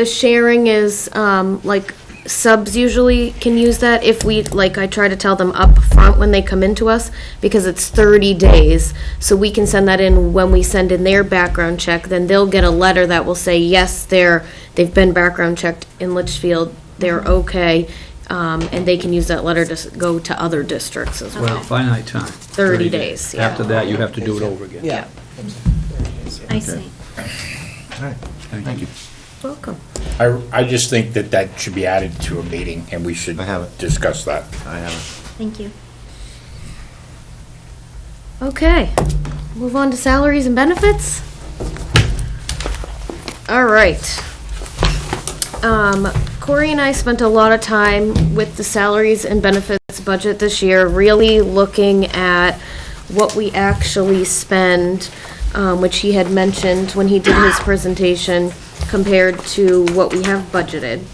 sharing is, like, subs usually can use that if I try to tell them up front when they come into us, because it's 30 days. So we can send that in when we send in their background check, then they'll get a letter that will say, yes, they've been background checked in Litchfield, they're okay, and they can use that letter to go to other districts as well. Well, finite time. 30 days, yeah. After that, you have to do it over again. Yeah. I see. All right, thank you. Welcome. I just think that should be added to a meeting, and we should discuss that. I have it. Thank you. Okay, move on to salaries and benefits. All right. Corey and I spent a lot of time with the salaries and benefits budget this year, really looking at what we actually spend, which he had mentioned when he did his presentation, compared to what we have budgeted.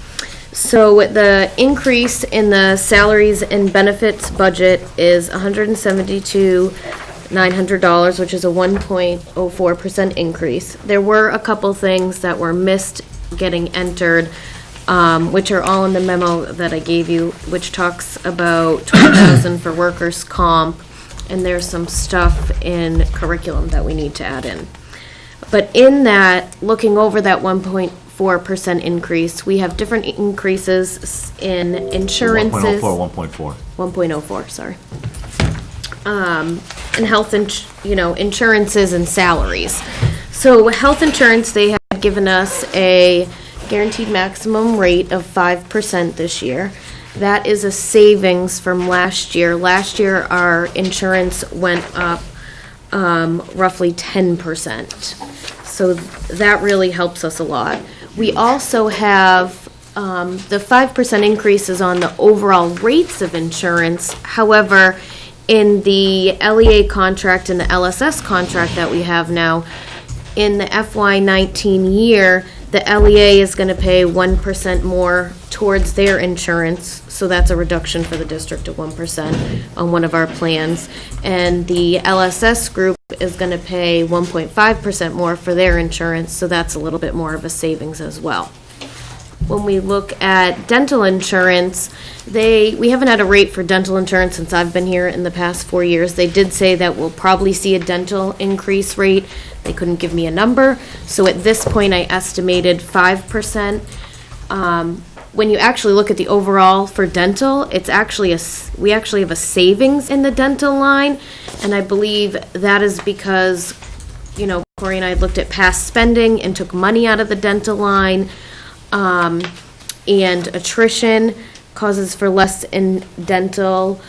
So the increase in the salaries and benefits budget is $172,900, which is a 1.04% increase. There were a couple things that were missed getting entered, which are all in the memo that I gave you, which talks about $20,000 for workers' comp, and there's some stuff in curriculum that we need to add in. But in that, looking over that 1.4% increase, we have different increases in insurances. 1.04, 1.04, sorry. And health, insurances and salaries. So health insurance, they had given us a guaranteed maximum rate of 5% this year. That is a savings from last year. Last year, our insurance went up roughly 10%. So that really helps us a lot. We also have the 5% increases on the overall rates of insurance. However, in the LEA contract and the LSS contract that we have now, in the FY19 year, The LEA is going to pay 1% more towards their insurance, so that's a reduction for the district of 1% on one of our plans. And the LSS group is going to pay 1.5% more for their insurance, so that's a little bit more of a savings as well. When we look at dental insurance, we haven't had a rate for dental insurance since I've been here in the past 4 years. They did say that we'll probably see a dental increase rate. They couldn't give me a number, so at this point I estimated 5%. When you actually look at the overall for dental, it's actually we actually have a savings in the dental line, and I believe that is because, you know, Corey and I looked at past spending and took money out of the dental line, and attrition causes for less in dental.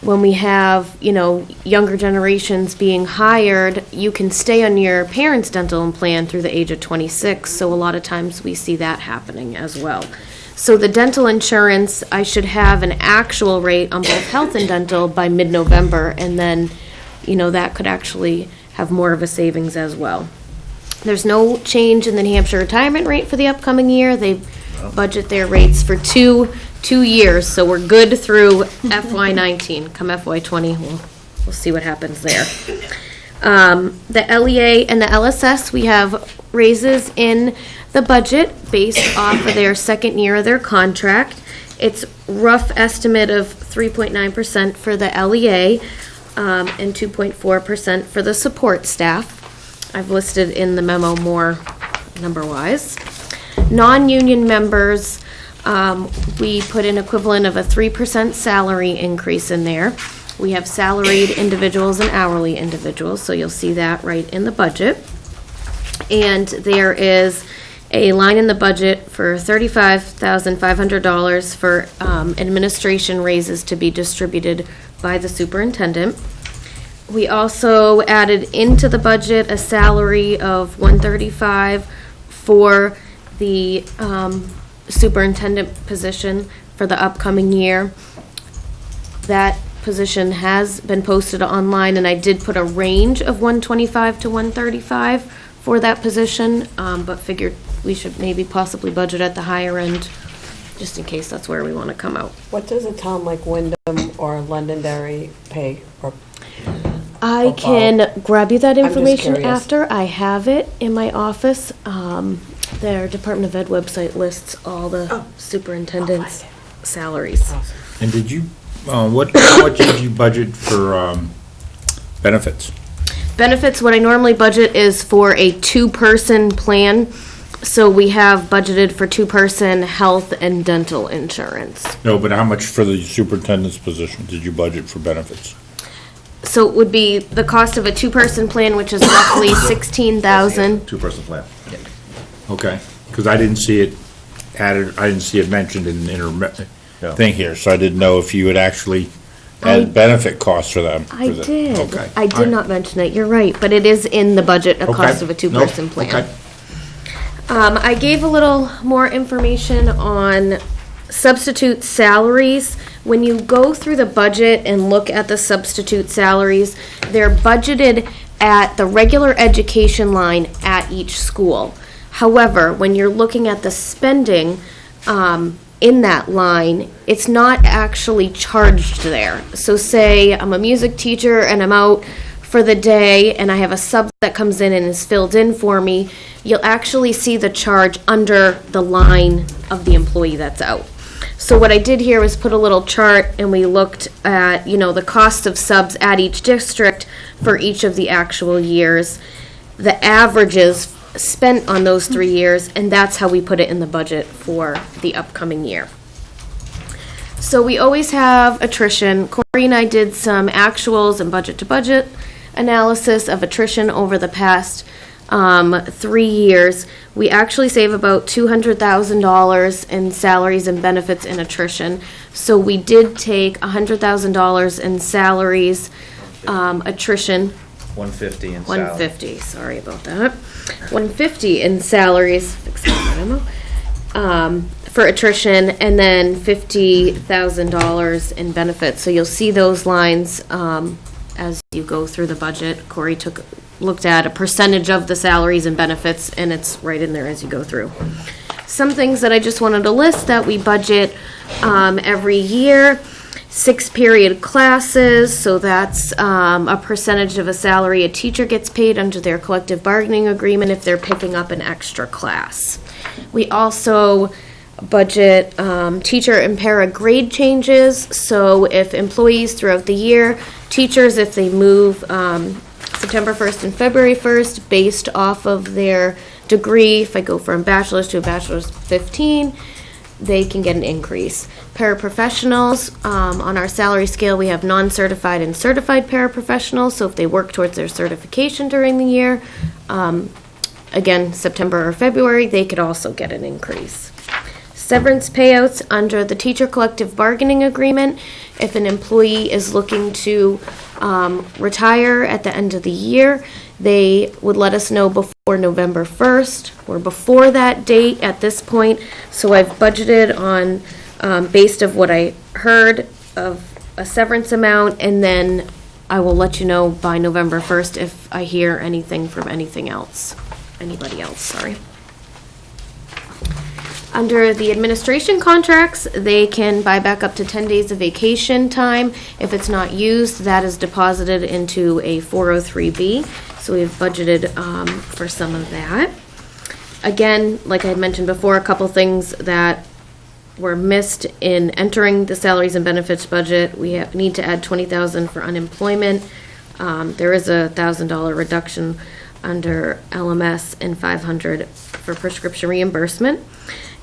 When we have, you know, younger generations being hired, you can stay on your parents' dental plan through the age of 26, so a lot of times we see that happening as well. So the dental insurance, I should have an actual rate on both health and dental by mid-November, and then, you know, that could actually have more of a savings as well. There's no change in the New Hampshire retirement rate for the upcoming year. They budget their rates for two years, so we're good through FY19. Come FY20, we'll see what happens there. The LEA and the LSS, we have raises in the budget based off of their second year of their contract. It's rough estimate of 3.9% for the LEA and 2.4% for the support staff. I've listed in the memo more number-wise. Non-union members, we put an equivalent of a 3% salary increase in there. We have salaried individuals and hourly individuals, so you'll see that right in the budget. And there is a line in the budget for $35,500 for administration raises to be distributed by the superintendent. We also added into the budget a salary of $135,000 for the superintendent position for the upcoming year. That position has been posted online, and I did put a range of $125,000 to $135,000 for that position, but figured we should maybe possibly budget at the higher end, just in case that's where we want to come out. What does a town like Wyndham or Londonderry pay? I can grab you that I'm just information curious. after. I have it in my office. Their Department of Ed website lists all the superintendent's salaries. And did you, how much did you budget for benefits? Benefits, what I normally budget is for a two-person plan. So we have budgeted for two-person health and dental insurance. No, but how much for the superintendent's position did you budget for benefits? So it would be the cost of a two-person plan, which is roughly $16,000. Two-person plan. Okay, because I didn't see it added, I didn't see it mentioned in the thing here, so I didn't know if you had actually added benefit costs for them. I did. Okay. I did not mention it, you're right, but it is in the budget, a cost of a two-person Nope. plan. Okay. I gave a little more information on substitute salaries. When you go through the budget and look at the substitute salaries, they're budgeted at the regular education line at each school. However, when you're looking at the spending in that line, it's not actually charged there. So say I'm a music teacher and I'm out for the day and I have a sub that comes in and is filled in for me, you'll actually see the charge under the line of the employee that's out. So what I did here was put a little chart and we looked at, you know, the cost of subs at each district for each of the actual years, the averages spent on those 3 years, and that's how we put it in the budget for the upcoming year. So we always have attrition. Corey and I did some actuals and budget-to-budget analysis of attrition over the past 3 years. We actually save about $200,000 in salaries and benefits in attrition. So we did take $100,000 in salaries, attrition. 150 in salary. 150, sorry about that. 150 in salaries, fix that memo, for attrition, and then $50,000 in benefits. So you'll see those lines as you go through the budget. Corey took looked at a percentage of the salaries and benefits, and it's right in there as you go through. Some things that I just wanted to list that we budget every year. 6-period classes, so that's a percentage of a salary a teacher gets paid under their collective bargaining agreement if they're picking up an extra class. We also budget teacher and para grade changes, so if employees throughout the year, teachers, if they move September 1st and February 1st, based off of their degree, if I go from bachelor's to a bachelor's 15, they can get an increase. Paraprofessionals, on our salary scale, we have non-certified and certified paraprofessionals, so if they work towards their certification during the year, again, September or February, they could also get an increase. Severance payouts under the teacher collective bargaining agreement, if an employee is looking to retire at the end of the year, they would let us know before November 1st or before that date at this point. So I've budgeted on, based of what I heard of a severance amount, and then I will let you know by November 1st if I hear anything from anybody else, sorry. Under the administration contracts, they can buy back up to 10 days of vacation time. If it's not used, that is deposited into a 403B. So we've budgeted for some of that. Again, like I had mentioned before, a couple things that were missed in entering the salaries and benefits budget. We need to add $20,000 for unemployment. There is a $1,000 reduction under LMS and $500 for prescription reimbursement.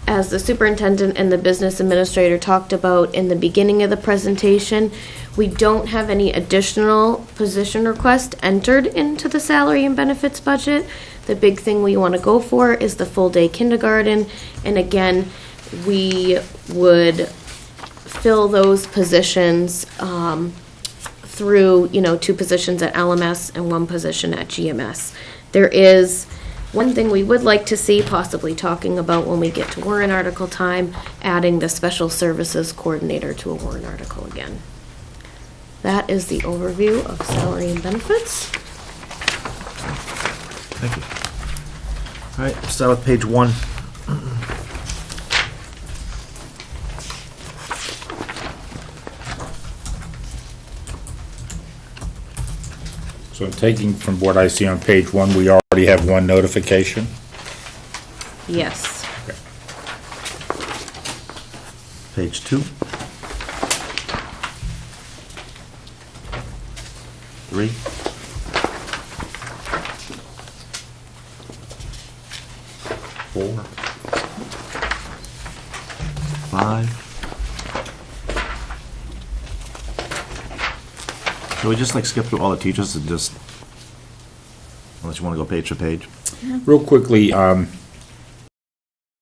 As the superintendent and the business administrator talked about in the beginning of the presentation, we don't have any additional position requests entered into the salary and benefits budget. The big thing we want to go for is the full-day kindergarten, and again, we would fill those positions through, 2 positions at LMS and 1 position at GMS. There is one thing we would like to see, possibly talking about when we get to warrant article time, adding the special services coordinator to a warrant article again. That is the overview of salary and benefits. Thank you. All right, start with page 1. So taking from what I see on page 1, we already have 1 notification? Yes. Okay. Page 2. 3. 4. 5. So we just skip through all the teachers and just, unless you want to go page to page? Real quickly,